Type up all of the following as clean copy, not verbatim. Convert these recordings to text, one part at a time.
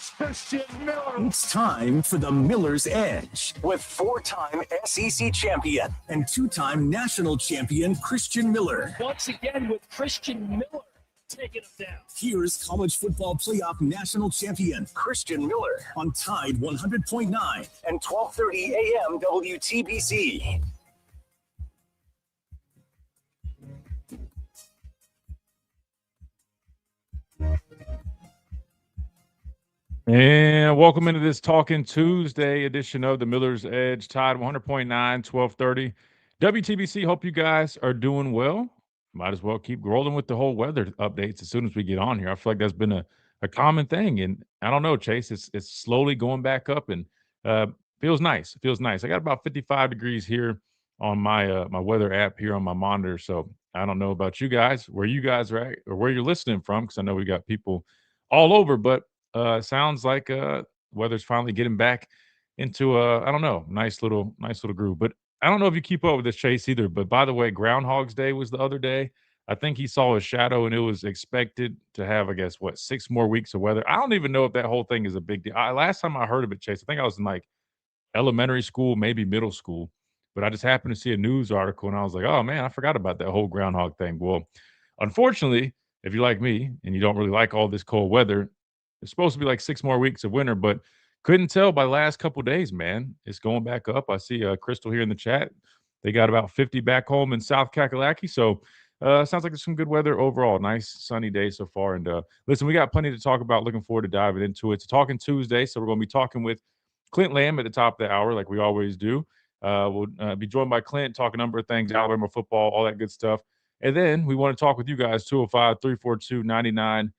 It's Christian Miller. It's time for the Miller's Edge with 4-time SEC champion and 2-time national champion Christian Miller. Once again with Christian Miller taking him down. Here's college football playoff national champion Christian Miller on Tide 100.9 and 12:30 a.m. WTBC. And welcome into this Talking Tuesday edition of the Miller's Edge, Tide 100.9, 1230. WTBC, hope you guys are doing well. Might as well keep rolling with the whole weather updates as soon as we get on here. I feel like that's been a common thing. And I don't know, Chase, it's slowly going back up and feels nice. It feels nice. I got about 55 degrees here on my my weather app here on my monitor. So I don't know about you guys, where you guys are at or where you're listening from, because I know we got people all over, but sounds like weather's finally getting back into I don't know, nice little groove. But I don't know if you keep up with this, Chase, either. But by the way, Groundhog's Day was the other day. I think he saw a shadow, and it was expected to have, I guess, 6 more weeks of weather. I don't even know if that whole thing is a big deal. Last time I heard of it, Chase, I think I was in like elementary school, maybe middle school. But I just happened to see a news article, and I was like, oh man, I forgot about that whole groundhog thing. Well, unfortunately, if you're like me and you don't really like all this cold weather, it's supposed to be like 6 more weeks of winter, but couldn't tell by the last couple of days, man. It's going back up. I see Crystal here in the chat. They got about 50 back home in South Kakalaki. So sounds like there's some good weather overall. Nice sunny day so far. And listen, we got plenty to talk about. Looking forward to diving into it. It's Talking Tuesday, so we're going to be talking with Clint Lamb at the top of the hour, like we always do. We'll be joined by Clint, talk a number of things, Alabama football, all that good stuff. And then we want to talk with you guys, 205-342-9904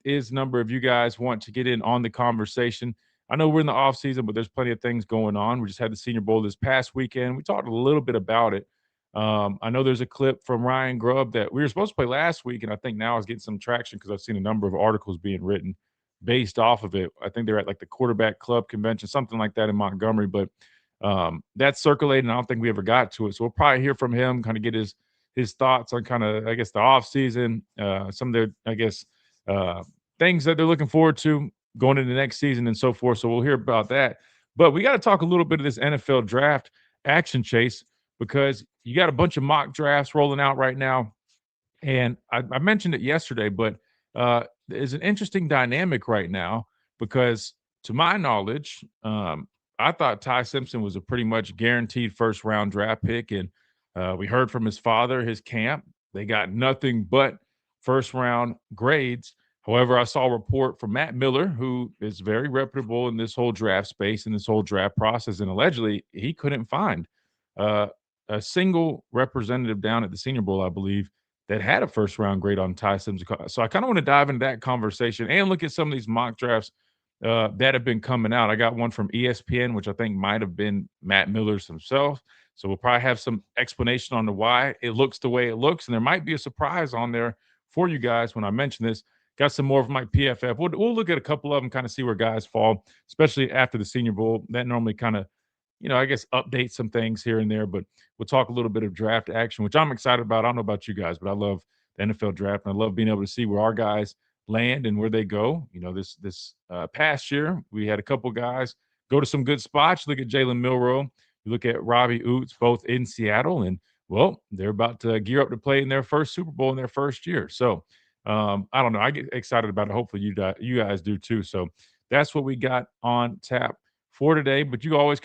is the number if you guys want to get in on the conversation. I know we're in the off season, but there's plenty of things going on. We just had the Senior Bowl this past weekend. We talked a little bit about it. I know there's a clip from Ryan Grubb that we were supposed to play last week, and I think now is getting some traction because I've seen a number of articles being written based off of it. I think they're at like the quarterback club convention, something like that in Montgomery, but that's circulating. I don't think we ever got to it. So we'll probably hear from him, kind of get his thoughts on kind of, I guess, the off season, some of their, I guess, things that they're looking forward to going into the next season and so forth. So we'll hear about that. But we got to talk a little bit of this NFL draft action, Chase, because you got a bunch of mock drafts rolling out right now. And I mentioned it yesterday, but there's an interesting dynamic right now because, to my knowledge, I thought Ty Simpson was a pretty much guaranteed first-round draft pick. And we heard from his father, his camp. They got nothing but first-round grades. However, I saw a report from Matt Miller, who is very reputable in this whole draft space and this whole draft process, and allegedly he couldn't find a single representative down at the Senior Bowl, I believe, that had a first-round grade on Ty Simpson. So I kind of want to dive into that conversation and look at some of these mock drafts that have been coming out. I got one from ESPN, which I think might have been Matt Miller's himself. So we'll probably have some explanation on the why it looks the way it looks, and there might be a surprise on there for you guys when I mention this. Got some more from my PFF. We'll look at a couple of them, kind of see where guys fall, especially after the Senior Bowl. That normally kind of, I guess, update some things here and there. But we'll talk a little bit of draft action, which I'm excited about. I don't know about you guys, but I love the NFL draft, and I love being able to see where our guys land and where they go. This past year, we had a couple guys go to some good spots. Look at Jalen Milroe. You look at Robbie Oots, both in Seattle, and, well, they're about to gear up to play in their first Super Bowl in their first year. So, I don't know. I get excited about it. Hopefully you guys do too. So that's what we got on tap for today. But you guys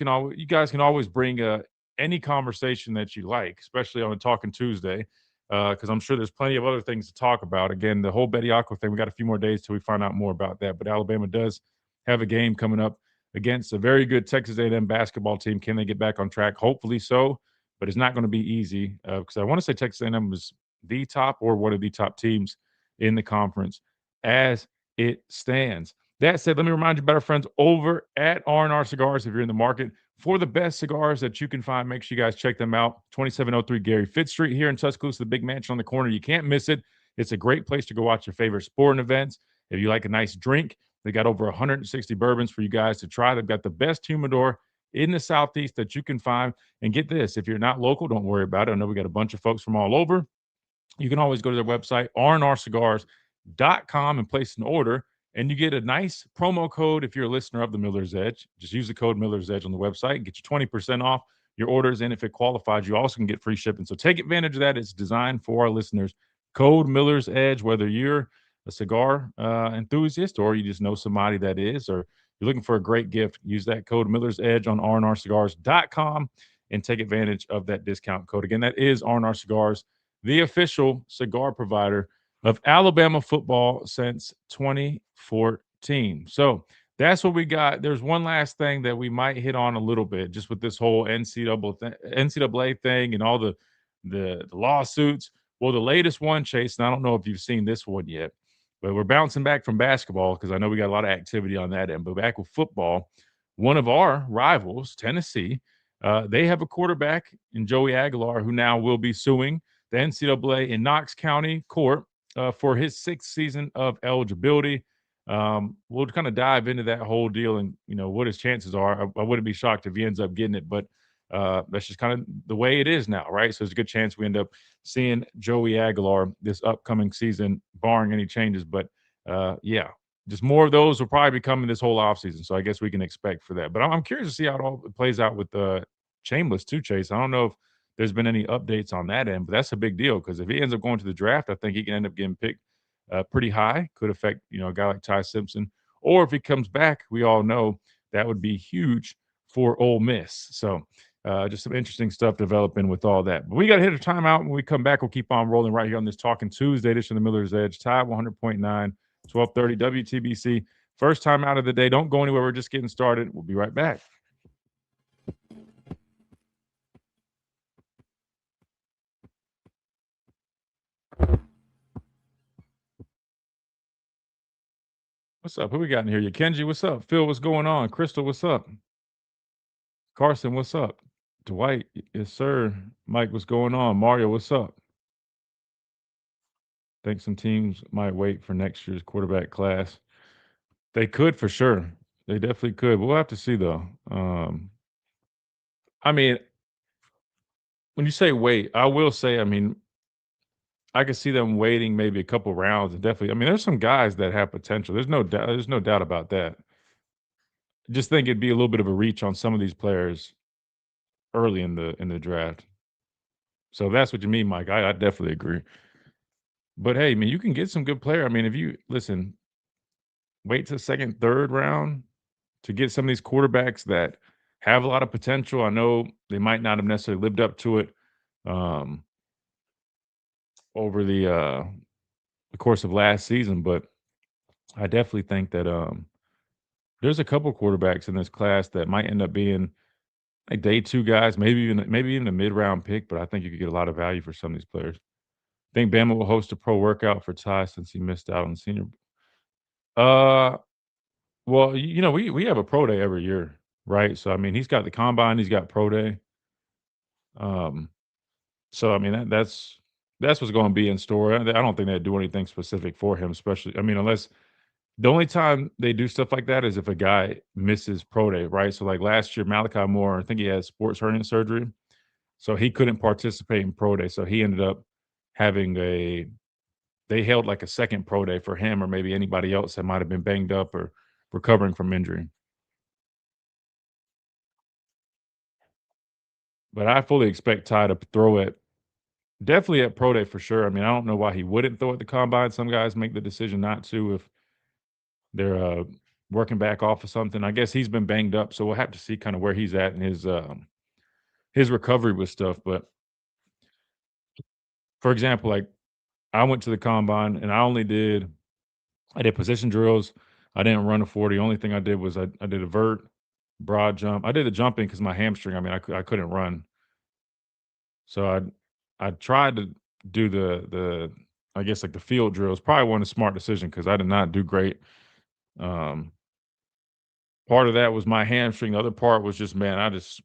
can always bring any conversation that you like, especially on a Talking Tuesday, because I'm sure there's plenty of other things to talk about. Again, the whole Bediako thing, we got a few more days till we find out more about that. But Alabama does have a game coming up against a very good Texas A&M basketball team. Can they get back on track? Hopefully so, but it's not going to be easy because I want to say Texas A&M was the top or one of the top teams in the conference as it stands. That said, let me remind you about our friends over at R&R Cigars. If you're in the market for the best cigars that you can find, make sure you guys check them out. 2703 Gary Fitz Street here in Tuscaloosa, the big mansion on the corner. You can't miss it. It's a great place to go watch your favorite sporting events. If you like a nice drink, they got over 160 bourbons for you guys to try. They've got the best humidor in the Southeast that you can find. And get this, if you're not local, don't worry about it. I know we got a bunch of folks from all over. You can always go to their website, rnrcigars.com, and place an order, and you get a nice promo code if you're a listener of the Miller's Edge. Just use the code Miller's Edge on the website and get you 20% off your orders. And if it qualifies, you also can get free shipping. So take advantage of that. It's designed for our listeners. Code Miller's Edge, whether you're a cigar enthusiast or you just know somebody that is, or you're looking for a great gift, use that code Miller's Edge on rnrcigars.com and take advantage of that discount code. Again, that is R&R Cigars, the official cigar provider of Alabama football since 2014. So that's what we got. There's one last thing that we might hit on a little bit, just with this whole NCAA thing and all the lawsuits. Well, the latest one, Chase, and I don't know if you've seen this one yet, but we're bouncing back from basketball because I know we got a lot of activity on that end. But back with football, one of our rivals, Tennessee, they have a quarterback in Joey Aguilar who now will be suing the NCAA in Knox County Court for his sixth season of eligibility. We'll kind of dive into that whole deal and what his chances are. I wouldn't be shocked if he ends up getting it, but that's just kind of the way it is now, right? So there's a good chance we end up seeing Joey Aguilar this upcoming season, barring any changes. But yeah, just more of those will probably be coming this whole offseason. So I guess we can expect for that. But I'm curious to see how it all plays out with Shameless too, Chase. I don't know if there's been any updates on that end, but that's a big deal because if he ends up going to the draft, I think he can end up getting picked pretty high. Could affect a guy like Ty Simpson, or if he comes back, we all know that would be huge for Ole Miss. So just some interesting stuff developing with all that. But we got to hit a timeout. When we come back, we'll keep on rolling right here on this Talking Tuesday edition of the Miller's Edge. Tide 100.9, 1230 WTBC. First time out of the day. Don't go anywhere. We're just getting started. We'll be right back. What's up? Who we got in here? You Kenji, what's up? Phil, what's going on? Crystal, what's up? Carson, what's up? Dwight, yes, sir. Mike, what's going on? Mario, what's up? Think some teams might wait for next year's quarterback class. They could for sure. They definitely could. We'll have to see though. I mean, when you say wait, I will say, I mean, I could see them waiting maybe a couple rounds. And definitely, I mean, there's some guys that have potential. There's no doubt. There's no doubt about that. Just think it'd be a little bit of a reach on some of these players early in the draft. So if that's what you mean, Mike, I definitely agree. But hey, I mean, you can get some good player. I mean, if you listen, wait till second, third round to get some of these quarterbacks that have a lot of potential. I know they might not have necessarily lived up to it um, over the course of last season, but I definitely think that there's a couple quarterbacks in this class that might end up being like day two guys, maybe even a mid round pick. But I think you could get a lot of value for some of these players. I think Bama will host a pro workout for Ty since he missed out on the senior. Uh, well, we have a pro day every year, right? So I mean, he's got the combine, he's got pro day. Um, so I mean that's what's going to be in store. I don't think they do anything specific for him, especially. I mean, unless the only time they do stuff like that is if a guy misses pro day, right? So like last year, Malachi Moore, I think he had sports hernia surgery, so he couldn't participate in pro day. So he ended up having they held like a second pro day for him or maybe anybody else that might have been banged up or recovering from injury. But I fully expect Ty to throw it definitely at pro day for sure. I mean, I don't know why he wouldn't throw at the combine. Some guys make the decision not to if they're working back off of something. I guess he's been banged up, so we'll have to see kind of where he's at in his recovery with stuff. But for example, like I went to the combine and I did position drills. I didn't run a 40. Only thing I did was I did a vert, broad jump. I did the jumping because my hamstring. I mean, I couldn't run, so I tried to do the I guess like the field drills. Probably wasn't a smart decision because I did not do great. Um, Part of that was my hamstring. The other part was just man, I just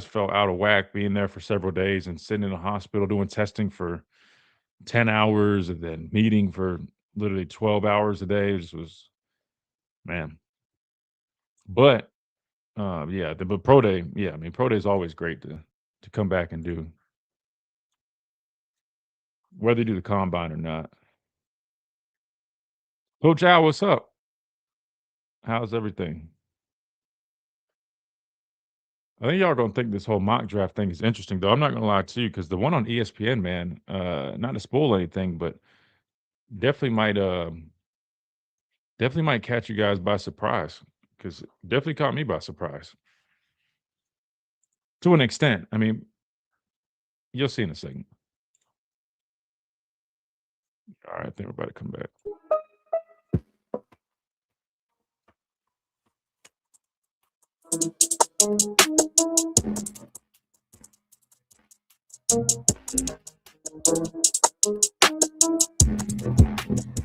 felt out of whack being there for several days and sitting in a hospital doing testing for 10 hours and then meeting for literally 12 hours a day. It just was man. But yeah, but pro day, yeah, I mean pro day is always great to come back and do, whether you do the combine or not. Coach Al, what's up? How's everything? I think y'all gonna think this whole mock draft thing is interesting, though. I'm not gonna lie to you because the one on ESPN, man, not to spoil anything, but definitely might, definitely might catch you guys by surprise. Because definitely caught me by surprise to an extent. I mean, you'll see in a second. All right, I think we're about to come back.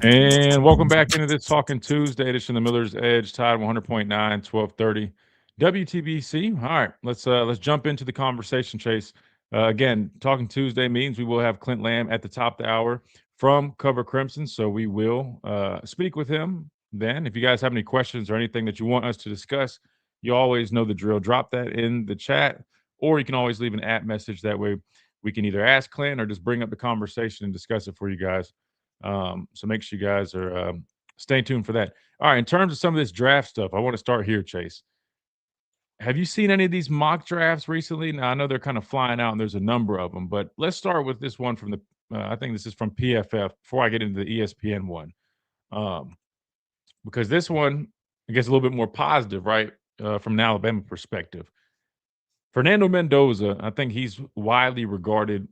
And welcome back into this Talking Tuesday edition of the Miller's Edge, Tide 100.9, 1230 WTBC. All right, let's jump into the conversation, Chase. Again, Talking Tuesday means we will have Clint Lamb at the top of the hour from Cover Crimson, so we will speak with him then. If you guys have any questions or anything that you want us to discuss, you always know the drill. Drop that in the chat, or you can always leave an app message. That way we can either ask Clint or just bring up the conversation and discuss it for you guys. So make sure you guys are stay tuned for that. All right, in terms of some of this draft stuff, I want to start here, Chase. Have you seen any of these mock drafts recently? Now I know they're kind of flying out, and there's a number of them, but let's start with this one from the. I think this is from PFF. Before I get into the ESPN one, um, because this one I guess a little bit more positive, right, from an Alabama perspective. Fernando Mendoza, I think he's widely regarded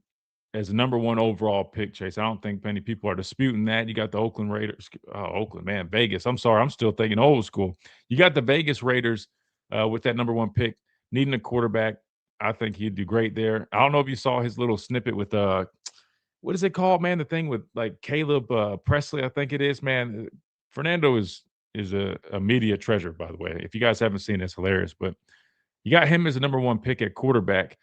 as the number one overall pick, Chase. I don't think many people are disputing that. You got the Oakland Raiders. Oh, Oakland, man, Vegas. I'm sorry, I'm still thinking old school. You got the Vegas Raiders with that number one pick, needing a quarterback. I think he'd do great there. I don't know if you saw his little snippet with what is it called, man? The thing with like Caleb Presley, I think it is, man. Fernando is a media treasure, by the way. If you guys haven't seen it, it's hilarious. But you got him as the number one pick at quarterback.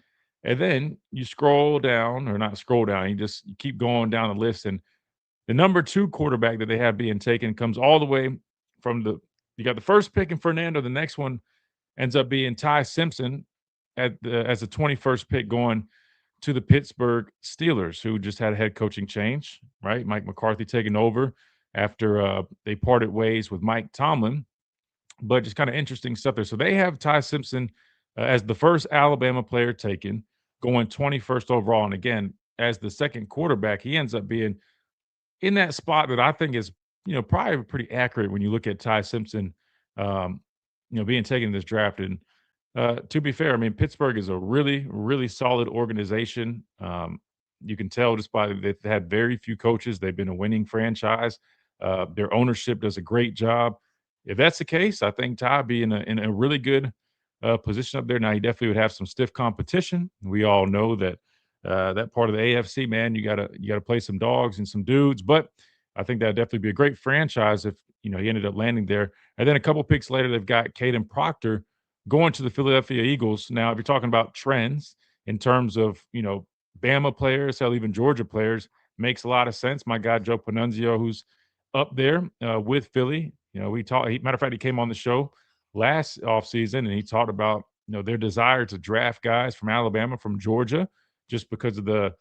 And then you scroll down, or not scroll down, you keep going down the list. And the number two quarterback that they have being taken comes all the way from you got the first pick in Fernando. The next one ends up being Ty Simpson as the 21st pick going to the Pittsburgh Steelers, who just had a head coaching change, right? Mike McCarthy taking over after they parted ways with Mike Tomlin. But just kind of interesting stuff there. So they have Ty Simpson as the first Alabama player taken, going 21st overall. And again, as the second quarterback, he ends up being in that spot that I think is, probably pretty accurate when you look at Ty Simpson, being taken in this draft. And to be fair, I mean, Pittsburgh is a really, really solid organization. You can tell just by they've had very few coaches. They've been a winning franchise. Their ownership does a great job. If that's the case, I think Ty be in a really good position up there. Now he definitely would have some stiff competition. We all know that that part of the AFC, man, you gotta play some dogs and some dudes. But I think that'd definitely be a great franchise if he ended up landing there. And then a couple picks later, they've got Caden Proctor going to the Philadelphia Eagles. Now, if you're talking about trends in terms of Bama players, hell, even Georgia players, makes a lot of sense. My guy Joe Panunzio, who's up there with Philly, we talked. Matter of fact, he came on the show last offseason and he talked about their desire to draft guys from Alabama, from Georgia, just because of the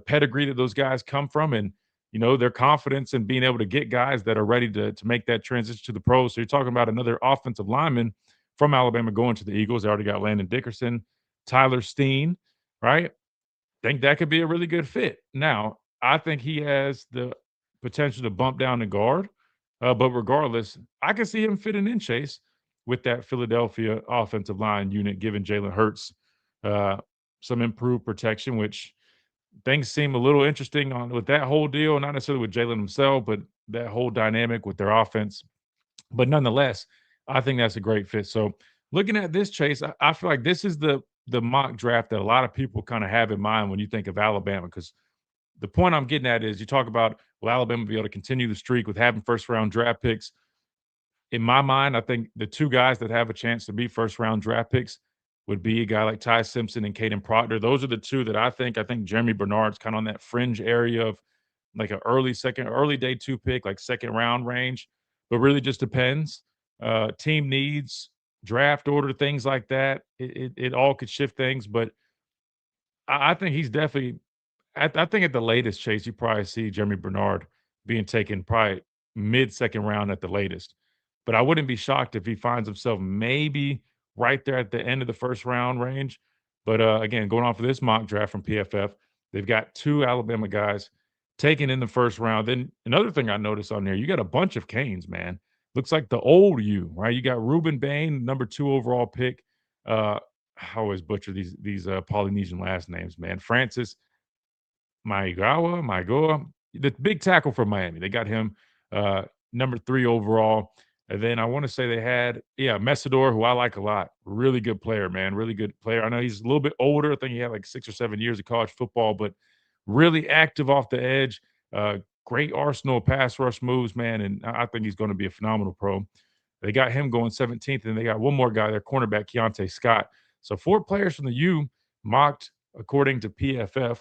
pedigree that those guys come from, and their confidence in being able to get guys that are ready to make that transition to the pros. So you're talking about another offensive lineman from Alabama going to the Eagles. They already got Landon Dickerson, Tyler Steen, right? Think that could be a really good fit. Now, I think he has the potential to bump down the guard, but regardless, I can see him fitting in, Chase, with that Philadelphia offensive line unit, giving Jalen Hurts uh, some improved protection, which things seem a little interesting on with that whole deal. Not necessarily with Jalen himself, but that whole dynamic with their offense. But nonetheless, I think that's a great fit. So looking at this, Chase, I feel like this is the mock draft that a lot of people kind of have in mind when you think of Alabama. Because the point I'm getting at is you talk about, will Alabama be able to continue the streak with having first round draft picks? In my mind, I think the two guys that have a chance to be first round draft picks would be a guy like Ty Simpson and Caden Proctor. Those are the two that I think. I think Jeremy Bernard's kind of on that fringe area of like an early day two pick, like second round range, but really just depends. Team needs, draft order, things like that. It all could shift things, but I think he's definitely. I think at the latest, Chase, you probably see Jeremy Bernard being taken probably mid second round at the latest. but I wouldn't be shocked if he finds himself maybe right there at the end of the first round range. But again, going off of this mock draft from PFF, they've got 2 Alabama guys taken in the first round. Then another thing I noticed on there, you got a bunch of Canes, man. Looks like the old you, right? You got Reuben Bain, number 2 overall pick. I always butcher these Polynesian last names, man. Francis Maigoa, the big tackle from Miami. They got him uh, number 3 overall. And then I want to say they had, Messidor, who I like a lot. Really good player, man. Really good player. I know he's a little bit older. I think he had like 6 or 7 years of college football, but really active off the edge. Great arsenal pass rush moves, man. And I think he's going to be a phenomenal pro. They got him going 17th, and they got one more guy, their cornerback, Keontae Scott. So 4 players from the U mocked according to PFF.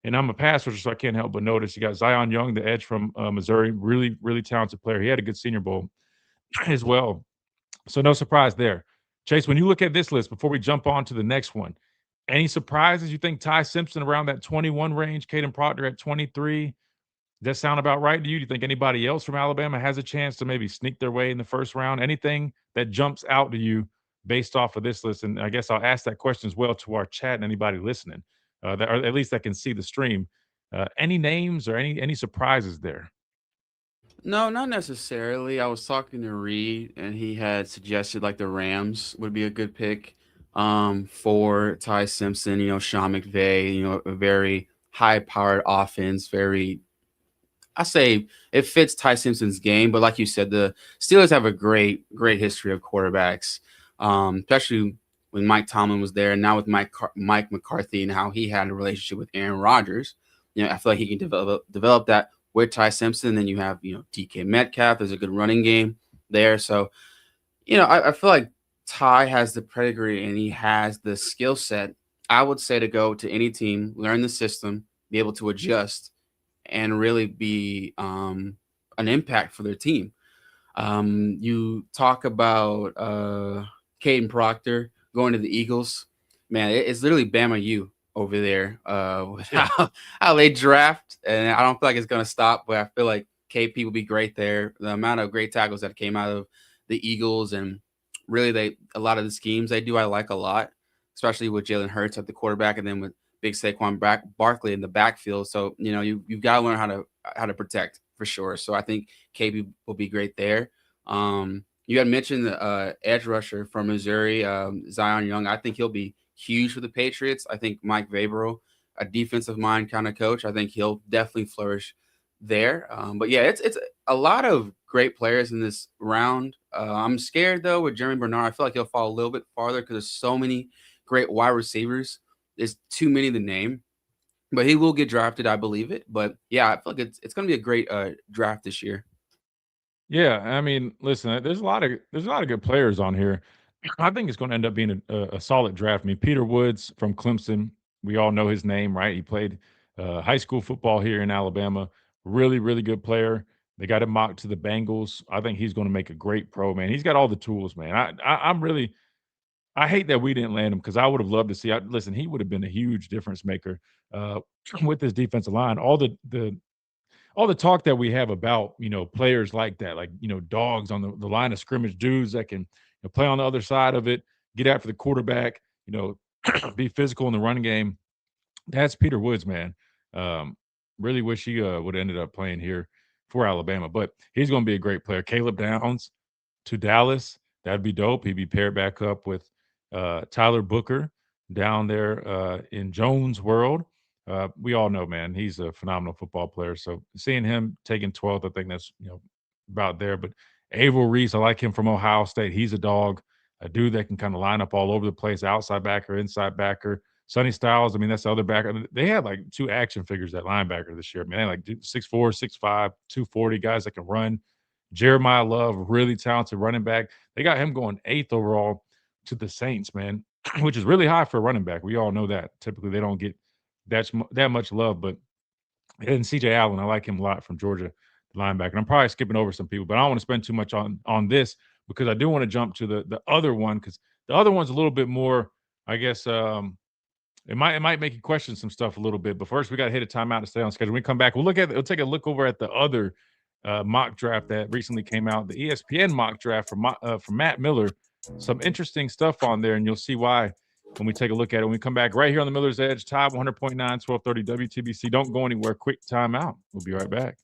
And I'm a pass rusher, so I can't help but notice you got Zion Young, the edge from Missouri, really, really talented player. He had a good Senior Bowl as well. So no surprise there. Chase, when you look at this list, before we jump on to the next one, any surprises? You think Ty Simpson around that 21 range, Caden Proctor at 23? Does that sound about right to you? Do you think anybody else from Alabama has a chance to maybe sneak their way in the first round? Anything that jumps out to you based off of this list? And I guess I'll ask that question as well to our chat and anybody listening, that, or at least that can see the stream. Any names or any surprises there? No, not necessarily. I was talking to Reed, and he had suggested like the Rams would be a good pick for Ty Simpson. Sean McVay. A very high-powered offense. I say it fits Ty Simpson's game, but like you said, the Steelers have a great history of quarterbacks, especially when Mike Tomlin was there, and now with Mike McCarthy and how he had a relationship with Aaron Rodgers. I feel like he can develop that with Ty Simpson. Then you have, DK Metcalf. There's a good running game there. So, I feel like Ty has the pedigree and he has the skill set, I would say, to go to any team, learn the system, be able to adjust, and really be an impact for their team. You talk about Caden Proctor going to the Eagles. Man, it's literally Bama U over there with how they draft. And I don't feel like it's going to stop, but I feel like KP will be great there. The amount of great tackles that came out of the Eagles, and really a lot of the schemes they do, I like a lot, especially with Jalen Hurts at the quarterback and then with big Saquon Barkley in the backfield. So, you've got to learn how to protect for sure. So I think KB will be great there. You had mentioned the edge rusher from Missouri, Zion Young. I think he'll be huge for the Patriots. I think Mike Vrabel, a defensive mind kind of coach, I think he'll definitely flourish there. But yeah, it's a lot of great players in this round. I'm scared though with Jeremy Bernard. I feel like he'll fall a little bit farther because there's so many great wide receivers. There's too many to name, but he will get drafted. I believe it. But yeah, I feel like it's going to be a great draft this year. Yeah, I mean, listen, there's a lot of good players on here. I think it's going to end up being a solid draft. I mean, Peter Woods from Clemson, we all know his name, right? He played high school football here in Alabama. Really, really good player. They got him mocked to the Bengals. I think he's going to make a great pro, man. He's got all the tools, man. I'm really, I hate that we didn't land him because I would have loved to see. Listen, he would have been a huge difference maker with this defensive line. All the talk that we have about, players like that, like, dogs on the line of scrimmage, dudes that can play on the other side of it, get after the quarterback, be physical in the run game. That's Peter Woods, man. Really wish he would have ended up playing here for Alabama, but he's going to be a great player. Caleb Downs to Dallas. That'd be dope. He'd be paired back up with Tyler Booker down there in Jones World. We all know, man, he's a phenomenal football player. So seeing him taking 12th, I think that's about there. But Averill Reese, I like him from Ohio State. He's a dog, a dude that can kind of line up all over the place, outside backer, inside backer. Sonny Styles, I mean, that's the other backer. They had like 2 action figures at linebacker this year. Man, they had like 6'4", 6'5", 240 guys that can run. Jeremiah Love, really talented running back. They got him going 8th overall to the Saints, man, which is really high for a running back. We all know that. Typically, they don't get that much love, but and CJ Allen, I like him a lot from Georgia, the linebacker. And I'm probably skipping over some people, but I don't want to spend too much on this because I do want to jump to the other one because the other one's a little bit more, I guess. It might make you question some stuff a little bit. But first, we got to hit a timeout to stay on schedule. When we come back, we'll take a look over at the other mock draft that recently came out, the ESPN mock draft from Matt Miller. Some interesting stuff on there, and you'll see why when we take a look at it. When we come back right here on the Miller's Edge, Tide 100.9, 1230 WTBC. Don't go anywhere. Quick timeout. We'll be right back.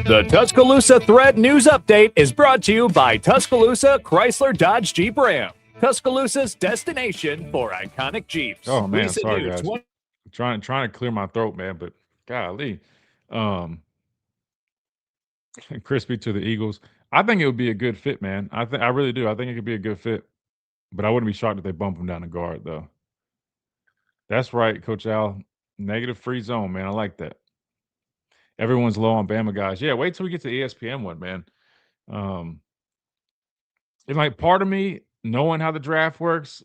The Tuscaloosa Thread News Update is brought to you by Tuscaloosa Chrysler Dodge Jeep Ram, Tuscaloosa's destination for iconic Jeeps. Oh man, Recent sorry news, guys. Trying to clear my throat, man, but golly. Crispy to the Eagles. I think it would be a good fit, man. I really do. I think it could be a good fit. But I wouldn't be shocked if they bump him down the guard, though. That's right, Coach Al. Negative free zone, man. I like that. Everyone's low on Bama guys. Yeah, wait till we get to the ESPN one, man. And like part of me, knowing how the draft works,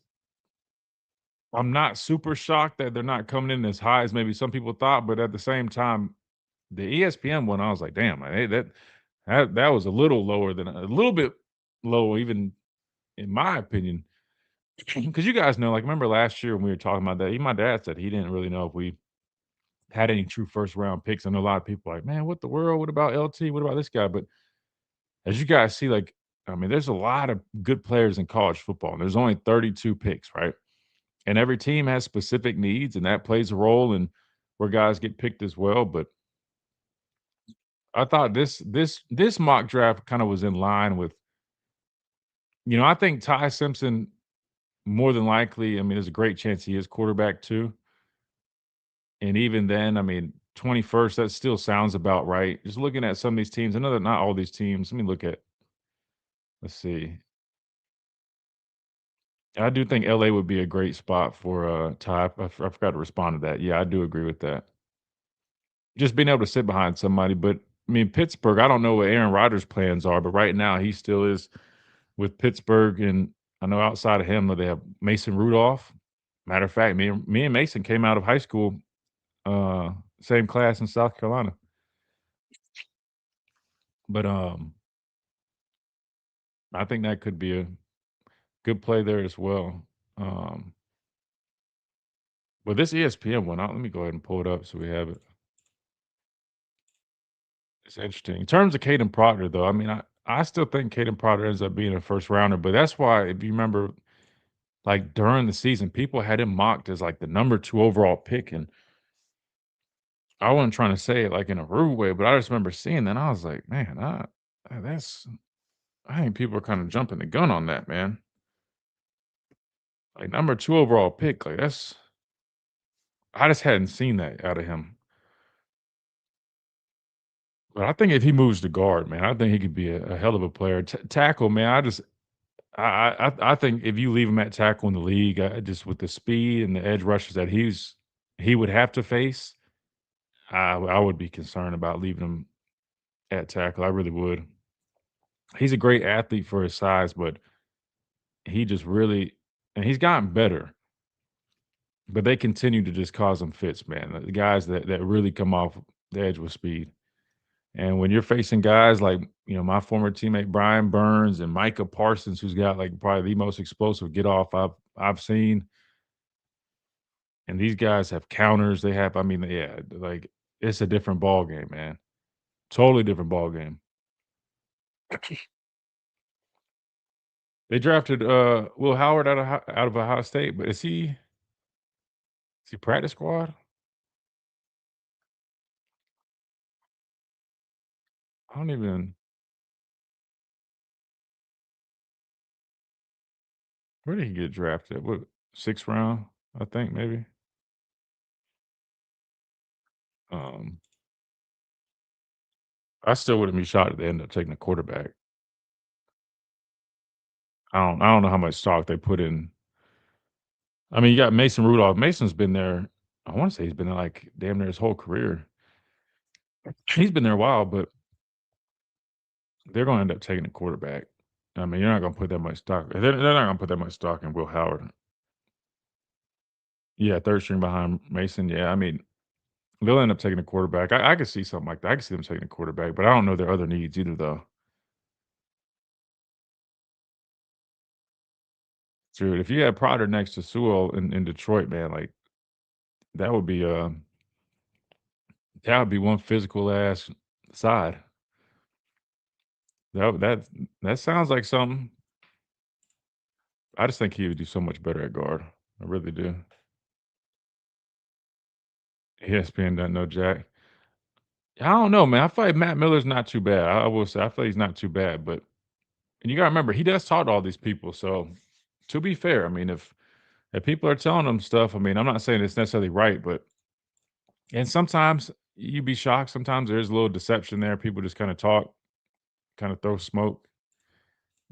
I'm not super shocked that they're not coming in as high as maybe some people thought. But at the same time, the ESPN one, I was like, damn, that was a little lower than a little bit low, even in my opinion. Because you guys know, like, remember last year when we were talking about that? Even my dad said he didn't really know if we had any true first round picks. I know a lot of people are like, man, what the world? What about LT? What about this guy? But as you guys see, like, I mean, there's a lot of good players in college football. And there's only 32 picks, right? And every team has specific needs, and that plays a role in where guys get picked as well. But I thought this mock draft kind of was in line with, I think Ty Simpson more than likely, I mean, there's a great chance he is quarterback too. And even then, I mean, 21st, that still sounds about right. Just looking at some of these teams, I know that not all these teams. Let's see. I do think LA would be a great spot for Ty. I forgot to respond to that. Yeah, I do agree with that. Just being able to sit behind somebody. But I mean, Pittsburgh, I don't know what Aaron Rodgers' plans are, but right now he still is with Pittsburgh. And I know outside of him, they have Mason Rudolph. Matter of fact, me and Mason came out of high school, same class in South Carolina. But I think that could be a good play there as well. But this ESPN one, let me go ahead and pull it up so we have it. It's interesting. In terms of Caden Proctor, though, I mean, I still think Caden Proctor ends up being a first rounder, but that's why, if you remember, like during the season, people had him mocked as like the number 2 overall pick. And I wasn't trying to say it like in a rude way, but I just remember seeing that. And I was like, man, I think people are kind of jumping the gun on that, man. Like number 2 overall pick, like I just hadn't seen that out of him. But I think if he moves to guard, man, I think he could be a hell of a player. Tackle, man, I think if you leave him at tackle in the league, just with the speed and the edge rushes that he would have to face, I would be concerned about leaving him at tackle. I really would. He's a great athlete for his size, but he just really, and he's gotten better, but they continue to just cause him fits, man. The guys that really come off the edge with speed. And when you're facing guys like, my former teammate Brian Burns and Micah Parsons, who's got like probably the most explosive get off I've seen, and these guys have counters. They have, I mean, yeah, like it's a different ball game, man. Totally different ball game. They drafted Will Howard out of Ohio State, but is he practice squad? I don't even. Where did he get drafted? What, 6th round? I think maybe. Um, I still wouldn't be shocked if they end up taking a quarterback. I don't know how much stock they put in. I mean, you got Mason Rudolph. Mason's been there. I want to say he's been there like damn near his whole career. He's been there a while, but they're going to end up taking a quarterback. I mean, you're not going to put that much stock. They're not going to put that much stock in Will Howard. Yeah, 3rd string behind Mason. Yeah, I mean, they'll end up taking a quarterback. I could see something like that. I could see them taking a quarterback, but I don't know their other needs either, though. Dude, if you had Pryor next to Sewell in Detroit, man, like that would be one physical ass side. That sounds like something. I just think he would do so much better at guard. I really do. ESPN doesn't know Jack. I don't know, man. I feel like Matt Miller's not too bad. I will say I feel like he's not too bad, but and you gotta remember he does talk to all these people. So to be fair, I mean if people are telling him stuff, I mean, I'm not saying it's necessarily right, but and sometimes you'd be shocked. Sometimes there's a little deception there. People just kind of talk, kind of throw smoke,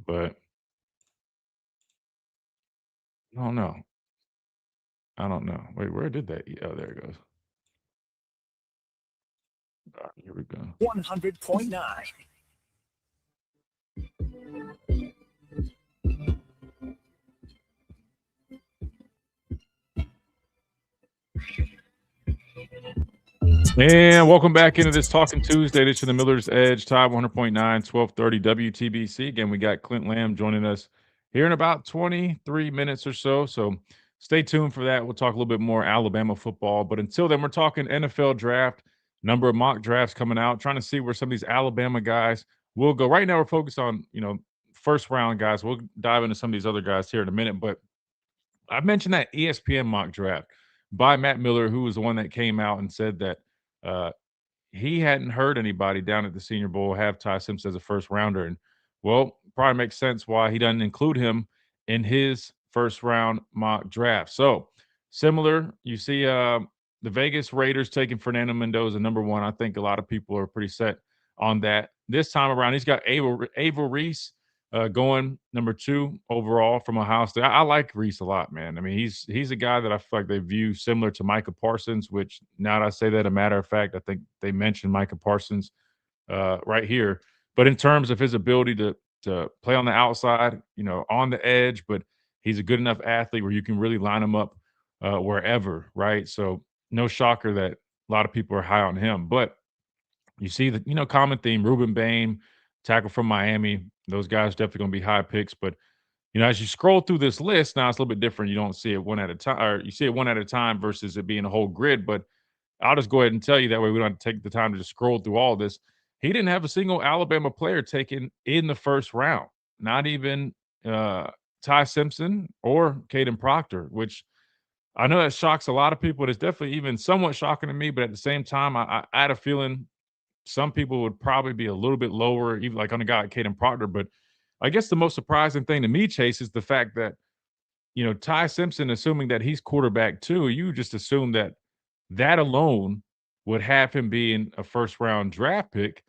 but I don't know. I don't know. Wait, where did that? Oh, there it goes. All right, here we go. 100.9. And welcome back into this Talking Tuesday edition of the Miller's Edge, Tide 100.9, 1230 WTBC. Again, we got Clint Lamb joining us here in about 23 minutes or so. So stay tuned for that. We'll talk a little bit more Alabama football. But until then, we're talking NFL draft, number of mock drafts coming out, trying to see where some of these Alabama guys will go. Right now, we're focused on, first round guys. We'll dive into some of these other guys here in a minute. But I mentioned that ESPN mock draft by Matt Miller, who was the one that came out and said that he hadn't heard anybody down at the Senior Bowl have Ty Simpson as a first rounder. And, well, probably makes sense why he doesn't include him in his first round mock draft. So, similar, you see the Vegas Raiders taking Fernando Mendoza number one. I think a lot of people are pretty set on that. This time around, he's got Ava Reese going number two overall from Ohio State. I like Reese a lot, man. I mean, he's a guy that I feel like they view similar to Micah Parsons, which now that I say that, a matter of fact, I think they mentioned Micah Parsons right here. But in terms of his ability to play on the outside, on the edge, but he's a good enough athlete where you can really line him up wherever, right? So no shocker that a lot of people are high on him. But you see the common theme: Ruben Bain, tackle from Miami. Those guys definitely going to be high picks. But as you scroll through this list, now it's a little bit different. You don't see it one at a time, or you see it one at a time versus it being a whole grid. But I'll just go ahead and tell you that way we don't have to take the time to just scroll through all this. He didn't have a single Alabama player taken in the first round, not even Ty Simpson or Caden Proctor, which I know that shocks a lot of people. It's definitely even somewhat shocking to me. But at the same time, I had a feeling some people would probably be a little bit lower, even like on a guy like Caden Proctor. But I guess the most surprising thing to me, Chase, is the fact that, Ty Simpson, assuming that he's quarterback too, you just assume that alone would have him being a first round draft pick.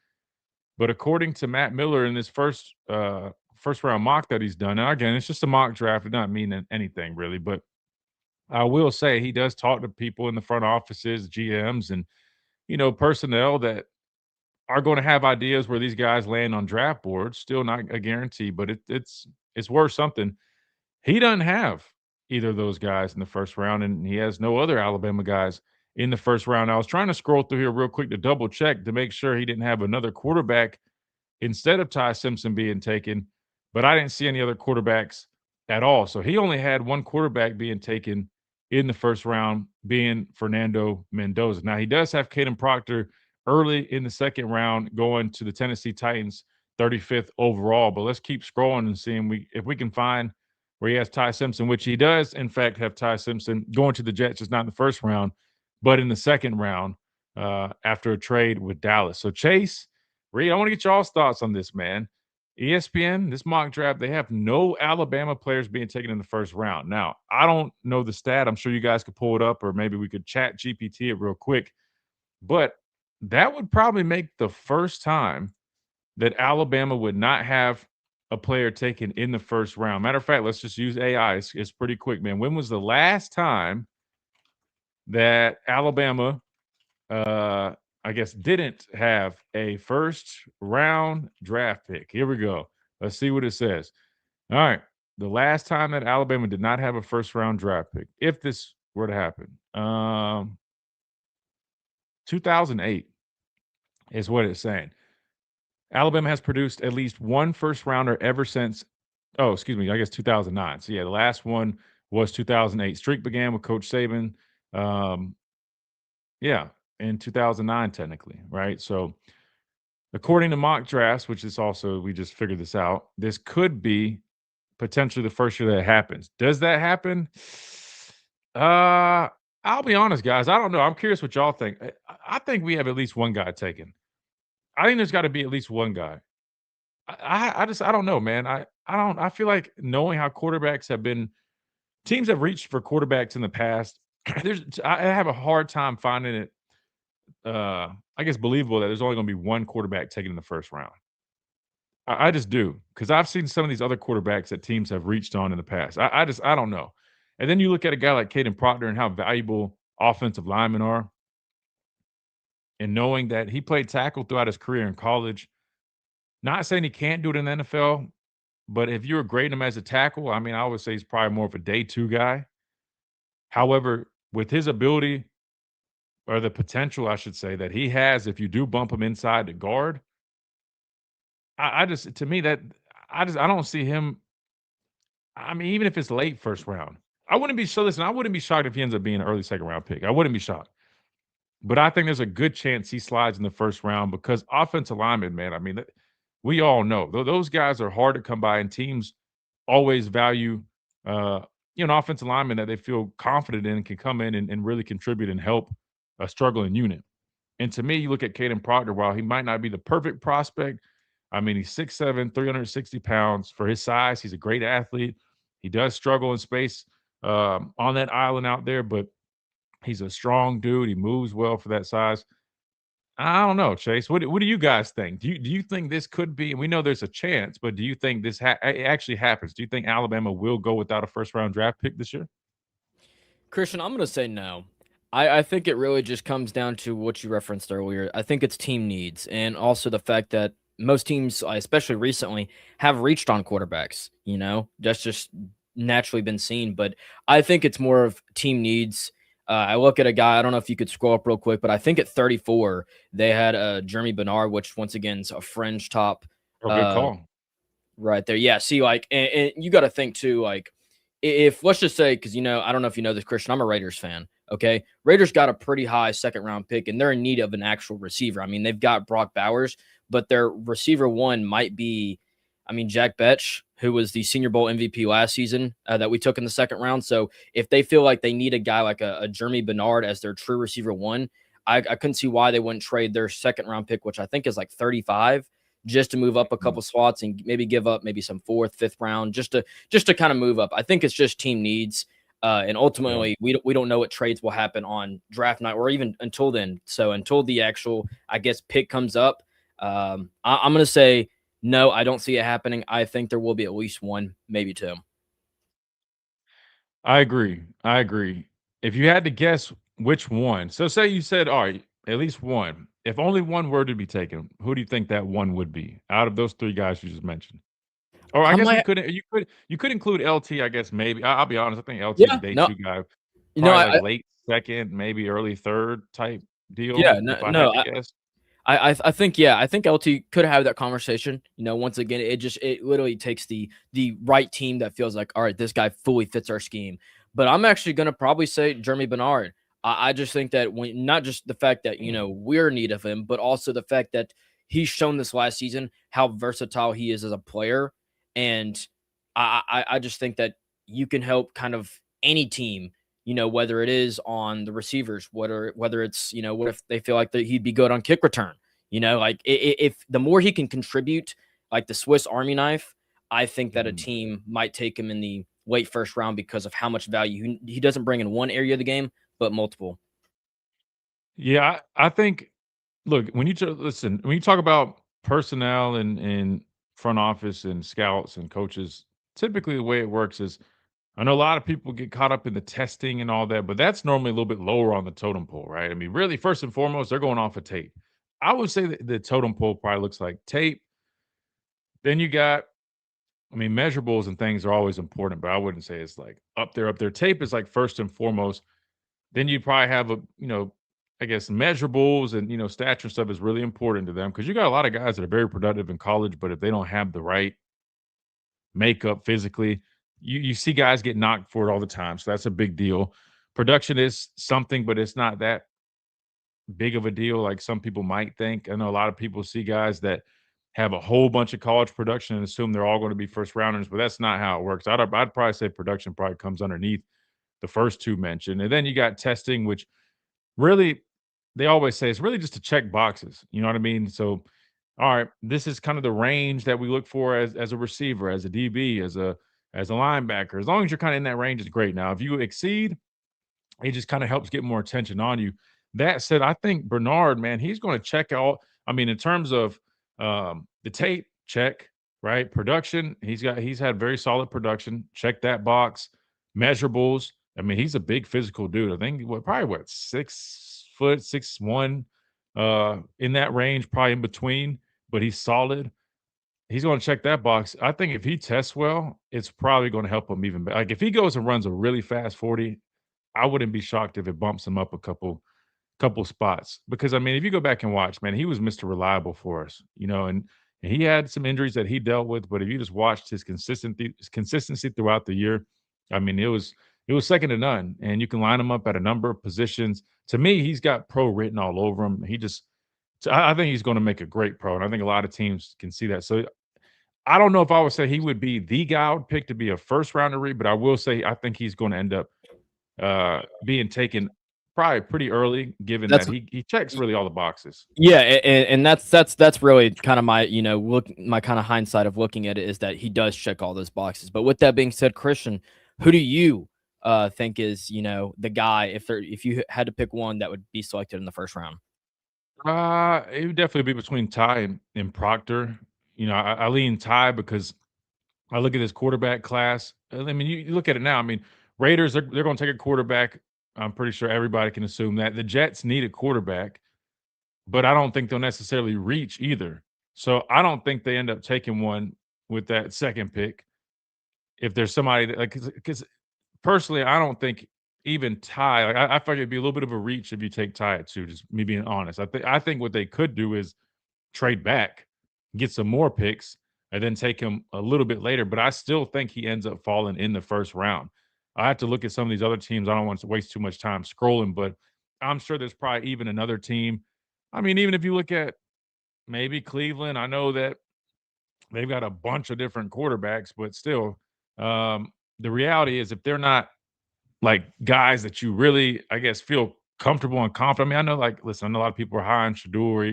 But according to Matt Miller in this first round mock that he's done, now again, it's just a mock draft, it doesn't mean anything really, but I will say he does talk to people in the front offices, GMs, and personnel that are going to have ideas where these guys land on draft boards. Still not a guarantee, but it's worth something. He doesn't have either of those guys in the first round, and he has no other Alabama guys in the first round. I was trying to scroll through here real quick to double check to make sure he didn't have another quarterback instead of Ty Simpson being taken, but I didn't see any other quarterbacks at all. So he only had one quarterback being taken in the first round, being Fernando Mendoza. Now, he does have Caden Proctor early in the second round going to the Tennessee Titans, 35th overall. But let's keep scrolling and seeing if we can find where he has Ty Simpson, which he does, in fact, have Ty Simpson going to the Jets, just not in the first round, but in the second round after a trade with Dallas. So, Chase, Reed, I want to get y'all's thoughts on this, man. ESPN, this mock draft, they have no Alabama players being taken in the first round. Now, I don't know the stat. I'm sure you guys could pull it up, or maybe we could chat GPT it real quick. But that would probably make the first time that Alabama would not have a player taken in the first round. Matter of fact, let's just use AI. It's pretty quick, man. When was the last time that Alabama, I guess, didn't have a first round draft pick? Here we go. Let's see what it says. All right. The last time that Alabama did not have a first round draft pick, if this were to happen, 2008 is what it's saying. Alabama has produced at least one first rounder ever since Oh, excuse me. I guess 2009. So yeah, the last one was 2008. Streak began with Coach Saban. Um, yeah, in 2009, technically, right? So according to mock drafts, which is also we just figured this out, this could be potentially the first year that it happens. Does that happen? I'll be honest, guys. I don't know. I'm curious what y'all think. I think we have at least one guy taken. I think there's got to be at least one guy. I don't know, man. I feel like knowing how quarterbacks have been teams have reached for quarterbacks in the past. I have a hard time finding it I guess believable that there's only going to be one quarterback taken in the first round. I just do because I've seen some of these other quarterbacks that teams have reached on in the past. I don't know. And then you look at a guy like Caden Proctor and how valuable offensive linemen are, and knowing that he played tackle throughout his career in college. Not saying he can't do it in the NFL, but if you were grading him as a tackle, I mean, I would say he's probably more of a day two guy. However, with his ability or the potential, I should say, that he has, if you do bump him inside the guard, I just to me that I don't see him. I mean, even if it's late first round, I wouldn't be so. Listen, I wouldn't be shocked if he ends up being an early second round pick. I wouldn't be shocked, but I think there's a good chance he slides in the first round because offensive lineman, man. I mean, we all know those guys are hard to come by, and teams always value, uh, an offensive lineman that they feel confident in and can come in and really contribute and help a struggling unit. And to me, you look at Caden Proctor, while he might not be the perfect prospect, I mean, he's 6'7, 360 pounds. For his size, he's a great athlete. He does struggle in space on that island out there, but he's a strong dude. He moves well for that size. I don't know, Chase. What do you guys think? Do you think this could be? We know there's a chance, but do you think this actually happens? Do you think Alabama will go without a first round draft pick this year? Christian, I'm going to say no. I think it really just comes down to what you referenced earlier. I think it's team needs and also the fact that most teams, especially recently, have reached on quarterbacks. That's just naturally been seen. But I think it's more of team needs. I look at a guy, I don't know if you could scroll up real quick, but I think at 34, they had Jeremy Bernard, which once again is a fringe top. Oh, good call. Right there. Yeah. See, like, and you got to think too, like, if let's just say, because I don't know if you know this, Christian, I'm a Raiders fan. Okay. Raiders got a pretty high second round pick, and they're in need of an actual receiver. I mean, they've got Brock Bowers, but their receiver one might be, Jack Betch, who was the Senior Bowl MVP last season that we took in the second round. So if they feel like they need a guy like a Jeremy Bernard as their true receiver one, I couldn't see why they wouldn't trade their second round pick, which I think is like 35, just to move up a couple spots and maybe give up maybe some fourth, fifth round, just to kind of move up. I think it's just team needs. And ultimately, we don't know what trades will happen on draft night or even until then. So until the actual, I guess, pick comes up, I'm going to say no, I don't see it happening. I think there will be at least one, maybe two. I agree. If you had to guess which one, so say you said, all right, at least one. If only one were to be taken, who do you think that one would be out of those three guys you just mentioned? Or I guess we couldn't. You could include LT. I guess maybe. I'll be honest. I think LT is a day two guy. Probably like late second, maybe early third type deal. Yeah. I think LT could have that conversation. Once again, it literally takes the right team that feels like, all right, this guy fully fits our scheme. But I'm actually going to probably say Jeremy Bernard. I just think that not just the fact that, we're in need of him, but also the fact that he's shown this last season how versatile he is as a player. And I just think that you can help kind of any team, whether it is on the receivers, whether it's, what if they feel like that he'd be good on kick return, like if the more he can contribute, like the Swiss Army knife, I think that a team might take him in the late first round because of how much value he doesn't bring in one area of the game, but multiple. Yeah, I think. Look, when you talk about personnel and front office and scouts and coaches, typically the way it works is, I know a lot of people get caught up in the testing and all that, but that's normally a little bit lower on the totem pole, right? I mean, really, first and foremost, they're going off of tape. I would say that the totem pole probably looks like tape. Then you got, measurables and things are always important, but I wouldn't say it's like up there. Tape is like first and foremost. Then you probably have I guess measurables and stature stuff is really important to them because you got a lot of guys that are very productive in college, but if they don't have the right makeup physically. You see guys get knocked for it all the time, so that's a big deal. Production is something, but it's not that big of a deal like some people might think. I know a lot of people see guys that have a whole bunch of college production and assume they're all going to be first rounders, but that's not how it works. I'd probably say production probably comes underneath the first two mentioned. And then you got testing, which really they always say it's really just to check boxes. You know what I mean? So, all right, this is kind of the range that we look for as a receiver, as a DB, as a linebacker. As long as you're kind of in that range, it's great. Now, if you exceed, it just kind of helps get more attention on you. That said, I think Bernard, man, he's going to check out. I mean, in terms of the tape, check, right? Production, he's had very solid production. Check that box. Measurables. I mean, he's a big physical dude. I think probably 6', 6'1", in that range, probably in between, but he's solid. He's going to check that box. I think if he tests well, it's probably going to help him even better. Like if he goes and runs a really fast 40, I wouldn't be shocked if it bumps him up a couple spots. Because I mean, if you go back and watch, man, he was Mr. Reliable for us, and he had some injuries that he dealt with. But if you just watched his consistency throughout the year, I mean, it was second to none. And you can line him up at a number of positions. To me, he's got pro written all over him. I think he's going to make a great pro, and I think a lot of teams can see that. So I don't know if I would say he would be the guy I would pick to be a first rounder read, but I will say I think he's going to end up being taken probably pretty early, given That's that he checks really all the boxes. Yeah, and that's really kind of my my kind of hindsight of looking at it is that he does check all those boxes. But with that being said, Christian, who do you think is the guy if you had to pick one that would be selected in the first round? It would definitely be between Ty and Proctor. I lean Ty because I look at this quarterback class. I mean, you look at it now. I mean, Raiders, they're going to take a quarterback. I'm pretty sure everybody can assume that. The Jets need a quarterback, but I don't think they'll necessarily reach either. So I don't think they end up taking one with that second pick. If there's somebody that, because personally, I don't think even Ty, I figure it'd be a little bit of a reach if you take Ty at 2, just me being honest. I think what they could do is trade back, get some more picks, and then take him a little bit later. But I still think he ends up falling in the first round. I have to look at some of these other teams. I don't want to waste too much time scrolling, but I'm sure there's probably even another team. I mean, even if you look at maybe Cleveland, I know that they've got a bunch of different quarterbacks, but still, the reality is if they're not like guys that you really, I guess, feel comfortable and confident. I mean, I know, listen, I know a lot of people are high on Shador,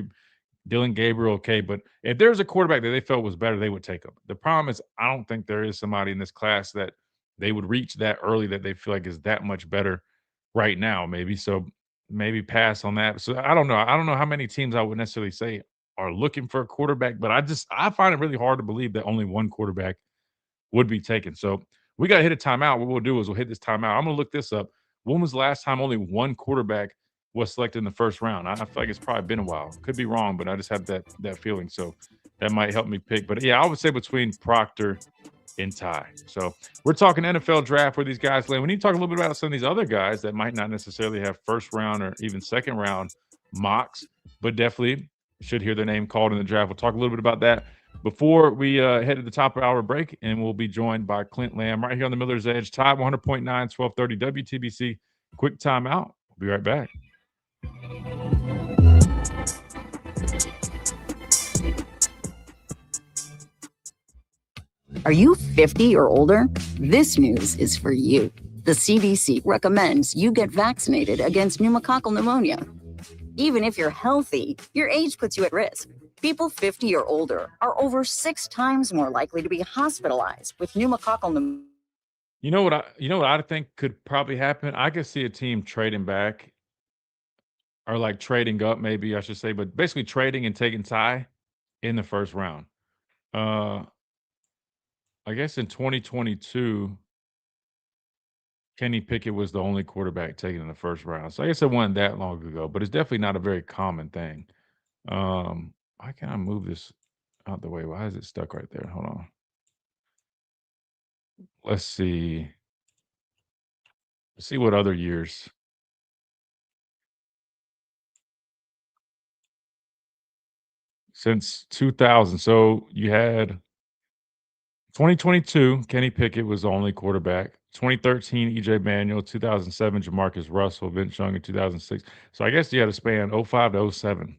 Dylan Gabriel, okay, but if there's a quarterback that they felt was better, they would take him. The problem is, I don't think there is somebody in this class that they would reach that early that they feel like is that much better right now, maybe. So maybe pass on that. So I don't know. I don't know how many teams I would necessarily say are looking for a quarterback, but I find it really hard to believe that only one quarterback would be taken. So we got to hit a timeout. What we'll do is we'll hit this timeout. I'm going to look this up. When was the last time only one quarterback was selected in the first round? I feel like it's probably been a while. Could be wrong, but I just have that feeling. So that might help me pick. But yeah, I would say between Proctor and Ty. So we're talking NFL draft where these guys land. We need to talk a little bit about some of these other guys that might not necessarily have first round or even second round mocks, but definitely should hear their name called in the draft. We'll talk a little bit about that before we head to the top of our break, and we'll be joined by Clint Lamb right here on the Miller's Edge, Tide 100.9, 1230 WTBC. Quick timeout. We'll be right back. Are you 50 or older? This news is for you. The CDC recommends you get vaccinated against pneumococcal pneumonia. Even if you're healthy, your age puts you at risk. People 50 or older are over 6 times more likely to be hospitalized with pneumococcal pneumonia. You know what I think could probably happen? I could see a team trading back or like trading up, maybe I should say, but basically trading and taking Ty in the first round. I guess in 2022, Kenny Pickett was the only quarterback taken in the first round. So I guess it wasn't that long ago, but it's definitely not a very common thing. Why can't I move this out the way? Why is it stuck right there? Hold on. Let's see. Let's see what other years. Since 2000. So you had 2022, Kenny Pickett was the only quarterback. 2013, E.J. Manuel. 2007, Jamarcus Russell. Vince Young in 2006. So I guess you had to span 05 to 07.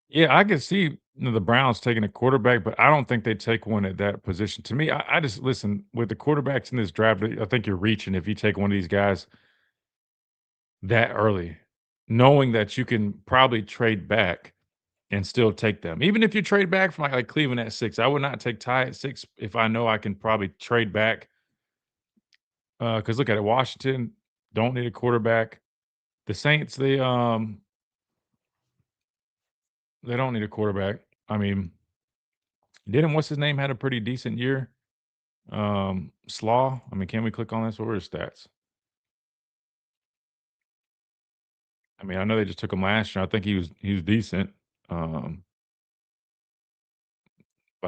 Yeah, I could see the Browns taking a quarterback, but I don't think they take one at that position. To me, I just listen with the quarterbacks in this draft. I think you're reaching if you take one of these guys that early, knowing that you can probably trade back and still take them. Even if you trade back from like Cleveland at 6, I would not take Ty at 6 if I know I can probably trade back. Because look at it, Washington don't need a quarterback. The Saints, they don't need a quarterback. I mean, didn't what's his name had a pretty decent year? Slaw. I mean, can we click on this? What were his stats? I mean, I know they just took him last year. I think he was decent. By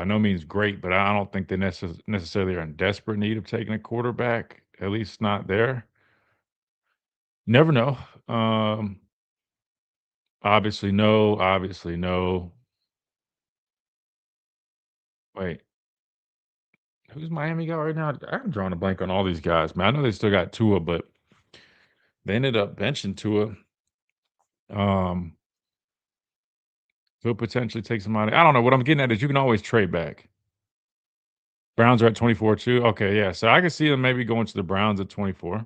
no means great, but I don't think they necessarily are in desperate need of taking a quarterback. At least not there. Never know. Obviously no. Obviously no. Wait, who's Miami got right now? I'm drawing a blank on all these guys, man. I know they still got Tua, but they ended up benching Tua. Could potentially take somebody. I don't know. What I'm getting at is you can always trade back. Browns are at 24 too. Okay, yeah. So I can see them maybe going to the Browns at 24.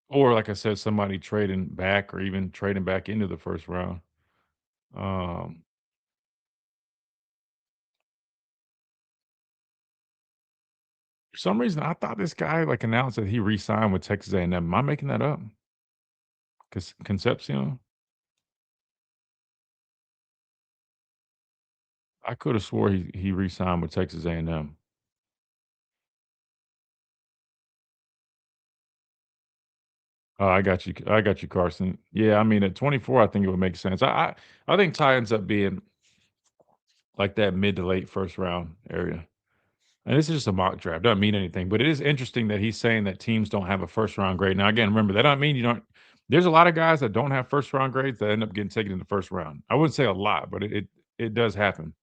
Or like I said, somebody trading back or even trading back into the first round. Um, for some reason, I thought this guy like announced that he re-signed with Texas A&M. Am I making that up? Because Concepcion, I could have swore he re-signed with Texas A&M. Oh, I got you. I got you, Carson. Yeah, I mean at 24, I think it would make sense. I think Ty ends up being like that mid to late first round area. And this is just a mock draft. Doesn't mean anything, but it is interesting that he's saying that teams don't have a first round grade. Now, again, remember that doesn't mean you don't. There's a lot of guys that don't have first round grades that end up getting taken in the first round. I wouldn't say a lot, but it does happen.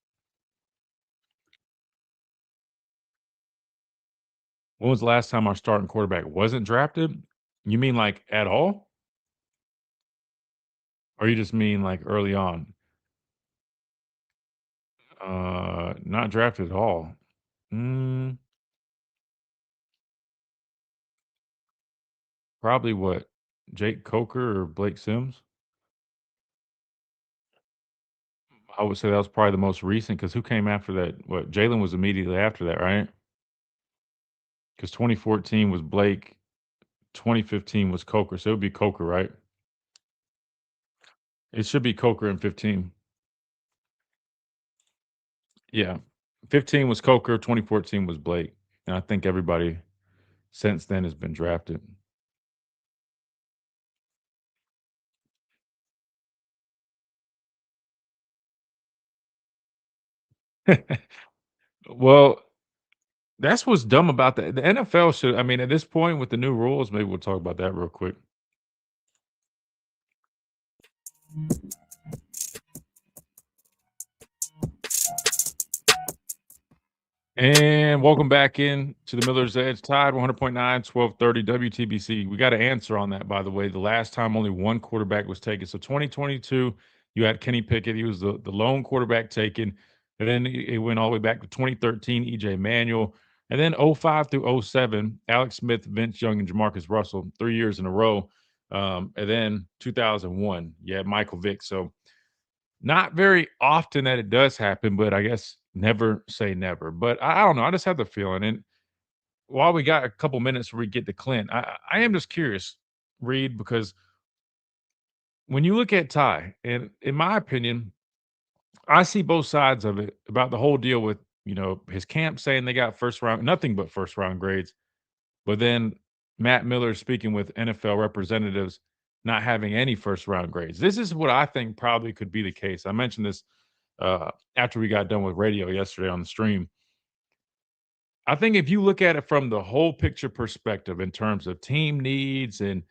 When was the last time our starting quarterback wasn't drafted? You mean like at all, or you just mean like early on? Not drafted at all. Mm, probably what? Jake Coker or Blake Sims? I would say that was probably the most recent because who came after that? What, Jalen was immediately after that, right? Because 2014 was Blake, 2015 was Coker, so it would be Coker, right? It should be Coker in 15. Yeah. 15 was Coker, 2014 was Blake, and I think everybody since then has been drafted. Well, that's what's dumb about that. The NFL should I mean, at this point with the new rules, maybe we'll talk about that real quick. And welcome back in to the Miller's Edge. Tide 100.9, 1230 WTBC. We got an answer on that, by the way. The last time only one quarterback was taken. So 2022, you had Kenny Pickett. He was the lone quarterback taken. And then it went all the way back to 2013, E.J. Manuel. And then 05 through 07, Alex Smith, Vince Young, and Jamarcus Russell, 3 years in a row. And then 2001, you had Michael Vick. So not very often that it does happen, but I guess never say never. But I don't know. I just have the feeling. And while we got a couple minutes where we get to Clint, I am just curious, Reed, because when you look at Ty, and in my opinion, I see both sides of it about the whole deal with, his camp saying they got first round, nothing but first round grades. But then Matt Miller speaking with NFL representatives not having any first round grades. This is what I think probably could be the case. I mentioned this after we got done with radio yesterday on the stream. I think if you look at it from the whole picture perspective in terms of team needs and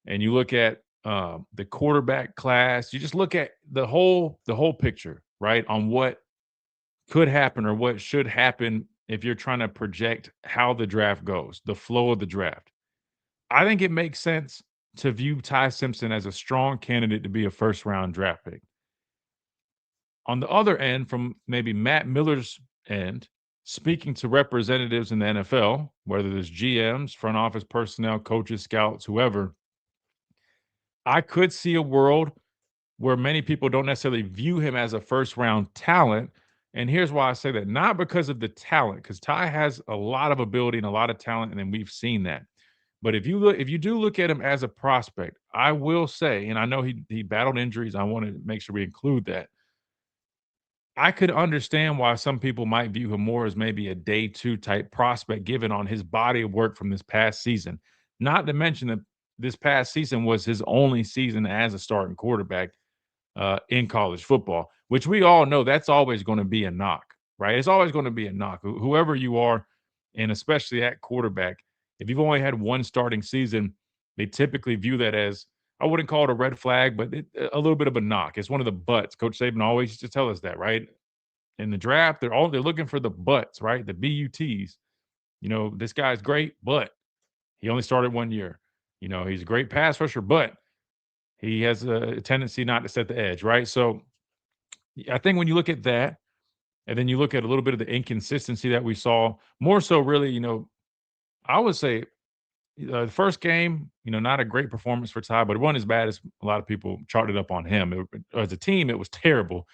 you look at the quarterback class. You just look at the whole picture, right, on what could happen or what should happen if you're trying to project how the draft goes, the flow of the draft. I think it makes sense to view Ty Simpson as a strong candidate to be a first-round draft pick. On the other end, from maybe Matt Miller's end, speaking to representatives in the NFL, whether there's GMs, front office personnel, coaches, scouts, whoever, I could see a world where many people don't necessarily view him as a first-round talent. And here's why I say that. Not because of the talent, because Ty has a lot of ability and a lot of talent, and then we've seen that. But if you do look at him as a prospect, I will say, and I know he battled injuries. I want to make sure we include that. I could understand why some people might view him more as maybe a day 2 type prospect, given on his body of work from this past season. Not to mention that this past season was his only season as a starting quarterback in college football, which we all know that's always going to be a knock, right? It's always going to be a knock. Whoever you are, and especially at quarterback, if you've only had one starting season, they typically view that as, I wouldn't call it a red flag, but a little bit of a knock. It's one of the butts. Coach Saban always used to tell us that, right? In the draft, they're looking for the butts, right? The BUTs. You know, this guy's great, but he only started 1 year. You know, he's a great pass rusher, but he has a tendency not to set the edge, right? So I think when you look at that, and then you look at a little bit of the inconsistency that we saw, more so really, you know, I would say the first game, you know, not a great performance for Ty, but it wasn't as bad as a lot of people charted up on him. As a team, it was terrible.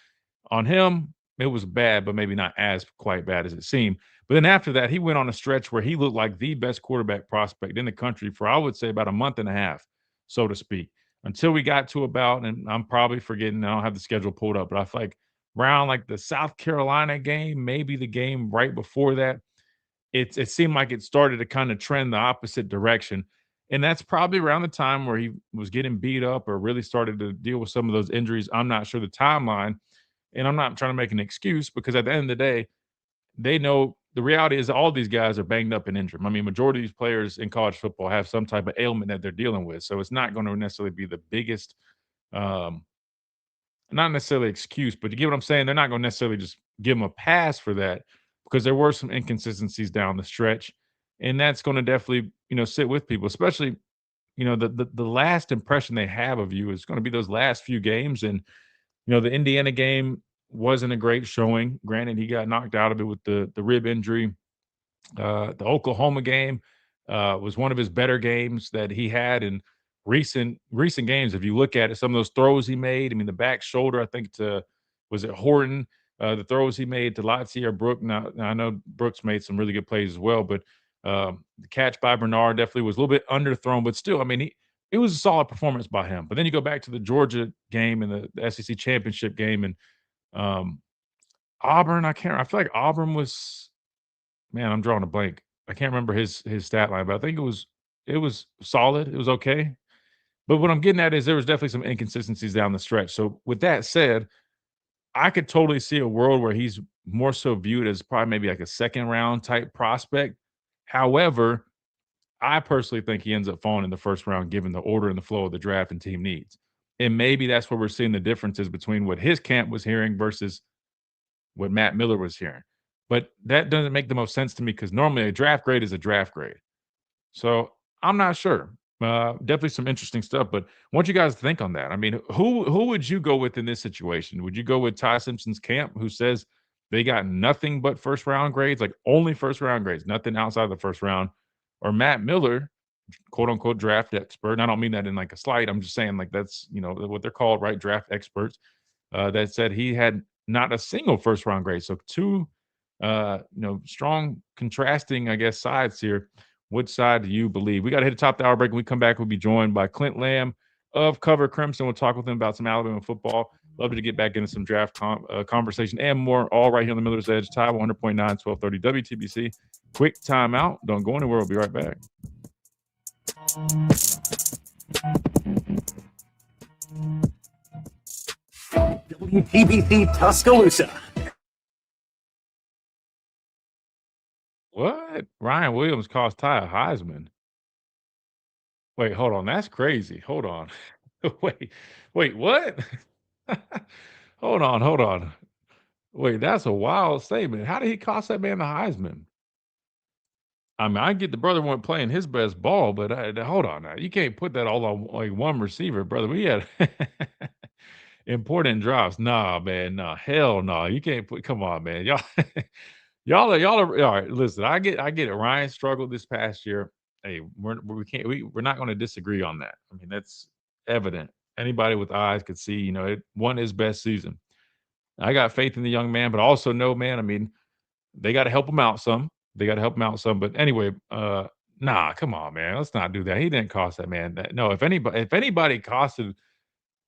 On him, it was bad, but maybe not as quite bad as it seemed. But then after that, he went on a stretch where he looked like the best quarterback prospect in the country for, I would say, about a month and a half, so to speak, until we got to about, and I'm probably forgetting, I don't have the schedule pulled up, but I feel like around like the South Carolina game, maybe the game right before that, it seemed like it started to kind of trend the opposite direction. And that's probably around the time where he was getting beat up or really started to deal with some of those injuries. I'm not sure the timeline. And I'm not trying to make an excuse, because at the end of the day, they know the reality is all these guys are banged up and injured. I mean, majority of these players in college football have some type of ailment that they're dealing with. So it's not going to necessarily be the biggest, um, not necessarily excuse, but you get what I'm saying? They're not going to necessarily just give them a pass for that, because there were some inconsistencies down the stretch. And that's going to definitely, you know, sit with people, especially, you know, the last impression they have of you is going to be those last few games. And you know, the Indiana game wasn't a great showing. Granted, he got knocked out of it with the rib injury. The Oklahoma game was one of his better games that he had in recent games. If you look at it, some of those throws he made. I mean, the back shoulder, I think to was it Horton. The throws he made to Latsy or Brook. Now I know Brooks made some really good plays as well, but the catch by Bernard definitely was a little bit underthrown. But still, I mean, it was a solid performance by him. But then you go back to the Georgia game and the SEC championship game, and Auburn. I feel like Auburn was, man, I'm drawing a blank. I can't remember his stat line, but I think it was solid. It was okay. But what I'm getting at is there was definitely some inconsistencies down the stretch. So with that said, I could totally see a world where he's more so viewed as probably maybe like a second round type prospect. However, I personally think he ends up falling in the first round given the order and the flow of the draft and team needs. And maybe that's where we're seeing the differences between what his camp was hearing versus what Matt Miller was hearing. But that doesn't make the most sense to me, because normally a draft grade is a draft grade. So I'm not sure. Definitely some interesting stuff. But I want you guys to think on that. I mean, who would you go with in this situation? Would you go with Ty Simpson's camp, who says they got nothing but first round grades, like only first round grades, nothing outside of the first round? Or Matt Miller, quote unquote draft expert. And I don't mean that in like a slight. I'm just saying like that's, you know, what they're called, right? Draft experts that said he had not a single first round grade. So two, you know, strong contrasting, I guess, sides here. Which side do you believe? We got to hit the top of the hour break. When we come back, we'll be joined by Clint Lamb of Cover Crimson. We'll talk with him about some Alabama football. Love to get back into some draft conversation and more, all right here on the Miller's Edge. Ty 100.9, 1230 WTBC. Quick timeout. Don't go anywhere. We'll be right back. WTBC Tuscaloosa. What? Ryan Williams cost Ty a Heisman. Wait, hold on. That's crazy. Hold on. Wait, what? Hold on. Wait, that's a wild statement. How did he cost that man the Heisman? I mean, I get the brother wasn't playing his best ball, but hold on now. You can't put that all on like one receiver, brother. We had important drops. Nah, man. Nah, hell no. You can't put. Come on, man. Y'all, y'all are all right. Listen, I get it. Ryan struggled this past year. Hey, we're not going to disagree on that. I mean, that's evident. Anybody with eyes could see. It won his best season. I got faith in the young man, but I also know, man. I mean, they got to help him out some. But anyway, nah, come on, man. Let's not do that. He didn't cost that man that. No, if anybody costed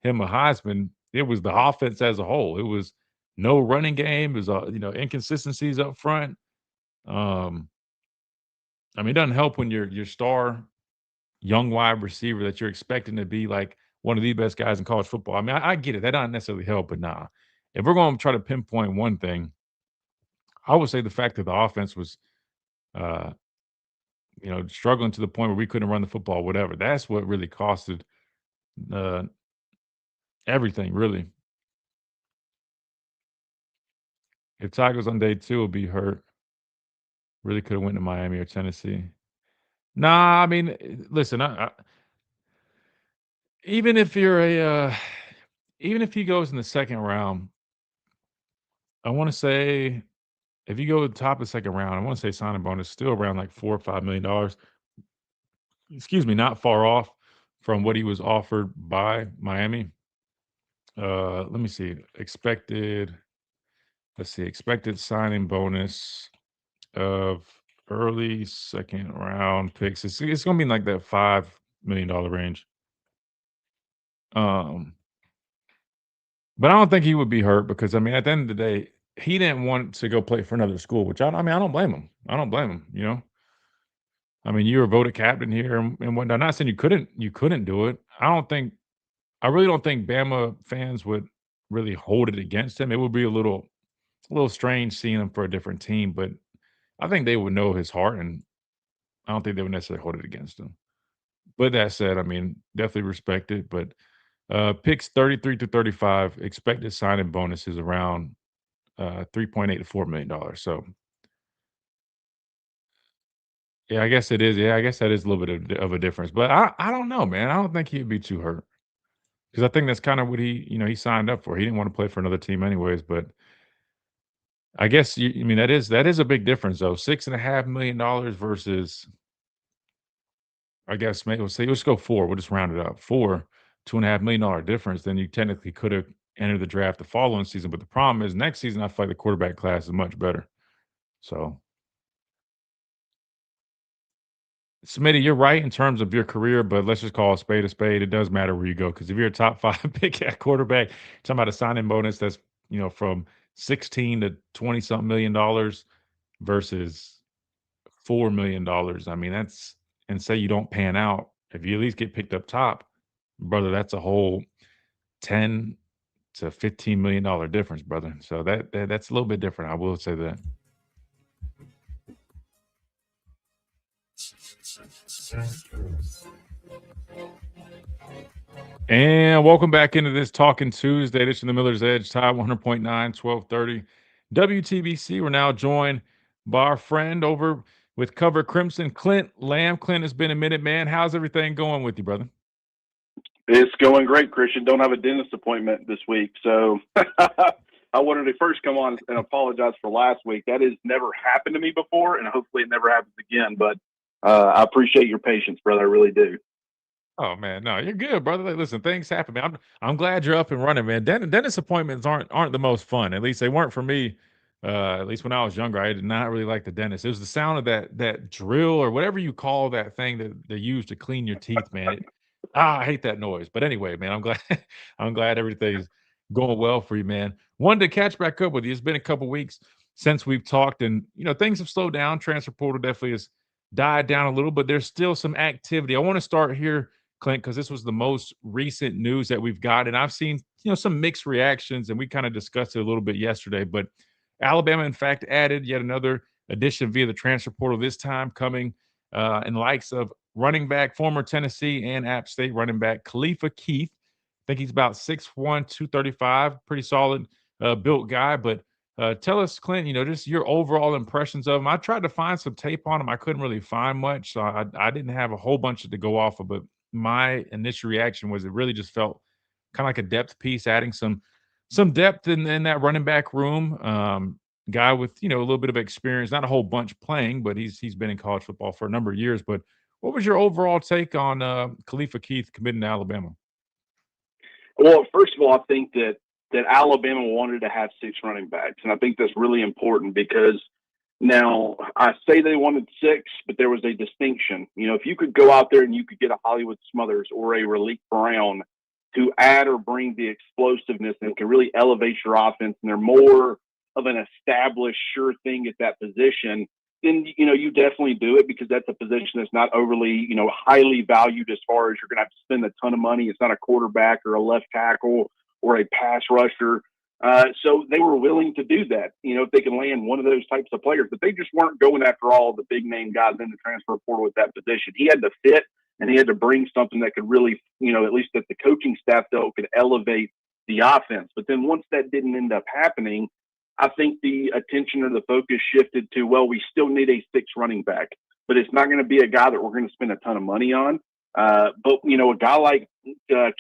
him a Heisman, it was the offense as a whole. It was no running game. It was inconsistencies up front. I mean, it doesn't help when your star young wide receiver that you're expecting to be like one of the best guys in college football. I mean, I get it. That doesn't necessarily help, but nah. If we're going to try to pinpoint one thing, I would say the fact that the offense was uh, struggling to the point where we couldn't run the football, whatever. That's what really costed uh, everything, really. If Tigers on day 2 will be hurt, really could have went to Miami or Tennessee. Nah, I mean, listen, even if you're even if he goes in the second round, I want to say if you go to the top of the second round, I want to say signing bonus still around like $4 or $5 million. Excuse me, not far off from what he was offered by Miami. Let me see. Expected signing bonus of early second round picks. It's gonna be in like that $5 million range. But I don't think he would be hurt because I mean, at the end of the day, he didn't want to go play for another school, which I mean, I don't blame him. I mean, you were voted captain here and whatnot. Not saying you couldn't do it. I really don't think Bama fans would really hold it against him. It would be a little strange seeing him for a different team, but I think they would know his heart, and I don't think they would necessarily hold it against him. But that said, I mean, definitely respect it. But picks 33 to 35, expected signing bonus is around 3.8 to $4 million. So yeah, I guess it is. Yeah, I guess that is a little bit of a difference. But I don't know, man. I don't think he'd be too hurt because I think that's kind of what he signed up for. He didn't want to play for another team anyways. But I guess I mean that is a big difference though. $6.5 million versus I guess maybe let's go 4. We'll just round it up. 4, $2.5 million difference. Then you technically could have entered the draft the following season. But the problem is next season I feel like the quarterback class is much better. So Smitty, you're right in terms of your career, but let's just call a spade a spade. It does matter where you go because if you're a top 5 pick at quarterback, talking about a signing bonus that's from 16 to 20 something $1 million versus $4 million. I mean that's and say you don't pan out if you at least get picked up top, brother. That's a whole 10 to $15 million difference, brother. So that's a little bit different. I will say that. And welcome back into this Talking Tuesday. This is the Miller's Edge, Tide 100.9, 1230. WTBC, we're now joined by our friend over with Cover Crimson, Clint Lamb. Clint, it's been a minute, man. How's everything going with you, brother? It's going great, Christian. Don't have a dentist appointment this week. So I wanted to first come on and apologize for last week. That has never happened to me before, and hopefully it never happens again. But I appreciate your patience, brother. I really do. Oh man, no, you're good, brother. Like, listen, things happen, man. I'm glad you're up and running, man. Dentist appointments aren't the most fun. At least they weren't for me. At least when I was younger, I did not really like the dentist. It was the sound of that drill or whatever you call that thing that they use to clean your teeth, man. I hate that noise. But anyway, man, I'm glad I'm glad everything's going well for you, man. Wanted to catch back up with you. It's been a couple weeks since we've talked, and things have slowed down. Transfer portal definitely has died down a little, but there's still some activity. I want to start here, Clint, because this was the most recent news that we've got, and I've seen some mixed reactions, and we kind of discussed it a little bit yesterday. But Alabama, in fact, added yet another addition via the transfer portal. This time coming in the likes of running back, former Tennessee and App State running back Khalifa Keith think he's about 6'1", 235, pretty solid built guy. But tell us, Clint, just your overall impressions of him. I tried to find some tape on him. I couldn't really find much, so I didn't have a whole bunch to go off of. But my initial reaction was it really just felt kind of like a depth piece, adding some depth in that running back room. Guy with a little bit of experience, not a whole bunch playing, but he's been in college football for a number of years. But what was your overall take on Khalifa Keith committing to Alabama? Well, first of all, I think that Alabama wanted to have 6 running backs, and I think that's really important because now I say they wanted 6, but there was a distinction. If you could go out there and you could get a Hollywood Smothers or a Relique Brown to add or bring the explosiveness and can really elevate your offense, and they're more of an established, sure thing at that position, then, you definitely do it because that's a position that's not overly, highly valued as far as you're going to have to spend a ton of money. It's not a quarterback or a left tackle or a pass rusher. So they were willing to do that, if they can land one of those types of players, but they just weren't going after all the big name guys in the transfer portal at that position. He had to fit and he had to bring something that could really, at least that the coaching staff though could elevate the offense. But then once that didn't end up happening, I think the attention or the focus shifted to, well, we still need a 6 running back, but it's not going to be a guy that we're going to spend a ton of money on. But, a guy like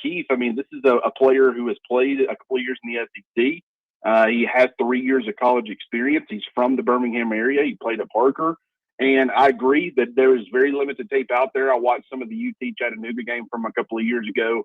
Keith, I mean, this is a player who has played a couple of years in the SEC. He has 3 years of college experience. He's from the Birmingham area. He played at Parker. And I agree that there is very limited tape out there. I watched some of the UT Chattanooga game from a couple of years ago,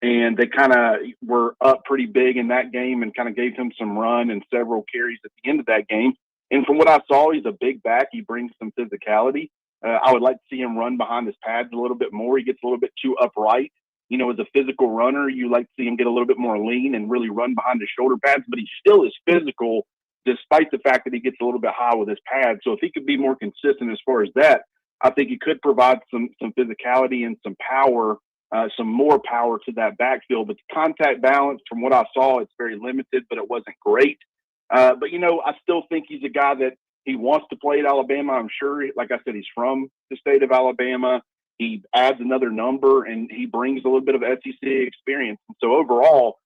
and they kind of were up pretty big in that game and kind of gave him some run and several carries at the end of that game. And from what I saw, he's a big back. He brings some physicality. I would like to see him run behind his pads a little bit more. He gets a little bit too upright. As a physical runner, you like to see him get a little bit more lean and really run behind his shoulder pads, but he still is physical despite the fact that he gets a little bit high with his pads. So if he could be more consistent as far as that, I think he could provide some physicality and some power, some more power to that backfield. But the contact balance, from what I saw, it's very limited, but it wasn't great. But, I still think he's a guy that he wants to play at Alabama. I'm sure, like I said, he's from the state of Alabama. He adds another number, and he brings a little bit of SEC experience. And so overall,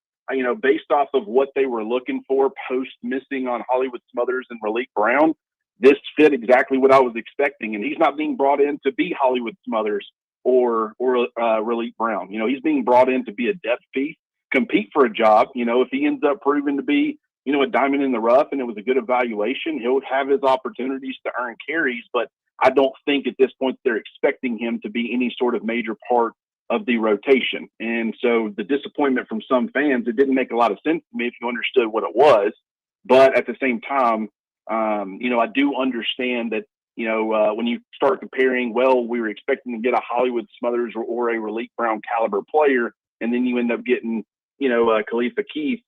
based off of what they were looking for post missing on Hollywood Smothers and Relique Brown, this fit exactly what I was expecting. And he's not being brought in to be Hollywood Smothers or Relique Brown. He's being brought in to be a depth piece, compete for a job. If he ends up proving to be, a diamond in the rough and it was a good evaluation, he'll have his opportunities to earn carries. But I don't think at this point they're expecting him to be any sort of major part of the rotation. And so the disappointment from some fans, it didn't make a lot of sense to me if you understood what it was. But at the same time, I do understand that, when you start comparing, well, we were expecting to get a Hollywood Smothers or a Relique Brown caliber player, and then you end up getting, Khalifa Keith.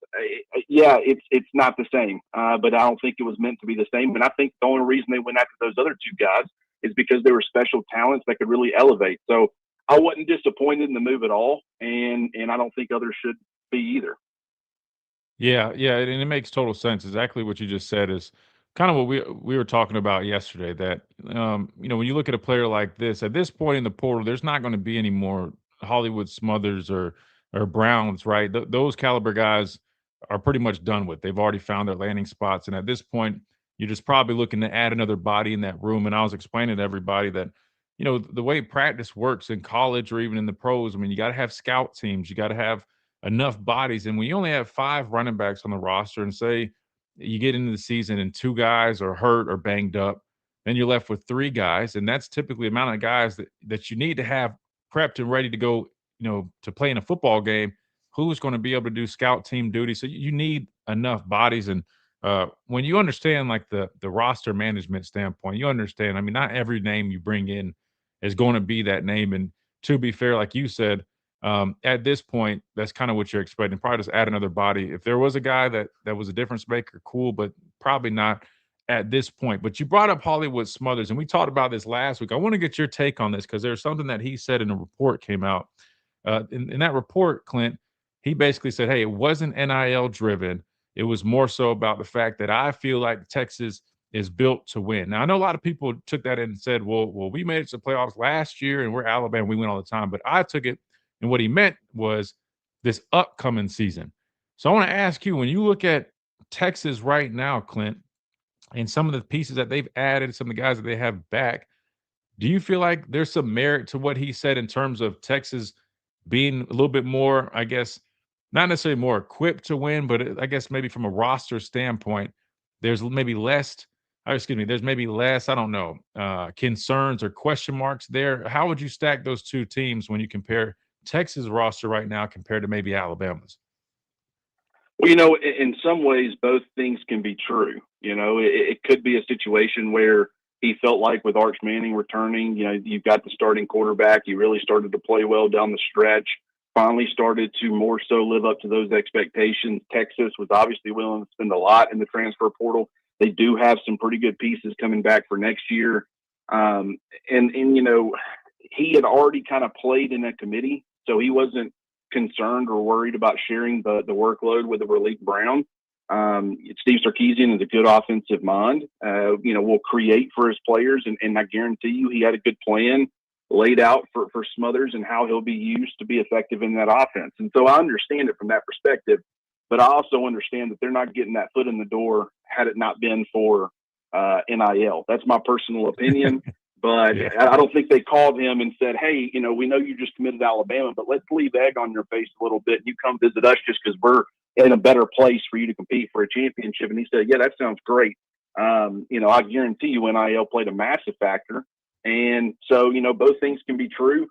Yeah, it's not the same, but I don't think it was meant to be the same. And I think the only reason they went after those other 2 guys is because they were special talents that could really elevate. So I wasn't disappointed in the move at all, and I don't think others should be either. Yeah, and it makes total sense. Exactly what you just said is kind of what we were talking about yesterday. That when you look at a player like this, at this point in the portal, there's not going to be any more Hollywood Smothers or Browns, right? Those caliber guys are pretty much done with. They've already found their landing spots, and at this point, you're just probably looking to add another body in that room. And I was explaining to everybody that the way practice works in college or even in the pros, I mean, you got to have scout teams, you got to have enough bodies. And when you only have 5 running backs on the roster, and say you get into the season and 2 guys are hurt or banged up, then you're left with 3 guys, and that's typically the amount of guys that you need to have prepped and ready to go, to play in a football game. Who's going to be able to do scout team duty? So you need enough bodies. And when you understand like the roster management standpoint, you understand, I mean, not every name you bring in is going to be that name. And to be fair, like you said, at this point, that's kind of what you're expecting. Probably just add another body. If there was a guy that was a difference maker, cool, but probably not at this point. But you brought up Hollywood Smothers, and we talked about this last week. I want to get your take on this because there's something that he said in a report came out. In that report, Clint, he basically said, hey, it wasn't NIL driven. It was more so about the fact that I feel like Texas is built to win. Now, I know a lot of people took that and said, well, we made it to the playoffs last year and we're Alabama. We win all the time. But I took it, and what he meant was this upcoming season. So I want to ask you, when you look at Texas right now, Clint, and some of the pieces that they've added, some of the guys that they have back, do you feel like there's some merit to what he said in terms of Texas being a little bit more, I guess, not necessarily more equipped to win, but I guess maybe from a roster standpoint, there's maybe less, there's maybe less, I don't know, concerns or question marks there. How would you stack those two teams when you compare Texas roster right now compared to maybe Alabama's? Well, in some ways, both things can be true. It could be a situation where he felt like with Arch Manning returning, you've got the starting quarterback. You really started to play well down the stretch, finally started to more so live up to those expectations. Texas was obviously willing to spend a lot in the transfer portal. They do have some pretty good pieces coming back for next year. And he had already kind of played in a committee, so he wasn't concerned or worried about sharing the workload with Relief Brown. Steve Sarkisian is a good offensive mind. Will create for his players, and I guarantee you he had a good plan laid out for Smothers and how he'll be used to be effective in that offense. And so I understand it from that perspective, but I also understand that they're not getting that foot in the door had it not been for NIL. That's my personal opinion. But yeah. I don't think they called him and said, hey, we know you just committed to Alabama, but let's leave egg on your face a little bit. And you come visit us just because we're in a better place for you to compete for a championship. And he said, yeah, that sounds great. I guarantee you NIL played a massive factor. And so, both things can be true.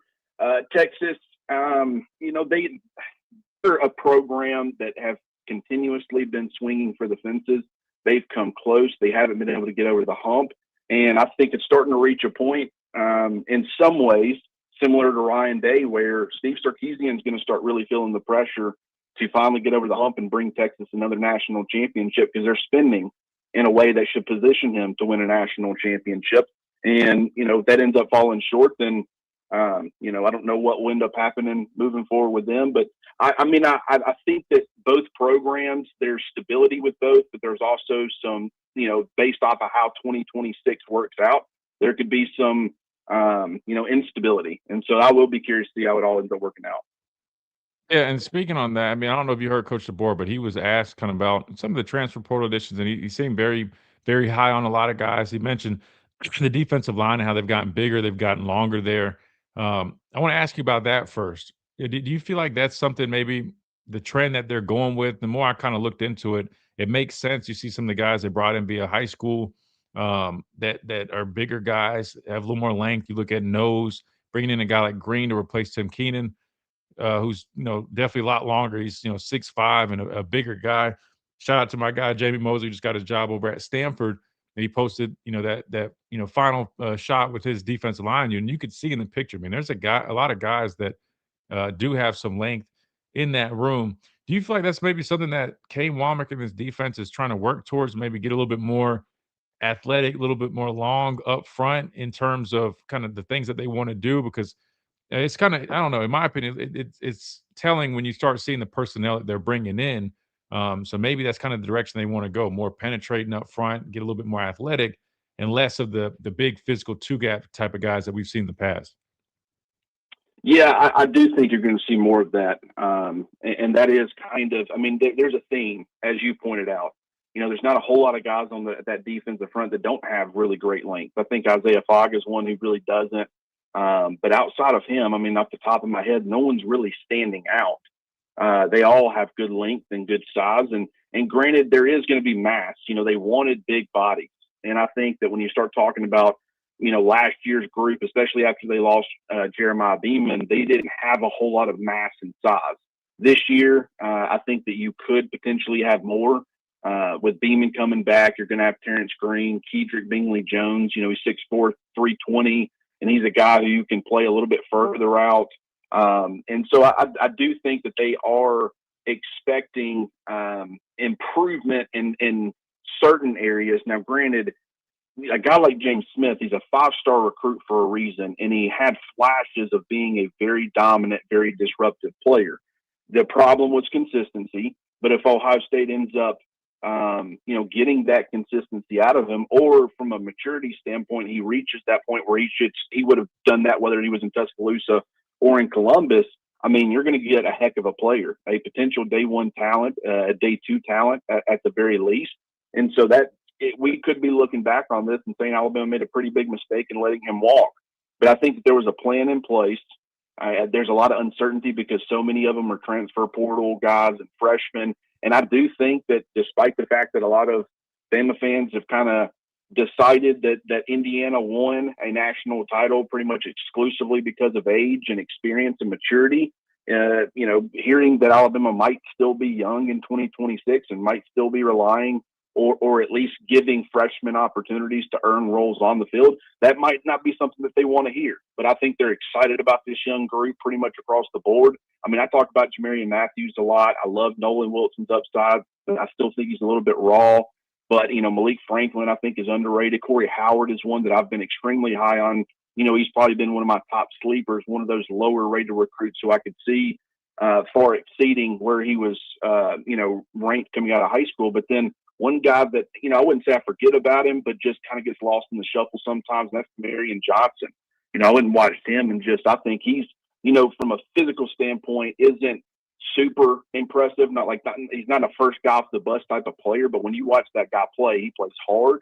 Texas, they're a program that have continuously been swinging for the fences. They've come close. They haven't been able to get over the hump. And I think it's starting to reach a point in some ways similar to Ryan Day, where Steve Sarkisian is going to start really feeling the pressure to finally get over the hump and bring Texas another national championship, because they're spending in a way that should position him to win a national championship. And, if that ends up falling short, then, I don't know what will end up happening moving forward with them. But, I think that both programs, there's stability with both, but there's also some, based off of how 2026 works out, there could be some, instability. And so I will be curious to see how it all ends up working out. Yeah, and speaking on that, I don't know if you heard Coach DeBoer, but he was asked kind of about some of the transfer portal additions, and he seemed very, very high on a lot of guys. He mentioned the defensive line and how they've gotten bigger, they've gotten longer there. I want to ask you about that first. Do you feel like that's something, maybe the trend that they're going with? The more I kind of looked into it, it makes sense. You see some of the guys they brought in via high school that are bigger guys, have a little more length. You look at nose, bringing in a guy like Green to replace Tim Keenan, who's definitely a lot longer. He's 6'5" and a bigger guy. Shout out to my guy Jamie Mosley, who just got his job over at Stanford. And he posted that final shot with his defensive line, and you could see in the picture. There's a lot of guys that do have some length in that room. Do you feel like that's maybe something that Kane Womack and his defense is trying to work towards? Maybe get a little bit more athletic, a little bit more long up front in terms of kind of the things that they want to do, because it's kind of, I don't know, in my opinion, it's telling when you start seeing the personnel that they're bringing in. So maybe that's kind of the direction they want to go, more penetrating up front, get a little bit more athletic, and less of the big physical two-gap type of guys that we've seen in the past. Yeah, I do think you're going to see more of that. And that is kind of, there's a theme, as you pointed out. There's not a whole lot of guys on that defensive front that don't have really great length. I think Isaiah Fogg is one who really doesn't. But outside of him, off the top of my head, no one's really standing out. They all have good length and good size. And granted, there is going to be mass. They wanted big bodies. And I think that when you start talking about, last year's group, especially after they lost Jeremiah Beaman, they didn't have a whole lot of mass and size. This year, I think that you could potentially have more. With Beaman coming back, you're going to have Terrence Green, Kedrick Bingley-Jones. He's 6'4", 320, and he's a guy who you can play a little bit further out. And so I do think that they are expecting improvement in certain areas. Now, granted, a guy like James Smith, he's a 5-star recruit for a reason, and he had flashes of being a very dominant, very disruptive player. The problem was consistency, but if Ohio State ends up, getting that consistency out of him, or from a maturity standpoint, he reaches that point where he would have done that whether he was in Tuscaloosa or in Columbus, I mean, you're going to get a heck of a player, a potential day one talent, a day two talent at the very least. And so we could be looking back on this and saying Alabama made a pretty big mistake in letting him walk. But I think that there was a plan in place. There's a lot of uncertainty because so many of them are transfer portal guys and freshmen. And I do think that despite the fact that a lot of Bama fans have kind of decided that Indiana won a national title pretty much exclusively because of age and experience and maturity, hearing that Alabama might still be young in 2026 and might still be relying or at least giving freshmen opportunities to earn roles on the field, that might not be something that they want to hear. But I think they're excited about this young group pretty much across the board. I mean, I talk about Jamarian Matthews a lot. I love Nolan Wilson's upside, but I still think he's a little bit raw. But, Malik Franklin, I think, is underrated. Corey Howard is one that I've been extremely high on. He's probably been one of my top sleepers, one of those lower-rated recruits who I could see far exceeding where he was, ranked coming out of high school. But then one guy that, I wouldn't say I forget about him, but just kind of gets lost in the shuffle sometimes, and that's Marion Johnson. I went and watched him, and I think he's, from a physical standpoint, isn't super impressive. He's not a first guy off the bus type of player, but when you watch that guy play, he plays hard.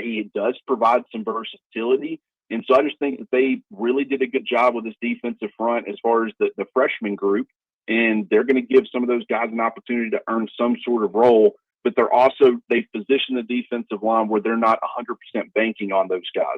He does provide some versatility. And so I just think that they really did a good job with this defensive front as far as the freshman group. And they're going to give some of those guys an opportunity to earn some sort of role. But they've positioned the defensive line where they're not 100% banking on those guys.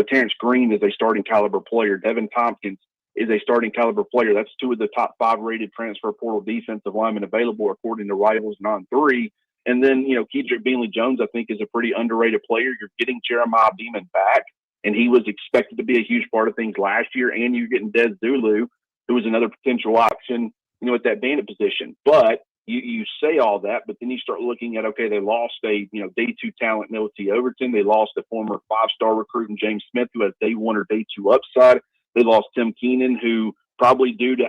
Terrence Green is a starting caliber player. Devin Tompkins is a starting caliber player. That's two of the top 5 rated transfer portal defensive linemen available according to Rivals and On3. And then, Kedrick Beanley-Jones, I think, is a pretty underrated player. You're getting Jeremiah Beeman back, and he was expected to be a huge part of things last year. And you're getting Des Zulu, who was another potential option, at that bandit position. But you say all that, but then you start looking at, okay, they lost a, day two talent, Noah T. Overton. They lost a former 5-star recruit in James Smith, who has day one or day two upside. They lost Tim Keenan, who probably due to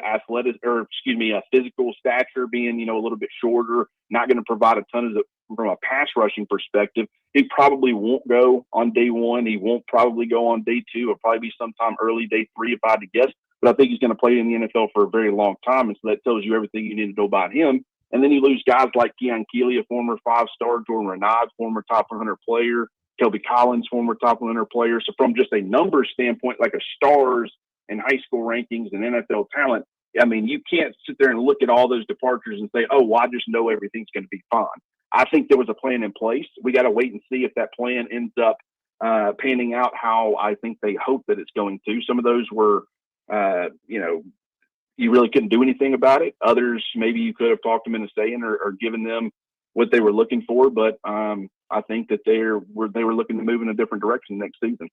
physical stature being, a little bit shorter, not going to provide a ton from a pass rushing perspective. He probably won't go on day one. He won't probably go on day two. It'll probably be sometime early day 3 if I had to guess. But I think he's going to play in the NFL for a very long time. And so that tells you everything you need to know about him. And then you lose guys like Keon Keeley, a former 5-star, Jordan Renaud, former top 100 player, Kelby Collins, former top 100 player. So from just a numbers standpoint, like a stars and high school rankings and NFL talent, I mean, you can't sit there and look at all those departures and say, oh, well, I just know everything's going to be fine. I think there was a plan in place. We got to wait and see if that plan ends up panning out how I think they hope that it's going to. Some of those were, you really couldn't do anything about it. Others, maybe you could have talked them into staying or given them what they were looking for. But I think that they were looking to move in a different direction next season.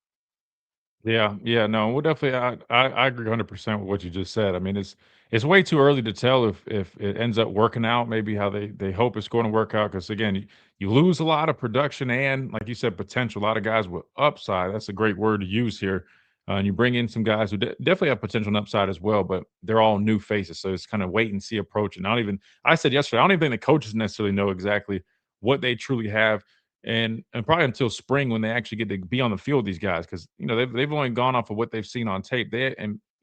Yeah, no, we'll definitely. I agree 100% with what you just said. I mean, it's way too early to tell if it ends up working out. Maybe how they hope it's going to work out. Because again, you lose a lot of production and, like you said, potential. A lot of guys with upside. That's a great word to use here. And you bring in some guys who definitely have potential and upside as well, but they're all new faces. So it's kind of wait and see approach. And I said yesterday, I don't even think the coaches necessarily know exactly what they truly have. And probably until spring when they actually get to be on the field, these guys, because they've only gone off of what they've seen on tape. You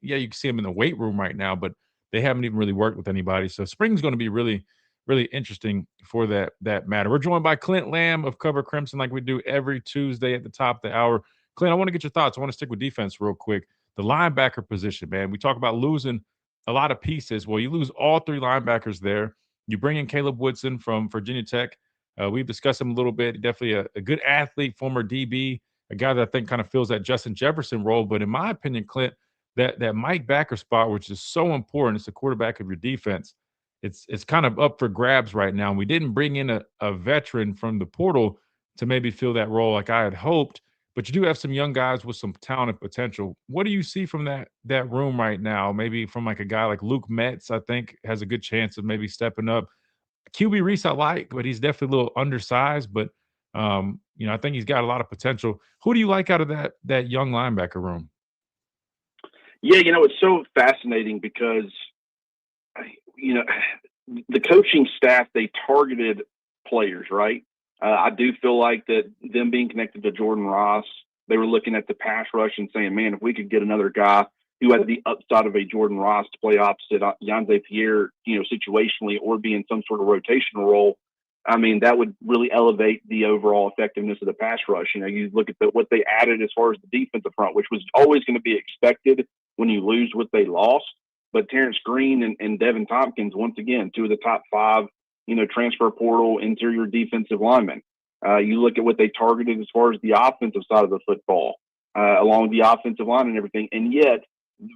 can see them in the weight room right now, but they haven't even really worked with anybody. So spring's going to be really, really interesting for that matter. We're joined by Clint Lamb of Cover Crimson, like we do every Tuesday at the top of the hour. Clint, I want to get your thoughts. I want to stick with defense real quick. The linebacker position, man. We talk about losing a lot of pieces. Well, you lose all 3 linebackers there. You bring in Caleb Woodson from Virginia Tech. We've discussed him a little bit. Definitely a good athlete, former DB, a guy that I think kind of fills that Justin Jefferson role. But in my opinion, Clint, that Mike Backer spot, which is so important, it's the quarterback of your defense. It's kind of up for grabs right now. And we didn't bring in a veteran from the portal to maybe fill that role like I had hoped. But you do have some young guys with some talent and potential. What do you see from that room right now? Maybe from like a guy like Luke Metz, I think, has a good chance of maybe stepping up. QB Reese I like, but he's definitely a little undersized. But I think he's got a lot of potential. Who do you like out of that young linebacker room? Yeah, it's so fascinating because the coaching staff, they targeted players, right? I do feel like that them being connected to Jordan Ross, they were looking at the pass rush and saying, man, if we could get another guy who had the upside of a Jordan Ross to play opposite Yonze Pierre, situationally or be in some sort of rotational role, I mean, that would really elevate the overall effectiveness of the pass rush. You look at what they added as far as the defensive front, which was always going to be expected when you lose what they lost. But Terrence Green and Devin Tompkins, once again, two of the top 5, transfer portal interior defensive linemen. You look at what they targeted as far as the offensive side of the football, along the offensive line and everything. And yet,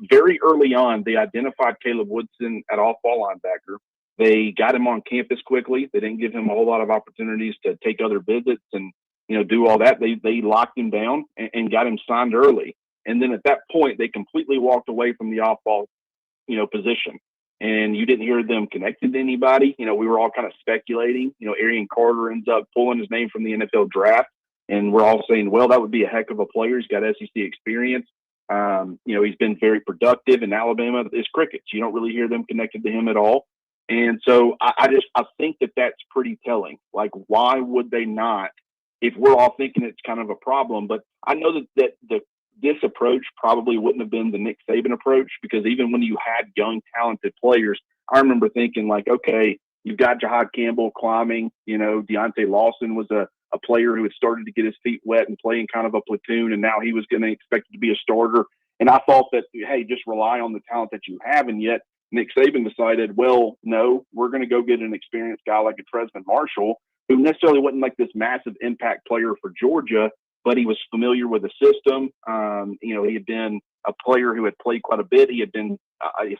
very early on, they identified Caleb Woodson at off-ball linebacker. They got him on campus quickly. They didn't give him a whole lot of opportunities to take other visits and, do all that. They locked him down and got him signed early. And then at that point, they completely walked away from the off-ball, position. And you didn't hear them connected to anybody. We were all kind of speculating. Arian Carter ends up pulling his name from the NFL draft. And we're all saying, well, that would be a heck of a player. He's got SEC experience. He's been very productive in Alabama. It's crickets. You don't really hear them connected to him at all. And so I think that that's pretty telling. Like, why would they not, if we're all thinking it's kind of a problem? But I know that this approach probably wouldn't have been the Nick Saban approach, because even when you had young, talented players, I remember thinking like, okay, you've got Jahad Campbell climbing, Deontay Lawson was a player who had started to get his feet wet and play in kind of a platoon, and now he was going to expect to be a starter. And I thought that, hey, just rely on the talent that you have. And yet Nick Saban decided, well, no, we're going to go get an experienced guy like a Tresman Marshall, who necessarily wasn't like this massive impact player for Georgia, but he was familiar with the system. He had been a player who had played quite a bit. He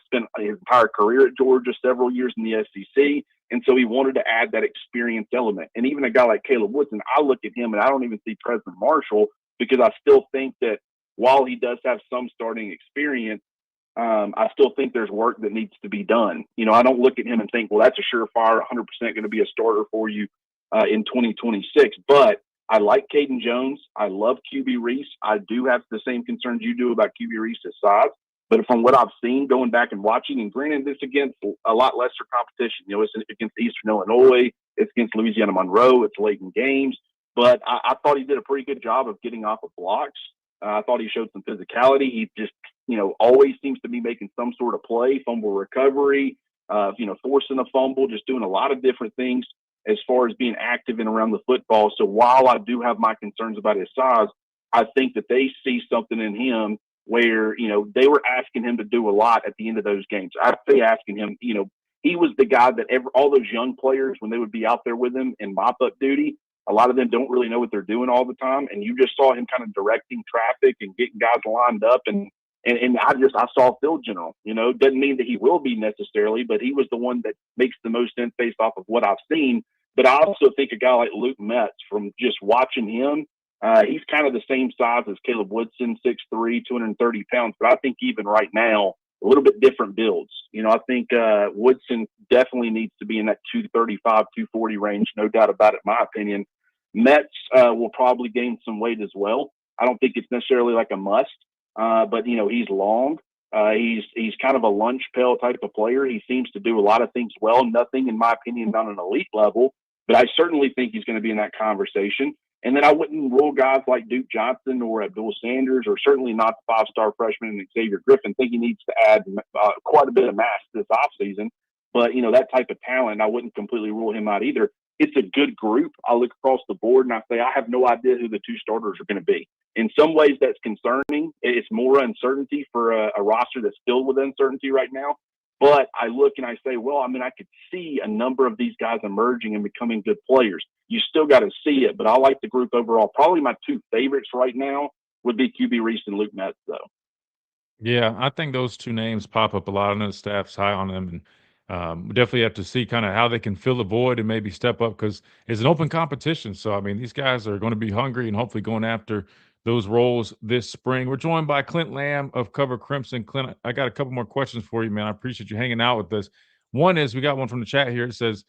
spent his entire career at Georgia, several years in the SEC. And so he wanted to add that experience element. And even a guy like Caleb Woodson, I look at him and I don't even see Tresman Marshall, because I still think that while he does have some starting experience, I still think there's work that needs to be done. I don't look at him and think, well, that's a surefire 100% going to be a starter for you in 2026. But I like Caden Jones. I love QB Reese. I do have the same concerns you do about QB Reese's size. But from what I've seen, going back and watching, and granted, this against a lot lesser competition. It's against Eastern Illinois. It's against Louisiana Monroe. It's late in games. But I thought he did a pretty good job of getting off of blocks. I thought he showed some physicality. He just, always seems to be making some sort of play, fumble recovery, forcing a fumble, just doing a lot of different things as far as being active and around the football. So while I do have my concerns about his size, I think that they see something in him where, they were asking him to do a lot at the end of those games. I'd say asking him, he was the guy that all those young players, when they would be out there with him in mop-up duty, a lot of them don't really know what they're doing all the time. And you just saw him kind of directing traffic and getting guys lined up. And I saw field general, doesn't mean that he will be necessarily, but he was the one that makes the most sense based off of what I've seen. But I also think a guy like Luke Metz, from just watching him, he's kind of the same size as Caleb Woodson, 6'3", 230 pounds. But I think even right now, a little bit different builds. I think Woodson definitely needs to be in that 235, 240 range, no doubt about it, in my opinion. Metz will probably gain some weight as well. I don't think it's necessarily like a must, but, he's long. He's kind of a lunch pail type of player. He seems to do a lot of things well, nothing, in my opinion, on an elite level. But I certainly think he's going to be in that conversation. And then I wouldn't rule guys like Duke Johnson or Abdul Sanders, or certainly not the five-star freshman Xavier Griffin. Think he needs to add quite a bit of mass this offseason. But, that type of talent, I wouldn't completely rule him out either. It's a good group. I look across the board and I say, I have no idea who the two starters are going to be. In some ways, that's concerning. It's more uncertainty for a roster that's filled with uncertainty right now. But I look and I say, well, I could see a number of these guys emerging and becoming good players. You still got to see it, but I like the group overall. Probably my two favorites right now would be QB Reese and Luke Metz, though. Yeah, I think those two names pop up a lot. I know the staff's high on them, and we definitely have to see kind of how they can fill the void and maybe step up, because it's an open competition. So, these guys are going to be hungry and hopefully going after those roles this spring. We're joined by Clint Lamb of Cover Crimson. Clint, I got a couple more questions for you, man. I appreciate you hanging out with us. One is, we got one from the chat here. It says,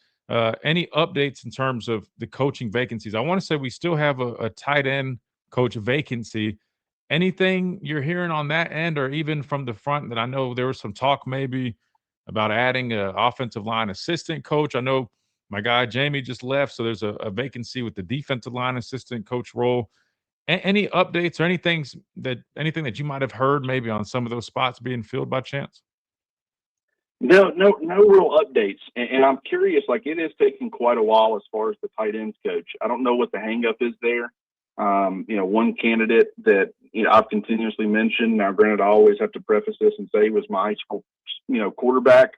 any updates in terms of the coaching vacancies? I want to say we still have a tight end coach vacancy. Anything you're hearing on that end, or even from the front? That I know there was some talk maybe about adding an offensive line assistant coach. I know my guy Jamie just left, so there's a vacancy with the defensive line assistant coach role. Any updates or anything that you might have heard maybe on some of those spots being filled by chance? No real updates. And I'm curious, like it is taking quite a while as far as the tight ends coach. I don't know what the hang up is there. One candidate that, I've continuously mentioned, now granted, I always have to preface this and say he was my high school, quarterback,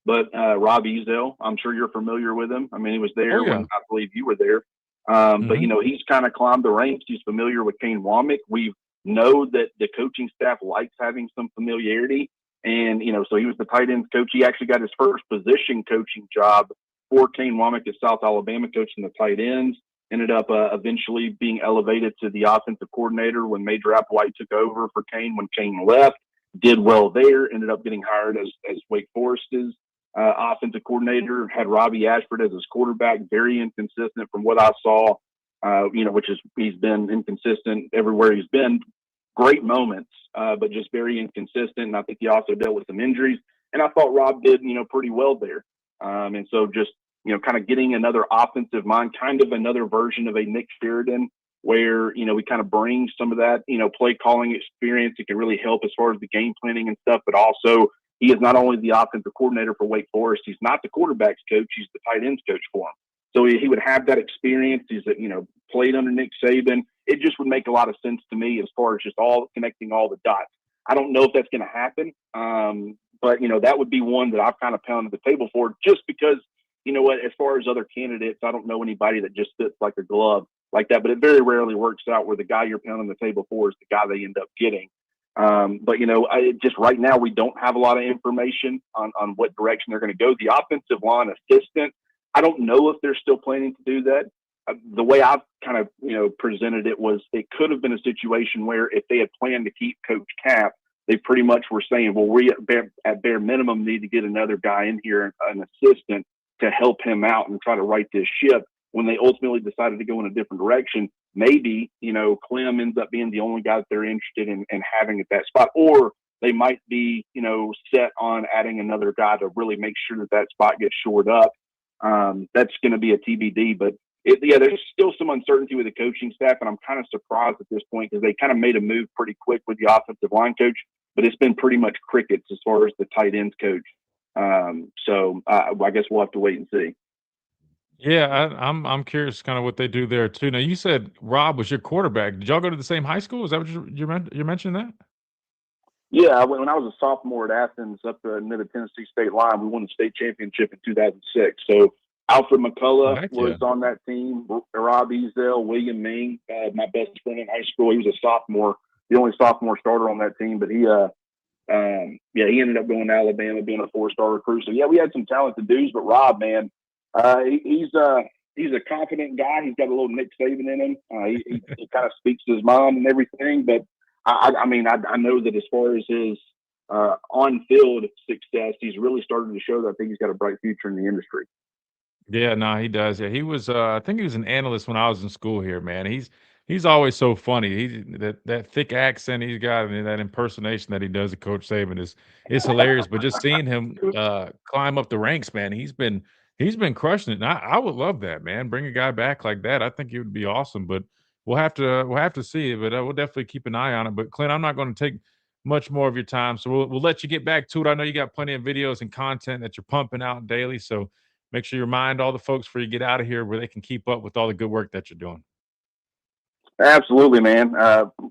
but Rob Ezel, I'm sure you're familiar with him. I mean, he was there when I believe you were there. But, he's kind of climbed the ranks. He's familiar with Kane Womack. We know that the coaching staff likes having some familiarity. And, so he was the tight ends coach. He actually got his first position coaching job for Kane Womack at South Alabama, coaching the tight ends. Ended up eventually being elevated to the offensive coordinator when Major Applewhite took over for Kane when Kane left. Did well there. Ended up getting hired as Wake Forest's offensive coordinator. Had Robbie Ashford as his quarterback. Very inconsistent from what I saw, which is he's been inconsistent everywhere he's been. Great moments, but just very inconsistent. And I think he also dealt with some injuries. And I thought Rob did, pretty well there. And so just, kind of getting another offensive mind, kind of another version of a Nick Sheridan, where, we kind of bring some of that, play calling experience. It can really help as far as the game planning and stuff, but also he is not only the offensive coordinator for Wake Forest, he's not the quarterback's coach, he's the tight ends coach for him. So he would have that experience. He's, played under Nick Saban. It just would make a lot of sense to me as far as just all connecting all the dots. I don't know if that's going to happen, but, that would be one that I've kind of pounded the table for, just because, as far as other candidates, I don't know anybody that just fits like a glove like that, but it very rarely works out where the guy you're pounding the table for is the guy they end up getting. But, just right now, we don't have a lot of information on what direction they're going to go. The offensive line assistant, I don't know if they're still planning to do that. The way I've kind of, presented it was it could have been a situation where if they had planned to keep Coach Cap, they pretty much were saying, well, we at bare minimum need to get another guy in here, an assistant, to help him out and try to right this ship. When they ultimately decided to go in a different direction, maybe, Clem ends up being the only guy that they're interested in having at that spot. Or they might be, set on adding another guy to really make sure that spot gets shored up. That's going to be a TBD, but there's still some uncertainty with the coaching staff, and I'm kind of surprised at this point because they kind of made a move pretty quick with the offensive line coach, but it's been pretty much crickets as far as the tight ends coach. So I guess we'll have to wait and see. Yeah, I'm curious kind of what they do there too. Now, you said Rob was your quarterback. Did y'all go to the same high school? Is that what you're mentioning that? Yeah, when I was a sophomore at Athens up near the Tennessee state line, we won the state championship in 2006. So Alfred McCullough was on that team. Rob Ezel, William Ming, my best friend in high school. He was a sophomore, the only sophomore starter on that team. But he ended up going to Alabama, being a 4-star recruit. So yeah, we had some talented dudes. But Rob, man, he's a confident guy. He's got a little Nick Saban in him. He kind of speaks to his mom and everything. But I know that as far as his on-field success, he's really started to show that I think he's got a bright future in the industry. Yeah, no, he does. Yeah, he was. I think he was an analyst when I was in school here, man. He's always so funny. That thick accent he's got and that impersonation that he does of Coach Saban is hilarious. But just seeing him climb up the ranks, man, he's been crushing it. And I would love that, man. Bring a guy back like that. I think it would be awesome. But we'll have to see it. But we'll definitely keep an eye on it. But Clint, I'm not going to take much more of your time, so we'll let you get back to it. I know you got plenty of videos and content that you're pumping out daily, so make sure you remind all the folks before you get out of here where they can keep up with all the good work that you're doing. Absolutely, man.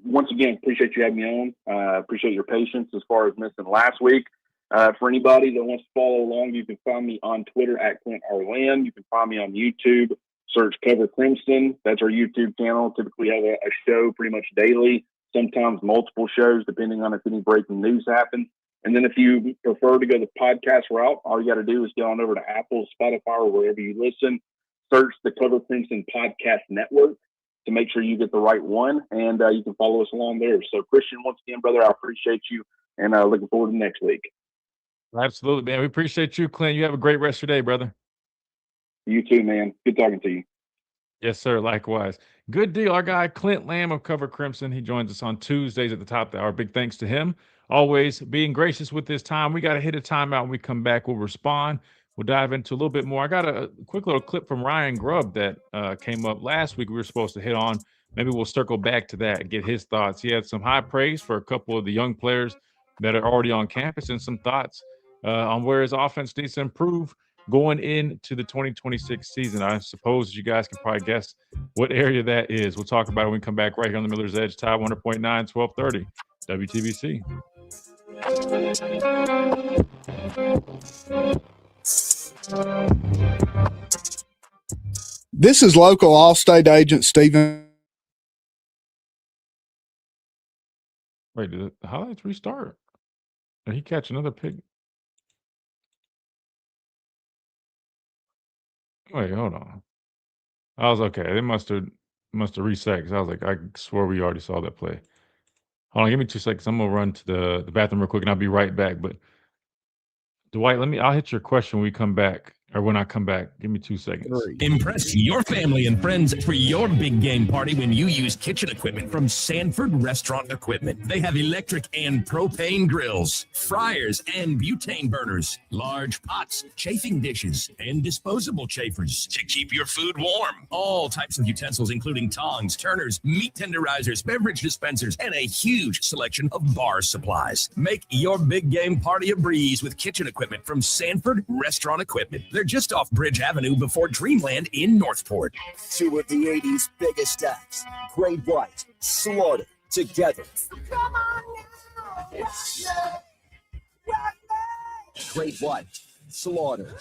Once again, appreciate you having me on. Appreciate your patience as far as missing last week. For anybody that wants to follow along, you can find me on Twitter at Clint R. Lamb. You can find me on YouTube. Search Cover Crimson. That's our YouTube channel. Typically have a show pretty much daily, sometimes multiple shows, depending on if any breaking news happens. And then if you prefer to go the podcast route, all you got to do is get on over to Apple, Spotify, or wherever you listen. Search the Cover Crimson Podcast Network to make sure you get the right one, and you can follow us along there. So, Christian, once again, brother, I appreciate you, and looking forward to next week. Absolutely, man. We appreciate you, Clint. You have a great rest of your day, brother. You too, man. Good talking to you. Yes, sir. Likewise. Good deal. Our guy, Clint Lamb of Cover Crimson, he joins us on Tuesdays at the top of the hour. Big thanks to him. Always being gracious with his time. We got to hit a timeout. When we come back, we'll respond. We'll dive into a little bit more. I got a quick little clip from Ryan Grubb that came up last week we were supposed to hit on, maybe we'll circle back to that and get his thoughts. He had some high praise for a couple of the young players that are already on campus and some thoughts on where his offense needs to improve going into the 2026 season. I suppose you guys can probably guess what area that is. We'll talk about it when we come back right here on the Miller's Edge, Tide 100.9, 1230, WTBC. This is local Allstate agent Stephen. Wait, did the highlights restart? Did he catch another pick? Wait, hold on. I was okay. They must have reset because I was like, I swore we already saw that play. Hold on, give me 2 seconds. I'm gonna run to the bathroom real quick and I'll be right back. But Dwight, I'll hit your question when we come back, or when I come back. Give me 2 seconds. Impress your family and friends for your big game party when you use kitchen equipment from Sanford Restaurant Equipment. They have electric and propane grills, fryers and butane burners, large pots, chafing dishes, and disposable chafers to keep your food warm. All types of utensils, including tongs, turners, meat tenderizers, beverage dispensers, and a huge selection of bar supplies. Make your big game party a breeze with kitchen equipment from Sanford Restaurant Equipment. They're just off Bridge Avenue before Dreamland in Northport. Two of the 80s biggest acts, Great White, Slaughter, together. Come on now. Great White, Slaughter.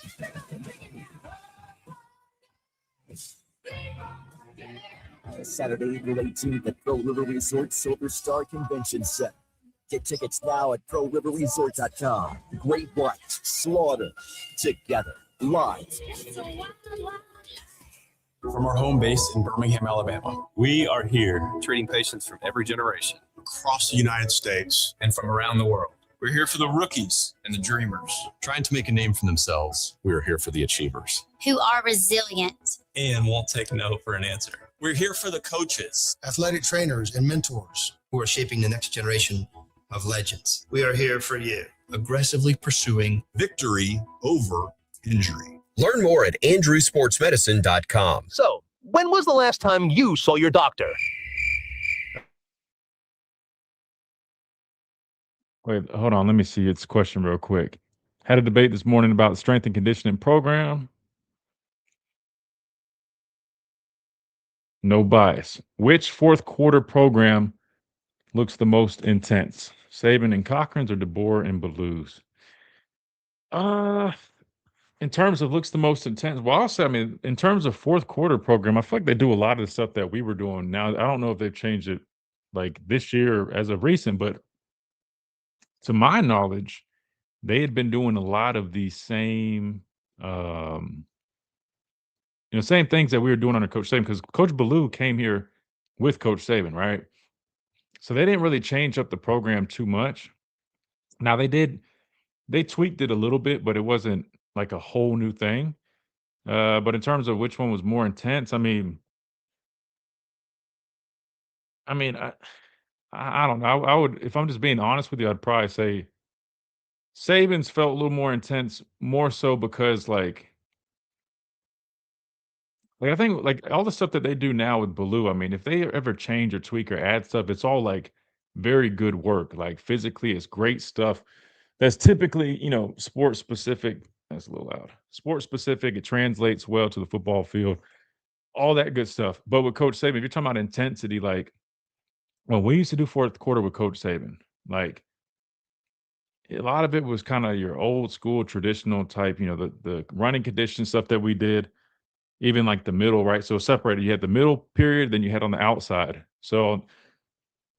Saturday, April 18th at Pro River Resort Silver Star Convention Center. Get tickets now at ProRiverResort.com. Great White, Slaughter, together, live. From our home base in Birmingham, Alabama, we are here treating patients from every generation across the United States and from around the world. We're here for the rookies and the dreamers, trying to make a name for themselves. We're here for the achievers, who are resilient and won't take no for an answer. We're here for the coaches, athletic trainers, and mentors who are shaping the next generation of legends. We are here for you, aggressively pursuing victory over injury. Learn more at andrewsportsmedicine.com. So, when was the last time you saw your doctor? Wait, hold on. Let me see its question real quick. Had a debate this morning about the strength and conditioning program. No bias. Which fourth quarter program looks the most intense? Saban and Cochran's or DeBoer and Ballew's? In terms of looks the most intense, well, I'll say, in terms of fourth quarter program, I feel like they do a lot of the stuff that we were doing. Now, I don't know if they've changed it like this year or as of recent, but to my knowledge, they had been doing a lot of the same, same things that we were doing under Coach Saban, because Coach Ballew came here with Coach Saban, right? So they didn't really change up the program too much. Now they tweaked it a little bit, but it wasn't like a whole new thing. But in terms of which one was more intense, I don't know. I would, if I'm just being honest with you, I'd probably say Saban's felt a little more intense, more so because I think all the stuff that they do now with Ballew, if they ever change or tweak or add stuff, it's all very good work. Physically, it's great stuff. That's typically, sports specific. That's a little loud. Sports specific. It translates well to the football field. All that good stuff. But with Coach Saban, if you're talking about intensity, when we used to do fourth quarter with Coach Saban, a lot of it was kind of your old school traditional type, the running condition stuff that we did. Even the middle, right? So separated. You had the middle period, then you had on the outside. So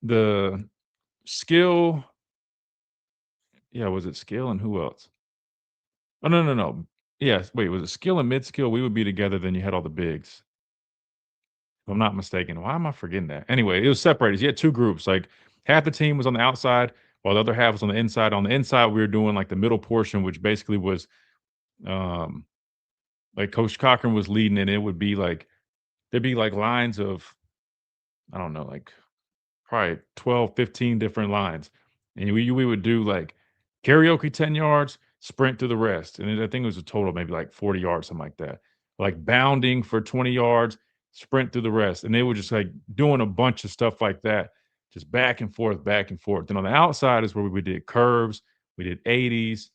the skill, was it skill and who else? Oh, no. Yes, wait, was it skill and mid-skill? We would be together, then you had all the bigs. If I'm not mistaken. Why am I forgetting that? Anyway, it was separated. You had two groups. Half the team was on the outside, while the other half was on the inside. On the inside, we were doing the middle portion, which basically was Coach Cochran was leading, and it would be there'd be lines of, I don't know, probably 12, 15 different lines. And we would do karaoke 10 yards, sprint to the rest. And I think it was a total maybe 40 yards, something like that. Bounding for 20 yards, sprint through the rest. And they were just like doing a bunch of stuff like that, just back and forth, back and forth. And on the outside is where we did curves, we did 80s,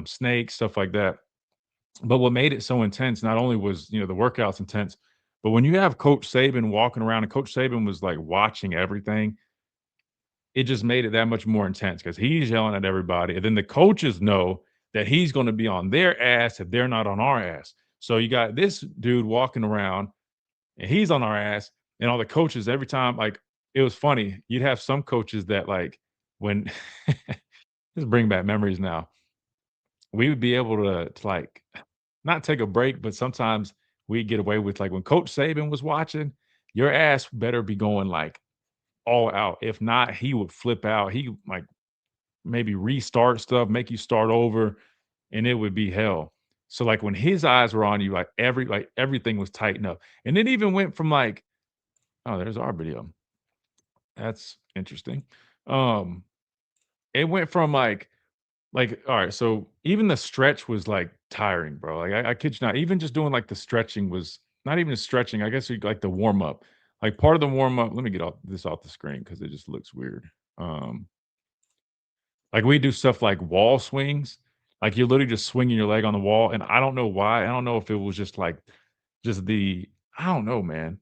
snakes, stuff like that. But what made it so intense, not only was, the workouts intense, but when you have Coach Saban walking around and Coach Saban was like watching everything, it just made it that much more intense because he's yelling at everybody. And then the coaches know that he's going to be on their ass if they're not on our ass. So you got this dude walking around and he's on our ass, and all the coaches every time, like, it was funny. You'd have some coaches that like when just bring back memories now. We would be able to like not take a break, but sometimes we get away with like when Coach Saban was watching, your ass better be going like all out. If not, he would flip out. He like maybe restart stuff, make you start over, and it would be hell. So like when his eyes were on you, like everything was tightened up. And it even went from like, oh, there's our video. That's interesting. It went from like, all right, so even the stretch was like tiring, bro. Like I kid you not, even just doing like the stretching was not even stretching. I guess like the warm up, like part of the warm up. Let me get this off the screen because it just looks weird. Like we do stuff like wall swings, like you're literally just swinging your leg on the wall, and I don't know why. I don't know if it was just like, I don't know, man.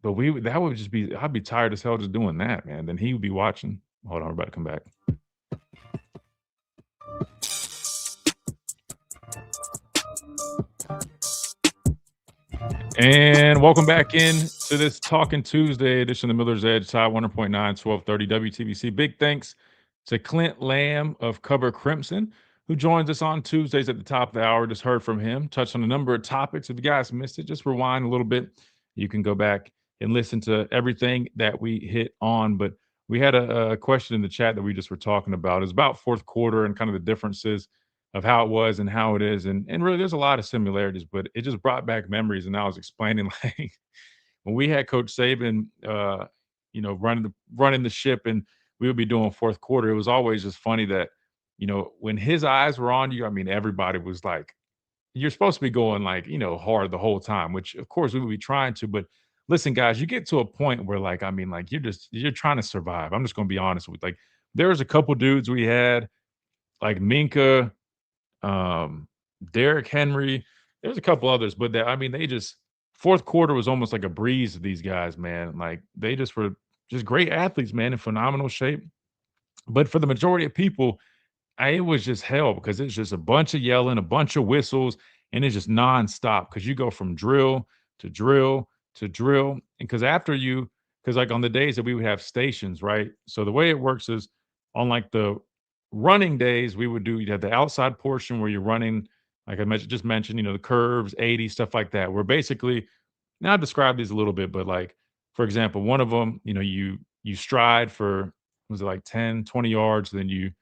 But that would just be, I'd be tired as hell just doing that, man. Then he would be watching. Hold on, we're about to come back. And welcome back in to this Talking Tuesday edition of the Miller's Edge, Tide 100.9, 1230 WTBC. Big thanks to Clint Lamb of Cover Crimson, who joins us on Tuesdays at the top of the hour. Just heard from him, touched on a number of topics. If you guys missed it, just rewind a little bit. You can go back and listen to everything that we hit on. But we had a question in the chat that we just were talking about. It's about fourth quarter and kind of the differences of how it was and how it is. And really, there's a lot of similarities, but it just brought back memories. And I was explaining, like, when we had Coach Saban, running the ship and we would be doing fourth quarter, it was always just funny that, when his eyes were on you, I mean, everybody was like, you're supposed to be going like, hard the whole time, which of course we would be trying to. But listen, guys, you get to a point where like, I mean, like you're trying to survive. I'm just going to be honest with, like, there was a couple dudes we had like Minka, Derrick Henry. There's a couple others, but they just fourth quarter was almost like a breeze to these guys, man. Like they just were just great athletes, man, in phenomenal shape. But for the majority of people, it was just hell because it's just a bunch of yelling, a bunch of whistles, and it's just nonstop because you go from drill to drill to drill. And because like on the days that we would have stations, right? So the way it works is on like the running days, you'd have the outside portion where you're running, like I just mentioned, the curves, 80, stuff like that. Where basically, now I've described these a little bit, but like, for example, one of them, you stride for, was it like 10, 20 yards, then you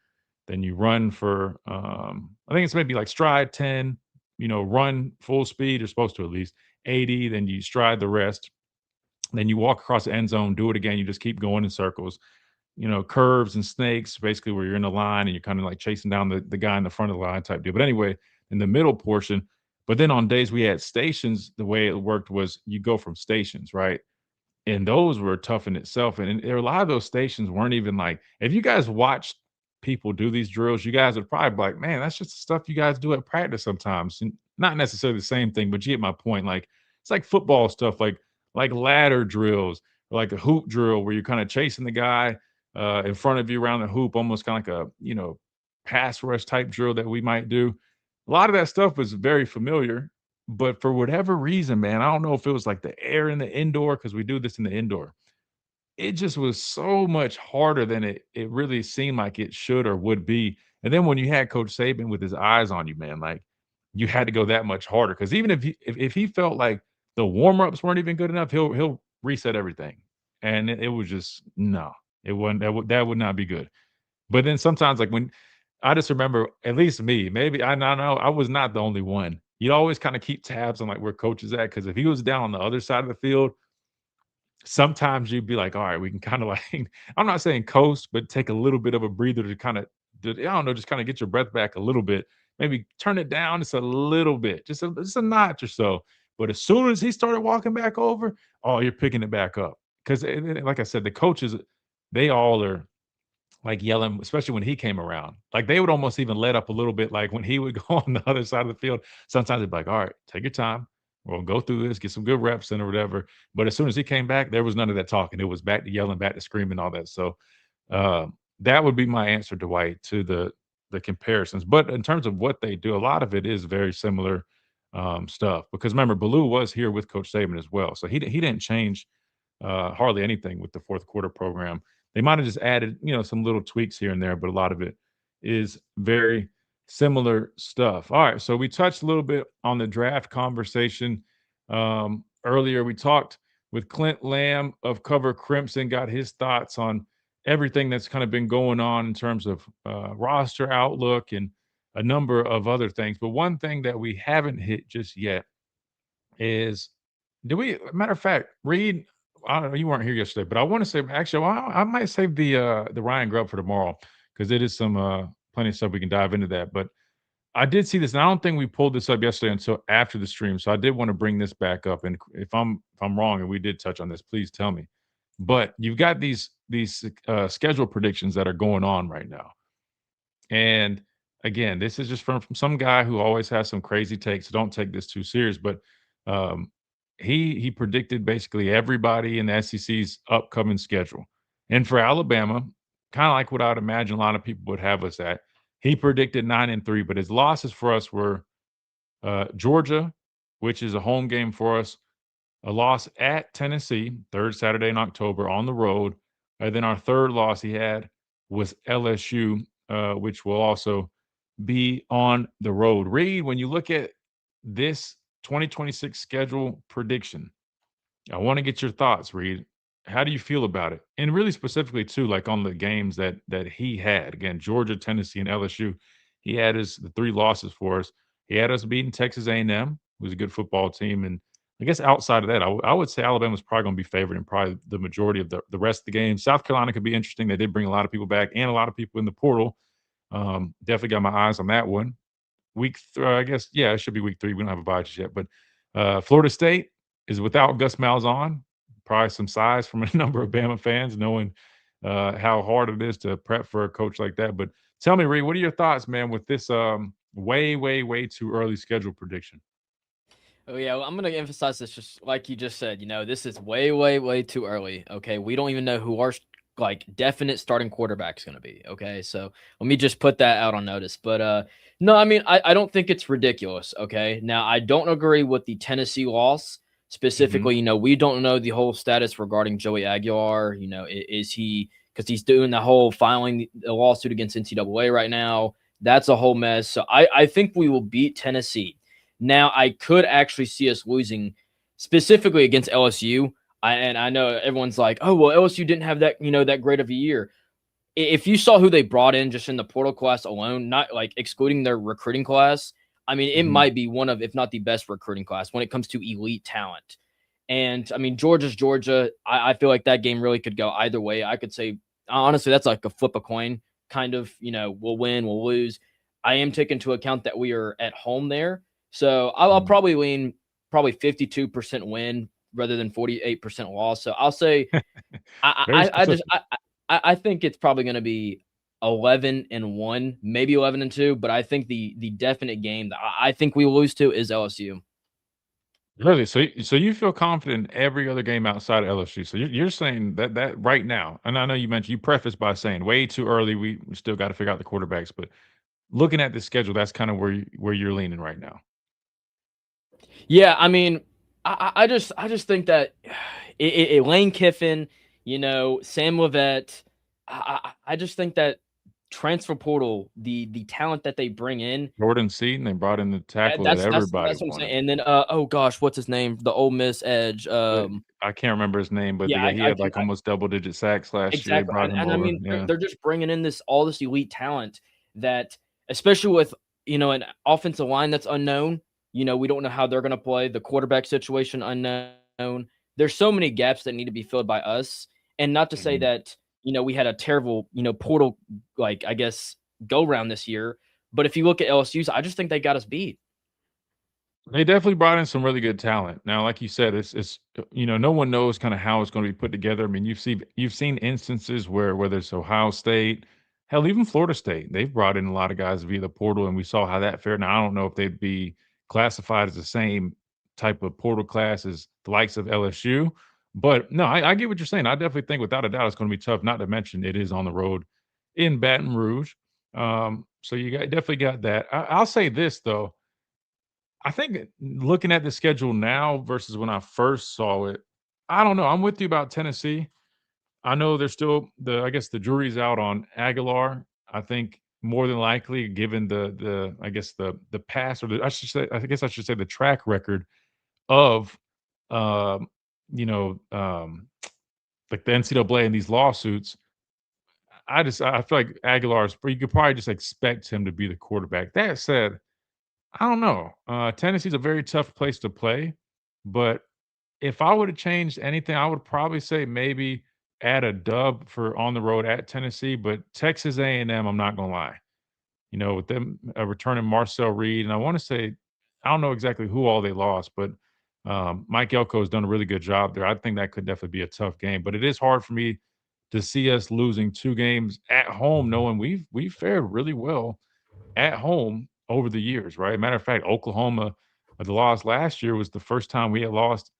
run for, I think it's maybe like stride 10, run full speed, you're supposed to at least 80, then you stride the rest, then you walk across the end zone, do it again, you just keep going in circles. Curves and snakes, basically where you're in the line and you're kind of like chasing down the guy in the front of the line type deal. But anyway, in the middle portion, but then on days we had stations, the way it worked was you go from stations, right? And those were tough in itself. And there, a lot of those stations weren't even like, if you guys watched people do these drills, you guys would probably be like, man, that's just the stuff you guys do at practice sometimes. And not necessarily the same thing, but you get my point. Like it's like football stuff, like ladder drills, or like a hoop drill where you're kind of chasing the guy in front of you around the hoop, almost kind of like a, pass rush type drill that we might do. A lot of that stuff was very familiar, but for whatever reason, man, I don't know if it was like the air in the indoor, because we do this in the indoor. It just was so much harder than it really seemed like it should or would be. And then when you had Coach Saban with his eyes on you, man, like you had to go that much harder. Because even if he felt like the warm-ups weren't even good enough, he'll reset everything. And it was just no, it wasn't, that would not be good. But then sometimes, like when I just remember, at least me, maybe I don't know, I was not the only one. You'd always kind of keep tabs on like where coach is at, because if he was down on the other side of the field, sometimes you'd be like, all right, we can kind of like, I'm not saying coast, but take a little bit of a breather to kind of, I don't know, just kind of get your breath back a little bit. Maybe turn it down just a little bit, just a notch or so. But as soon as he started walking back over, oh, you're picking it back up. Because, like I said, the coaches, they all are like yelling, especially when he came around. Like they would almost even let up a little bit. Like when he would go on the other side of the field, sometimes they'd be like, all right, take your time. We'll go through this, get some good reps in or whatever. But as soon as he came back, there was none of that talking. It was back to yelling, back to screaming, all that. So that would be my answer, Dwight, to the comparisons. But in terms of what they do, a lot of it is very similar stuff. Because remember, Ballou was here with Coach Saban as well. So he didn't change hardly anything with the fourth quarter program. They might have just added, some little tweaks here and there, but a lot of it is very similar stuff. All right, so we touched a little bit on the draft conversation earlier. We talked with Clint Lamb of Cover Crimson, got his thoughts on everything that's kind of been going on in terms of roster outlook and a number of other things. But one thing that we haven't hit just yet is, matter of fact, Reed, I don't know, you weren't here yesterday, but I want to say, actually, I might save the Ryan Grubb for tomorrow because it is some plenty of stuff we can dive into that. But I did see this, and I don't think we pulled this up yesterday until after the stream, so I did want to bring this back up. And if I'm wrong, and we did touch on this, please tell me. But you've got these schedule predictions that are going on right now, and again, this is just from some guy who always has some crazy takes. So don't take this too serious, but he predicted basically everybody in the SEC's upcoming schedule. And for Alabama, kind of like what I would imagine a lot of people would have us at, he predicted 9-3, but his losses for us were Georgia, which is a home game for us, a loss at Tennessee, third Saturday in October on the road. And then our third loss he had was LSU, which will also be on the road. Reed, when you look at this 2026 schedule prediction, I want to get your thoughts, Reed. How do you feel about it? And really specifically, too, like on the games that he had. Again, Georgia, Tennessee, and LSU. He had the three losses for us. He had us beating Texas A&M, who's a good football team. And I guess outside of that, I would say Alabama's probably going to be favored in probably the majority of the rest of the games. South Carolina could be interesting. They did bring a lot of people back and a lot of people in the portal. Definitely got my eyes on that one. I guess, yeah, it should be week 3. We don't have a bye just yet. But Florida State is without Gus Malzahn. Probably some size from a number of Bama fans, knowing how hard it is to prep for a coach like that. But tell me, Reed, what are your thoughts, man, with this way, way, way too early schedule prediction? Oh, yeah, well, I'm going to emphasize this just like you just said. This is way, way, way too early, okay? We don't even know who our, definite starting quarterback is going to be, okay? So let me just put that out on notice. But, no, I mean, I don't think it's ridiculous, okay? Now, I don't agree with the Tennessee loss. Specifically, we don't know the whole status regarding Joey Aguilar. Is he, because he's doing the whole filing the lawsuit against NCAA right now. That's a whole mess. So I think we will beat Tennessee. Now, I could actually see us losing specifically against LSU. And I know everyone's like, oh, well, LSU didn't have that, that great of a year. If you saw who they brought in just in the portal class alone, not excluding their recruiting class, I mean, it might be one of, if not the best recruiting class when it comes to elite talent. And I mean, Georgia's Georgia. I feel like that game really could go either way. I could say, honestly, that's like a flip a coin kind of, we'll win, we'll lose. I am taking into account that we are at home there. So I'll probably lean 52% win rather than 48% loss. So I'll say, I think it's probably going to be 11-1, maybe 11-2, but I think the definite game that I think we will lose to is LSU. Really? So you feel confident in every other game outside of LSU? So you're saying that right now, and I know you mentioned, you prefaced by saying way too early. We still got to figure out the quarterbacks, but looking at the schedule, that's kind of where you're leaning right now. Yeah, I mean, I just think that Lane Kiffin, Sam Leavitt, I just think that transfer portal, the talent that they bring in, Jordan Seaton, they brought in the tackle that everybody that's what I'm saying. And then oh gosh, what's his name? The Ole Miss edge. I can't remember his name, but he had almost double-digit sacks last year. Exactly. And I mean, they're just bringing in all this elite talent that, especially with an offensive line that's unknown. We don't know how they're going to play. The quarterback situation unknown. There's so many gaps that need to be filled by us. And not to say that, we had a terrible, portal, I guess, go round this year. But if you look at LSU's, I just think they got us beat. They definitely brought in some really good talent. Now, like you said, it's no one knows kind of how it's going to be put together. I mean, you've seen instances where whether it's Ohio State, hell, even Florida State, they've brought in a lot of guys via the portal, and we saw how that fared. Now, I don't know if they'd be classified as the same type of portal class as the likes of LSU, but no, I get what you're saying. I definitely think without a doubt it's going to be tough. Not to mention it is on the road in Baton Rouge, so definitely got that. I'll say this though. I think looking at the schedule now versus when I first saw it, I don't know. I'm with you about Tennessee. I know there's still I guess the jury's out on Aguilar. I think more than likely, given I guess the past or I guess I should say the track record of um, you know, like the NCAA and these lawsuits. I feel like you could probably just expect him to be the quarterback. That said, I don't know. Tennessee's a very tough place to play, but if I would have changed anything, I would probably say maybe add a dub for on the road at Tennessee, but Texas A&M, I'm not gonna lie. With them returning Marcel Reed, and I want to say I don't know exactly who all they lost, but Mike Elko has done a really good job there. I think that could definitely be a tough game, but it is hard for me to see us losing 2 games at home, knowing we've fared really well at home over the years, right? Matter of fact, Oklahoma, the loss last year was the first time we had lost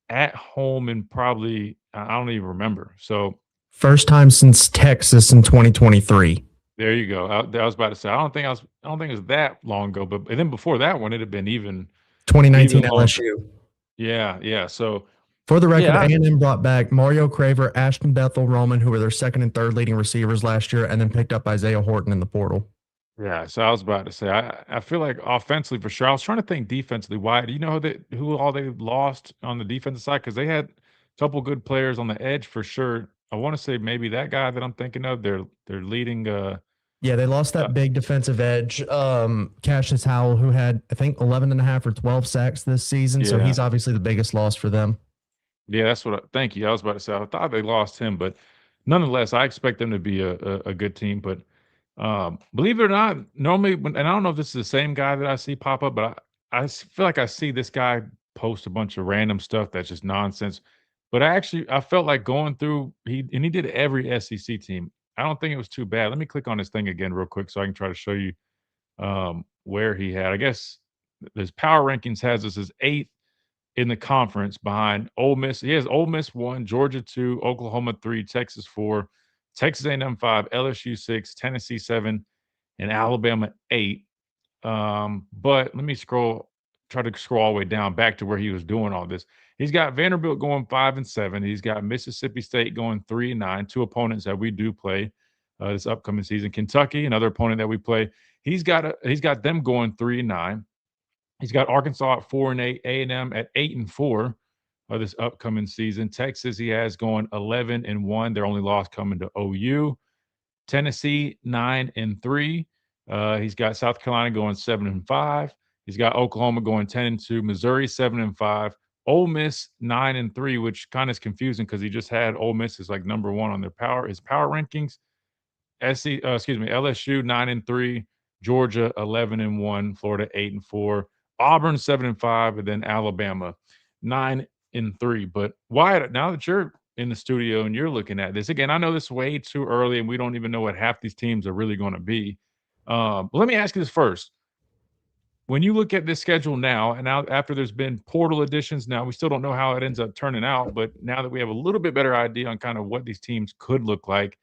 at home in probably I don't even remember. So First time since Texas in 2023. there you go. I was about to say I don't think it was that long ago, but and then before that one, it had been even 2019 longer. LSU. Yeah. So For the record, Yeah, A&M brought back Mario Craver, Ashton Bethel, Roman, who were their second and third leading receivers last year, and then picked up Isaiah Horton in the portal. yeah. So I was about to say I feel like offensively for sure. I was trying to think defensively. Why do you know who all they lost on the defensive side? Because they had a couple good players on the edge for sure. I want to say maybe that guy that I'm thinking of. They're leading. Yeah, they lost that big defensive edge, Cassius Howell, who had, I think, 11 and a half or 12 sacks this season. So Yeah. he's obviously the biggest loss for them. Yeah, that's thank you. I was about to say I thought they lost him, but nonetheless, I expect them to be a good team. But believe it or not, normally, and I don't know if this is the same guy that I see pop up, but feel like I see this guy post a bunch of random stuff that's just nonsense. But I felt like going through he did every SEC team. I don't think it was too bad. Let me click on this thing again real quick so I can try to show you where he had. I guess his power rankings has us as 8th in the conference behind Ole Miss. He has Ole Miss 1, Georgia 2, Oklahoma 3, Texas 4, Texas A&M 5, LSU 6, Tennessee 7, and Alabama 8. But let me try to scroll all the way down back to where he was doing all this. He's got Vanderbilt going 5 and 7. He's got Mississippi State going 3 and 9, 2 opponents that we do play this upcoming season. Kentucky, another opponent that we play. He's got them going 3 and 9. He's got Arkansas at 4 and 8, A&M at 8 and 4 this upcoming season. Texas, he has going 11 and 1. Their only loss coming to OU. Tennessee 9 and 3. He's got South Carolina going 7 and 5. He's got Oklahoma going 10 and 2. Missouri 7 and 5. Ole Miss 9 and 3, which kind of is confusing because he just had Ole Miss as like number 1 on his power rankings. LSU 9 and 3. Georgia 11 and 1. Florida 8 and 4. Auburn 7 and 5, and then Alabama 9 and 3. But Wyatt, now that you're in the studio and you're looking at this again, I know this is way too early, and we don't even know what half these teams are really going to be. But let me ask you this first: when you look at this schedule now, and now after there's been portal additions, now we still don't know how it ends up turning out, but now that we have a little bit better idea on kind of what these teams could look like,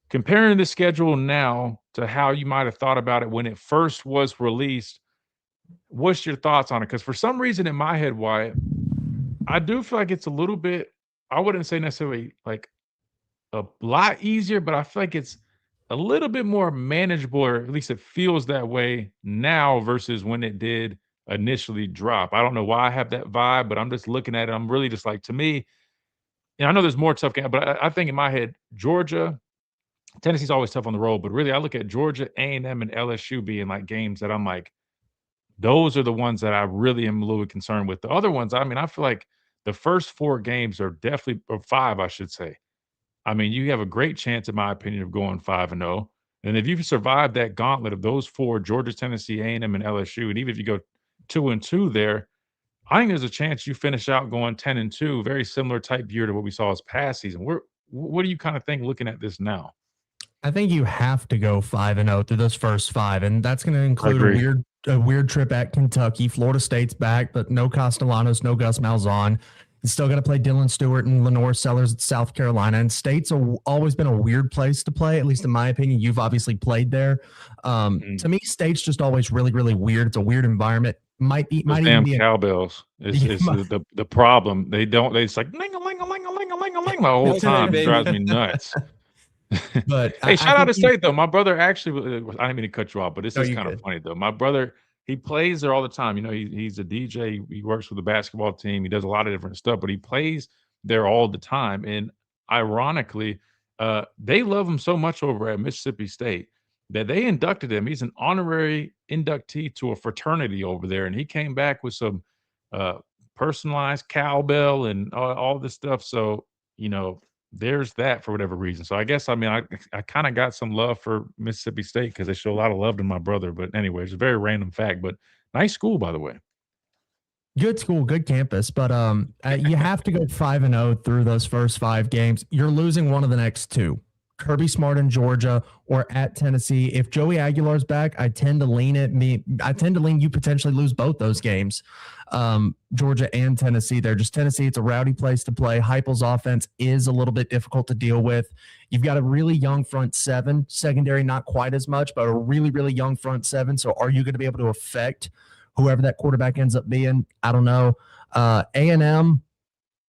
comparing the schedule now to how you might have thought about it when it first was released. What's your thoughts on it? Because for some reason in my head, Wyatt, I do feel like it's a little bit, I wouldn't say necessarily like a lot easier, but I feel like it's a little bit more manageable, or at least it feels that way now versus when it did initially drop. I don't know why I have that vibe, but I'm just looking at it. I'm really just like, to me, and I know there's more tough games, but I think in my head, Georgia, Tennessee's always tough on the road, but really I look at Georgia, A&M, and LSU being like games that I'm like, those are the ones that I really am a little concerned with. The other ones, I mean, I feel like the first 4 games are definitely, or 5, I should say. I mean, you have a great chance, in my opinion, of going 5-0. And if you survive that gauntlet of those 4, Georgia, Tennessee, A&M, and LSU, and even if you go 2-2 there. I think there's a chance you finish out going 10-2, very similar type year to what we saw this past season. What do you kind of think looking at this now? I think you have to go 5-0 through those first five, and that's going to include agree. a weird trip at Kentucky. Florida State's back, but no Castellanos, no Gus Malzahn. You still got to play Dylan Stewart and Lenore Sellers at South Carolina. And State's always been a weird place to play, at least in my opinion. You've obviously played there. To me, State's just always really, really weird. It's a weird environment. Might Damn even be cowbells. It's the problem. It's like ling-a-ling-a-ling-a-ling-a-ling the whole time. It drives me nuts. But hey, shout out to State though. My brother actually, I didn't mean to cut you off, but this is kind of good. funny though. My brother, he plays there all the time. You know, he's a DJ. He works with the basketball team. He does a lot of different stuff, but he plays there all the time. And ironically, they love him so much over at Mississippi State that they inducted him. He's an honorary inductee to a fraternity over there, and he came back with some personalized cowbell and all this stuff. So, you know, there's that for whatever reason. So I guess, I mean, I kind of got some love for Mississippi State because they show a lot of love to my brother. But anyway, it's a very random fact, but nice school, by the way. Good school, good campus, but you have to go 5-0 through those first five games. You're losing one of the next two. Kirby Smart in Georgia or at Tennessee. If Joey Aguilar's back, I tend to lean you potentially lose both those games. Georgia and Tennessee. They're just Tennessee. It's a rowdy place to play. Heupel's offense is a little bit difficult to deal with. You've got a really young front seven, secondary not quite as much, but a really, really young front seven. So are you going to be able to affect whoever that quarterback ends up being? I don't know. A&M,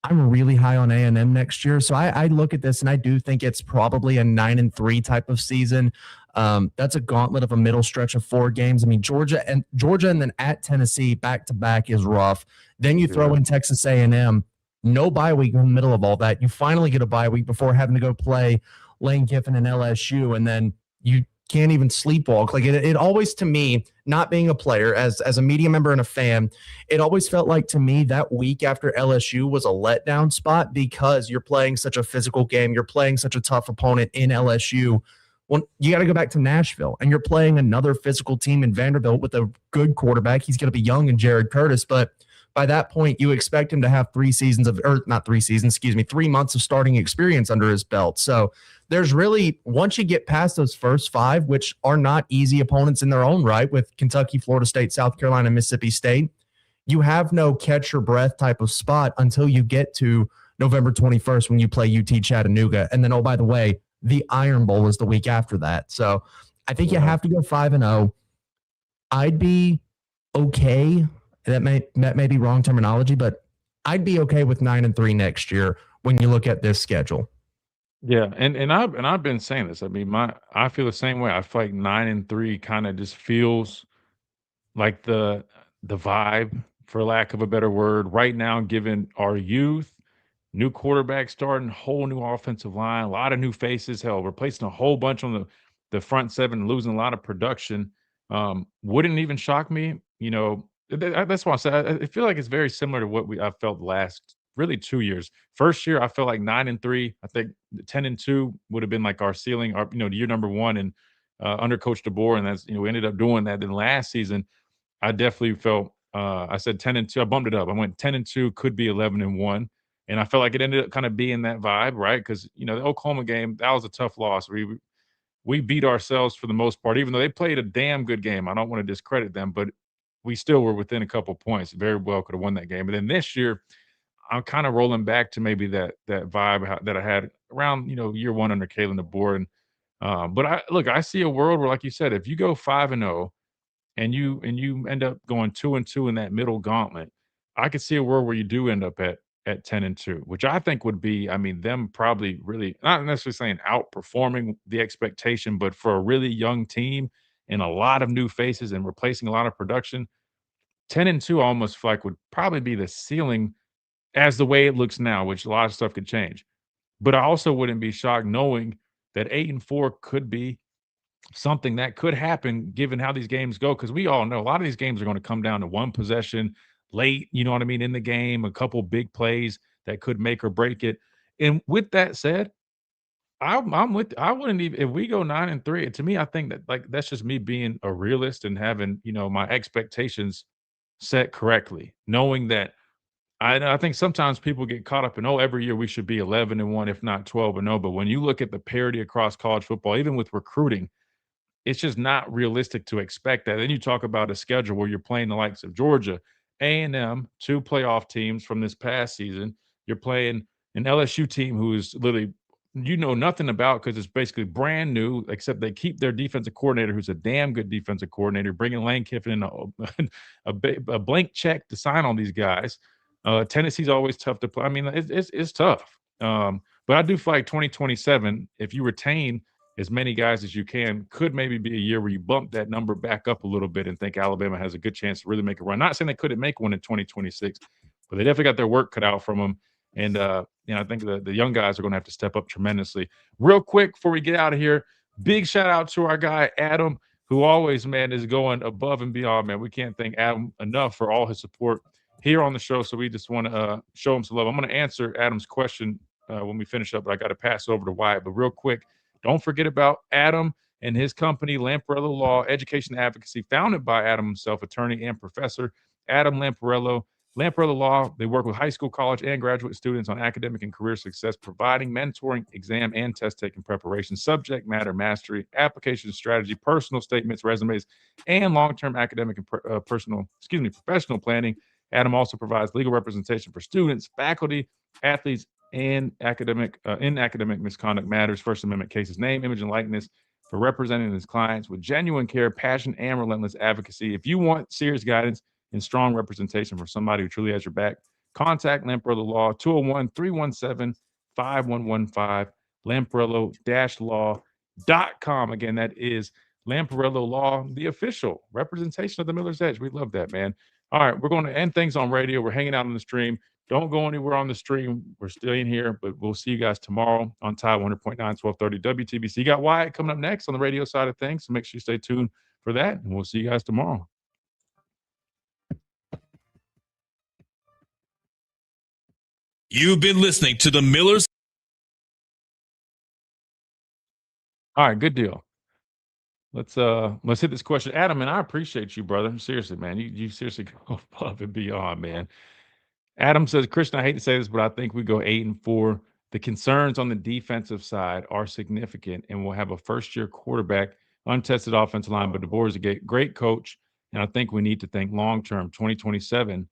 I'm really high on A&M next year. So I look at this and I do think it's probably a 9-3 type of season. That's a gauntlet of a middle stretch of 4 games. I mean, Georgia and then at Tennessee back to back is rough. Then you throw in Texas A&M, no bye week in the middle of all that. You finally get a bye week before having to go play Lane Kiffin and LSU. And then you can't even sleepwalk. Like it always, to me, not being a player, as a media member and a fan, it always felt like to me that week after LSU was a letdown spot because you're playing such a physical game. You're playing such a tough opponent in LSU. Well, you got to go back to Nashville, and you're playing another physical team in Vanderbilt with a good quarterback. He's going to be young in Jared Curtis, but by that point, you expect him to have 3 months of starting experience under his belt. So there's really, once you get past those first 5, which are not easy opponents in their own right, with Kentucky, Florida State, South Carolina, Mississippi State, you have no catch your breath type of spot until you get to November 21st when you play UT Chattanooga. And then, oh, by the way, the Iron Bowl is the week after that. So I think you have to go 5-0. I'd be okay. That may be wrong terminology, but I'd be okay with 9-3 next year when you look at this schedule. Yeah, and I've been saying this. I mean, I feel the same way. I feel like 9-3 kind of just feels like the vibe, for lack of a better word, right now, given our youth, new quarterback starting, whole new offensive line, a lot of new faces. Hell, replacing a whole bunch on the front seven, losing a lot of production. Wouldn't even shock me. You know, that's why I said I feel like it's very similar to what I felt the last really 2 years. First year, I felt like 9-3. I think 10-2 would have been like our ceiling, our year number 1, and under Coach DeBoer, and that's we ended up doing that. Then last season, I definitely felt I said 10-2. I bumped it up. I went 10-2, could be 11-1. And I felt like it ended up kind of being that vibe, right? Because, the Oklahoma game, that was a tough loss. We beat ourselves for the most part, even though they played a damn good game. I don't want to discredit them, but we still were within a couple points. Very well could have won that game. And then this year, I'm kind of rolling back to maybe that vibe that I had around, year 1 under Kalen DeBoer. But I see a world where, like you said, if you go 5-0 and you end up going 2-2 in that middle gauntlet, I could see a world where you do end up at 10-2, which I think would be, them probably really not necessarily saying outperforming the expectation, but for a really young team and a lot of new faces and replacing a lot of production, 10-2 almost feel like would probably be the ceiling as the way it looks now, which a lot of stuff could change. But I also wouldn't be shocked knowing that 8-4 could be something that could happen given how these games go, because we all know a lot of these games are going to come down to one possession late, you know what I mean, in the game, a couple big plays that could make or break it. And with that said, I wouldn't even, if we go 9-3, to me, I think that that's just me being a realist and having, my expectations set correctly, knowing that I think sometimes people get caught up in, every year we should be 11-1, if not 12-0. But when you look at the parity across college football, even with recruiting, it's just not realistic to expect that. Then you talk about a schedule where you're playing the likes of Georgia, A&M, 2 playoff teams from this past season. You're playing an LSU team who is literally you know nothing about because it's basically brand new, except they keep their defensive coordinator, who's a damn good defensive coordinator, bringing Lane Kiffin in a blank check to sign on these guys. Tennessee's always tough to play. I mean, it's tough. But I do feel like 2027, if you retain as many guys as you can, could maybe be a year where you bump that number back up a little bit and think Alabama has a good chance to really make a run. Not saying they couldn't make one in 2026, but they definitely got their work cut out from them. And, I think the young guys are going to have to step up tremendously. Real quick, before we get out of here, big shout out to our guy, Adam, who always, man, is going above and beyond, man. We can't thank Adam enough for all his support here on the show. So we just want to show him some love. I'm going to answer Adam's question when we finish up, but I got to pass it over to Wyatt. But real quick, don't forget about Adam and his company, Lamparello Law, Education Advocacy, founded by Adam himself, attorney and professor, Adam Lamparello. Lamparello Law, they work with high school, college, and graduate students on academic and career success, providing mentoring, exam, and test-taking preparation, subject matter mastery, application strategy, personal statements, resumes, and long-term academic and professional planning. Adam also provides legal representation for students, faculty, athletes, and academic misconduct matters, First Amendment cases, name, image, and likeness for representing his clients with genuine care, passion, and relentless advocacy. If you want serious guidance and strong representation from somebody who truly has your back, contact Lamparello Law, 201-317-5115, lamparello-law.com. Again, that is Lamparello Law, the official representation of the Miller's Edge. We love that, man. All right, we're going to end things on radio. We're hanging out on the stream. Don't go anywhere on the stream. We're staying here, but we'll see you guys tomorrow on Tide 100.9, 1230 WTBC. You got Wyatt coming up next on the radio side of things, so make sure you stay tuned for that, and we'll see you guys tomorrow. You've been listening to the Millers. All right, good deal. Let's hit this question. Adam, and I appreciate you, brother. Seriously, man. You seriously go above and beyond, man. Adam says, Christian, I hate to say this, but I think we go 8-4. The concerns on the defensive side are significant, and we'll have a first-year quarterback, untested offensive line, but DeBoer is a great coach, and I think we need to think long-term, 2027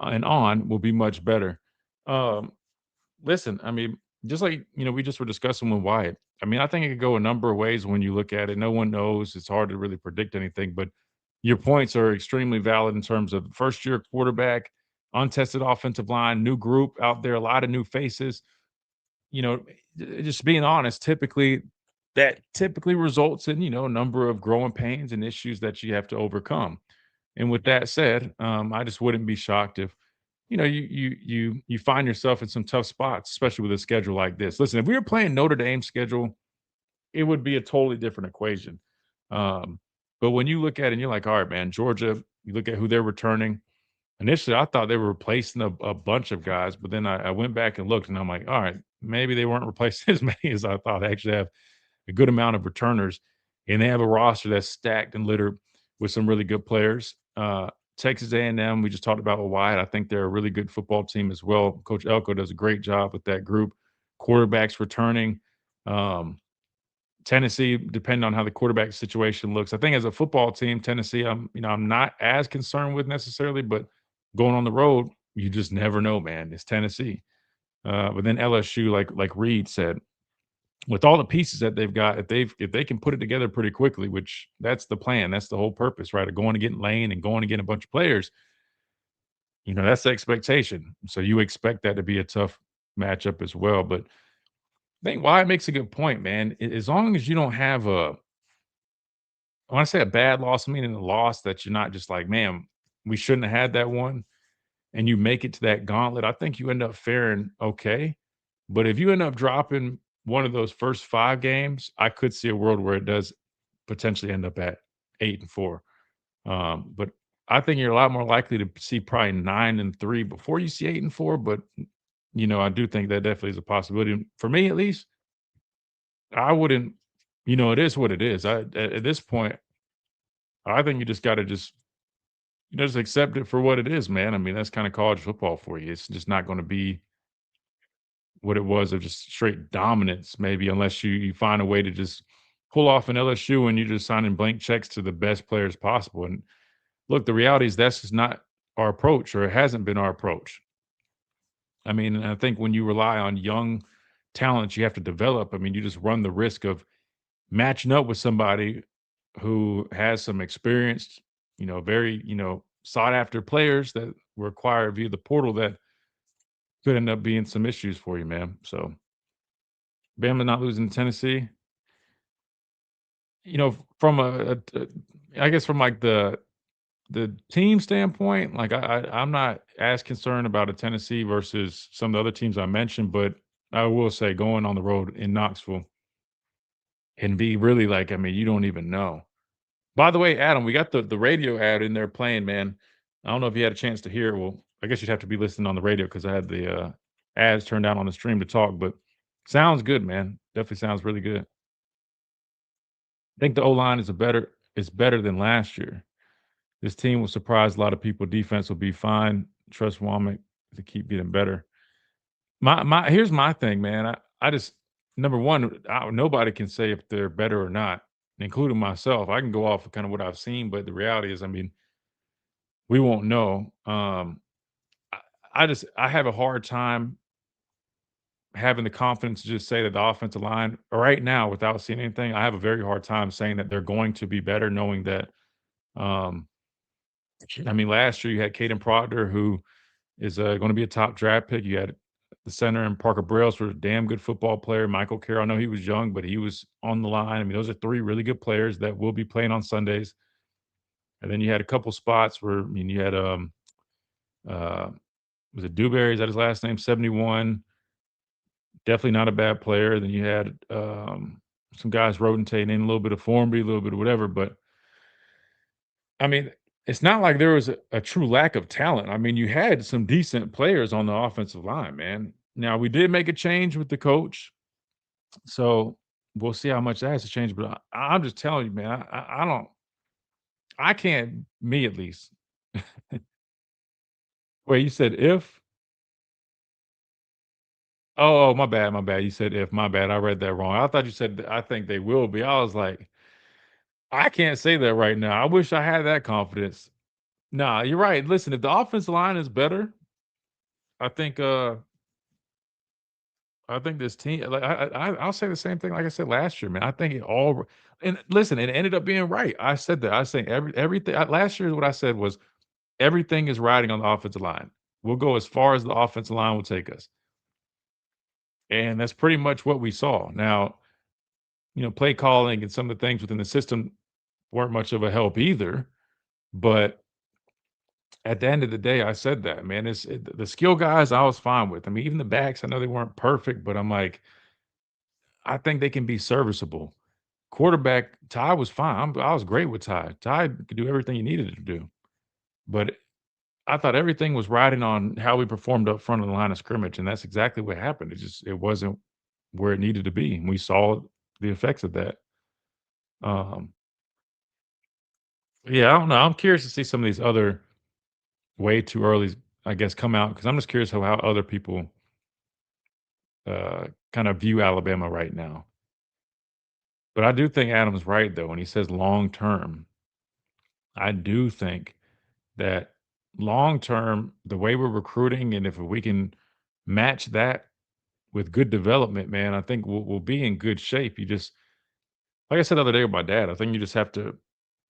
and on will be much better. Listen, I mean, just like, we just were discussing with Wyatt. I mean, I think it could go a number of ways when you look at it. No one knows. It's hard to really predict anything, but your points are extremely valid in terms of first-year quarterback, untested offensive line, new group out there, a lot of new faces. Just being honest, that typically results in, a number of growing pains and issues that you have to overcome. And with that said, I just wouldn't be shocked if, you find yourself in some tough spots, especially with a schedule like this. Listen, if we were playing Notre Dame's schedule, it would be a totally different equation. But when you look at it and you're like, all right, man, Georgia, you look at who they're returning. Initially, I thought they were replacing a bunch of guys, but then I went back and looked, and I'm like, all right, maybe they weren't replacing as many as I thought. They actually have a good amount of returners, and they have a roster that's stacked and littered with some really good players. Texas A&M, we just talked about with Wyatt. I think they're a really good football team as well. Coach Elko does a great job with that group. Quarterbacks returning. Tennessee, depending on how the quarterback situation looks. I think as a football team, Tennessee, I'm not as concerned with necessarily, but going on the road, you just never know, man. It's Tennessee. But then LSU, like Reed said, with all the pieces that they've got, if they can put it together pretty quickly, which that's the plan, that's the whole purpose, right? Of going to get Lane and going to get a bunch of players, that's the expectation. So you expect that to be a tough matchup as well. But I think Wyatt makes a good point, man. As long as you don't have when I say a bad loss, I mean a loss that you're not just like, man, we shouldn't have had that one, and you make it to that gauntlet, I think you end up faring okay. But if you end up dropping one of those first 5 games, I could see a world where it does potentially end up at 8-4. But I think you're a lot more likely to see probably 9-3 before you see 8-4. But I do think that definitely is a possibility. For me, at least, I wouldn't. It is what it is. At this point, I think you just got to just accept it for what it is, man. I mean, that's kind of college football for you. It's just not going to be what it was of just straight dominance, maybe, unless you find a way to just pull off an LSU and you're just signing blank checks to the best players possible. And look, the reality is that's just not our approach, or it hasn't been our approach. I mean, and I think when you rely on young talent you have to develop, I mean, you just run the risk of matching up with somebody who has some experienced, very, sought after players that were acquired via the portal that could end up being some issues for you, man. So Bama not losing to Tennessee, from I guess from like the team standpoint, like I'm not as concerned about a Tennessee versus some of the other teams I mentioned, but I will say going on the road in Knoxville and be really like, I mean, you don't even know. By the way, Adam, we got the radio ad in there playing, man. I don't know if you had a chance to hear. Well, I guess you'd have to be listening on the radio because I had the ads turned down on the stream to talk, but sounds good, man. Definitely sounds really good. I think the O-line is better than last year. This team will surprise a lot of people. Defense will be fine. Trust Womack to keep getting better. Here's my thing, man. I just number one, nobody can say if they're better or not, including myself. I can go off of kind of what I've seen, but the reality is, I mean, we won't know. I have a hard time having the confidence to just say that the offensive line right now, without seeing anything, I have a very hard time saying that they're going to be better, knowing that. I mean, last year you had Caden Proctor, who is going to be a top draft pick. You had the center and Parker Brales, were a damn good football player. Michael Carroll, I know he was young, but he was on the line. I mean, those are three really good players that will be playing on Sundays. And then you had a couple spots where, I mean, you had was it Dewberry? Is that his last name? 71. Definitely not a bad player. Then you had some guys rotating in, a little bit of Formby, a little bit of whatever. But I mean, it's not like there was a true lack of talent. I mean, you had some decent players on the offensive line, man. Now, we did make a change with the coach, so we'll see how much that has to change. But I'm just telling you, man, I can't, me at least. Wait, you said if? Oh, my bad, my bad. You said if, my bad. I read that wrong. I thought you said I think they will be. I was like, I can't say that right now. I wish I had that confidence. Nah, you're right. Listen, if the offensive line is better, I think this team, like I'll say the same thing like I said last year, man. I think it all, and listen, it ended up being right. I said that. I was saying everything last year. What I said was everything is riding on the offensive line. We'll go as far as the offensive line will take us, and that's pretty much what we saw. Now, play calling and some of the things within the system weren't much of a help either, but at the end of the day, I said that, man. The skill guys I was fine with. I mean, even the backs, I know they weren't perfect, but I'm like, I think they can be serviceable. Quarterback, Ty was fine. I was great with Ty. Ty could do everything he needed to do. But I thought everything was riding on how we performed up front of the line of scrimmage, and that's exactly what happened. It wasn't where it needed to be, and we saw the effects of that. Yeah, I don't know. I'm curious to see some of these other way too early, I guess, come out because I'm just curious how other people kind of view Alabama right now. But I do think Adam's right though when he says long term. I do think that long term, the way we're recruiting, and if we can match that with good development, man, I think we'll be in good shape. You just, like I said the other day with my dad, I think you just have to.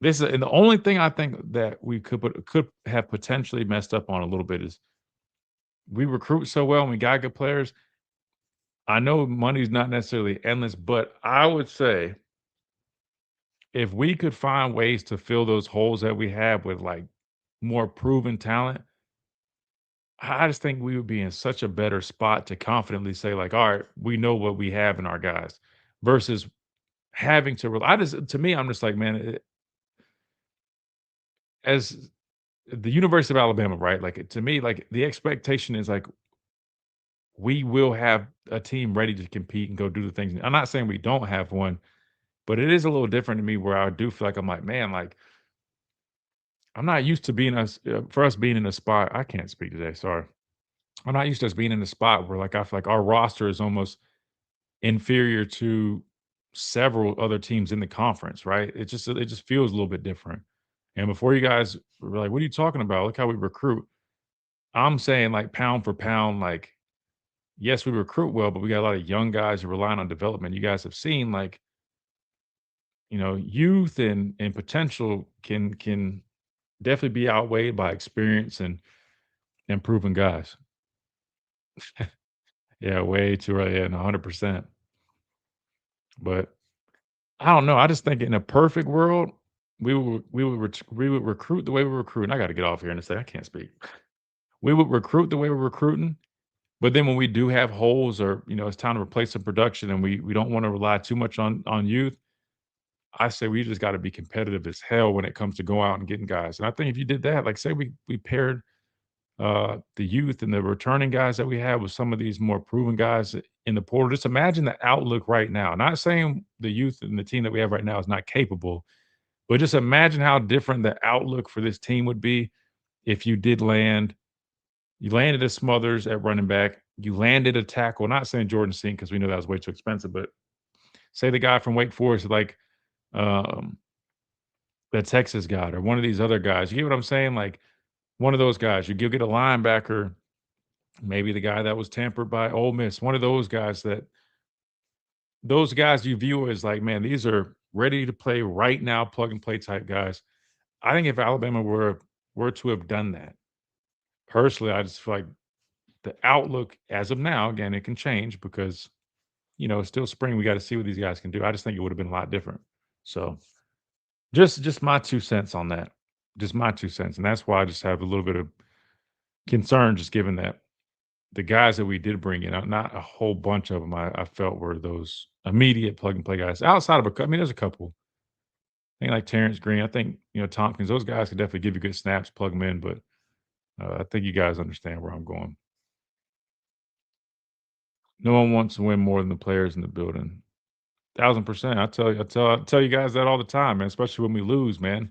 And the only thing I think that we could have potentially messed up on a little bit is we recruit so well and we got good players. I know money's not necessarily endless, but I would say if we could find ways to fill those holes that we have with like more proven talent, I just think we would be in such a better spot to confidently say, like, all right, we know what we have in our guys versus having to to me, I'm just like, man, as the University of Alabama, right? Like to me, like the expectation is like we will have a team ready to compete and go do the things. I'm not saying we don't have one, but it is a little different to me where I do feel like I'm like, man, like I'm not used to being for us being in a spot. I can't speak today. Sorry. I'm not used to us being in a spot where like I feel like our roster is almost inferior to several other teams in the conference, right? It just feels a little bit different. And before you guys were like, what are you talking about? Look how we recruit. I'm saying like pound for pound, like, yes, we recruit well, but we got a lot of young guys who rely on development. You guys have seen like, youth and potential can definitely be outweighed by experience and proven guys. Yeah, way too early, and 100%. But I don't know. I just think in a perfect world, we would recruit the way we're recruiting. I got to get off here and say I can't speak. We would recruit the way we're recruiting, but then when we do have holes or it's time to replace some production and we don't want to rely too much on youth, I say we just got to be competitive as hell when it comes to going out and getting guys. And I think if you did that, like say we paired the youth and the returning guys that we have with some of these more proven guys in the portal. Just imagine the outlook right now. Not saying the youth and the team that we have right now is not capable, but just imagine how different the outlook for this team would be if you landed a Smothers at running back, you landed a tackle, not saying Jordan Sink because we know that was way too expensive, but say the guy from Wake Forest, like the Texas guy or one of these other guys. You get what I'm saying? Like one of those guys. You get a linebacker, maybe the guy that was tampered by Ole Miss, one of those guys you view as like, man, these are ready to play right now, plug and play type guys. I think if Alabama were to have done that, personally, I just feel like the outlook as of now, again, it can change because it's still spring. We got to see what these guys can do. I just think it would have been a lot different. So just my 2 cents on that. Just my 2 cents. And that's why I just have a little bit of concern, just given that the guys that we did bring in, not a whole bunch of them, I felt were those immediate plug and play guys. Outside of there's a couple. I think like Terrence Green. I think Tompkins. Those guys can definitely give you good snaps, plug them in. But I think you guys understand where I'm going. No one wants to win more than the players in the building. 1,000%. I tell you guys that all the time, man. Especially when we lose, man.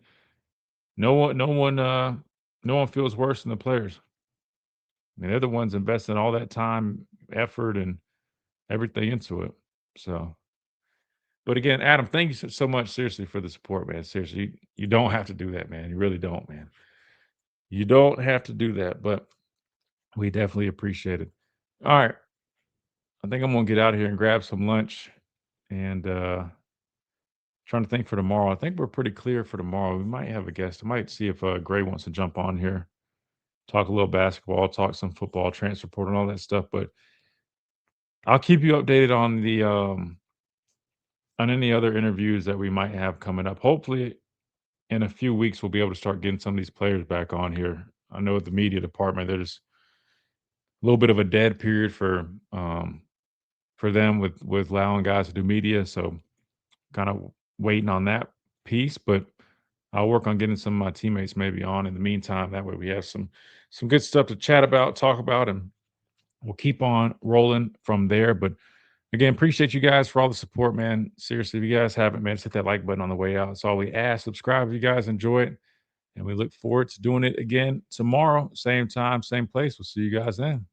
No one feels worse than the players. I mean, they're the ones investing all that time, effort, and everything into it. So, but again, Adam, thank you so much, seriously, for the support, man. Seriously, you don't have to do that, man. You really don't, man. You don't have to do that, but we definitely appreciate it. All right. I think I'm gonna get out of here and grab some lunch and trying to think for tomorrow. I think we're pretty clear for tomorrow. We might have a guest. I might see if Gray wants to jump on here, talk a little basketball, talk some football, transfer portal, and all that stuff. But I'll keep you updated on the on any other interviews that we might have coming up. Hopefully, in a few weeks, we'll be able to start getting some of these players back on here. I know the media department, there's a little bit of a dead period for them with allowing guys to do media. So kind of waiting on that piece, but I'll work on getting some of my teammates maybe on in the meantime. That way we have some good stuff to chat about, talk about, and we'll keep on rolling from there. But again, appreciate you guys for all the support, man. Seriously, if you guys haven't, man, just hit that like button on the way out. That's all we ask. Subscribe if you guys enjoy it. And we look forward to doing it again tomorrow, same time, same place. We'll see you guys then.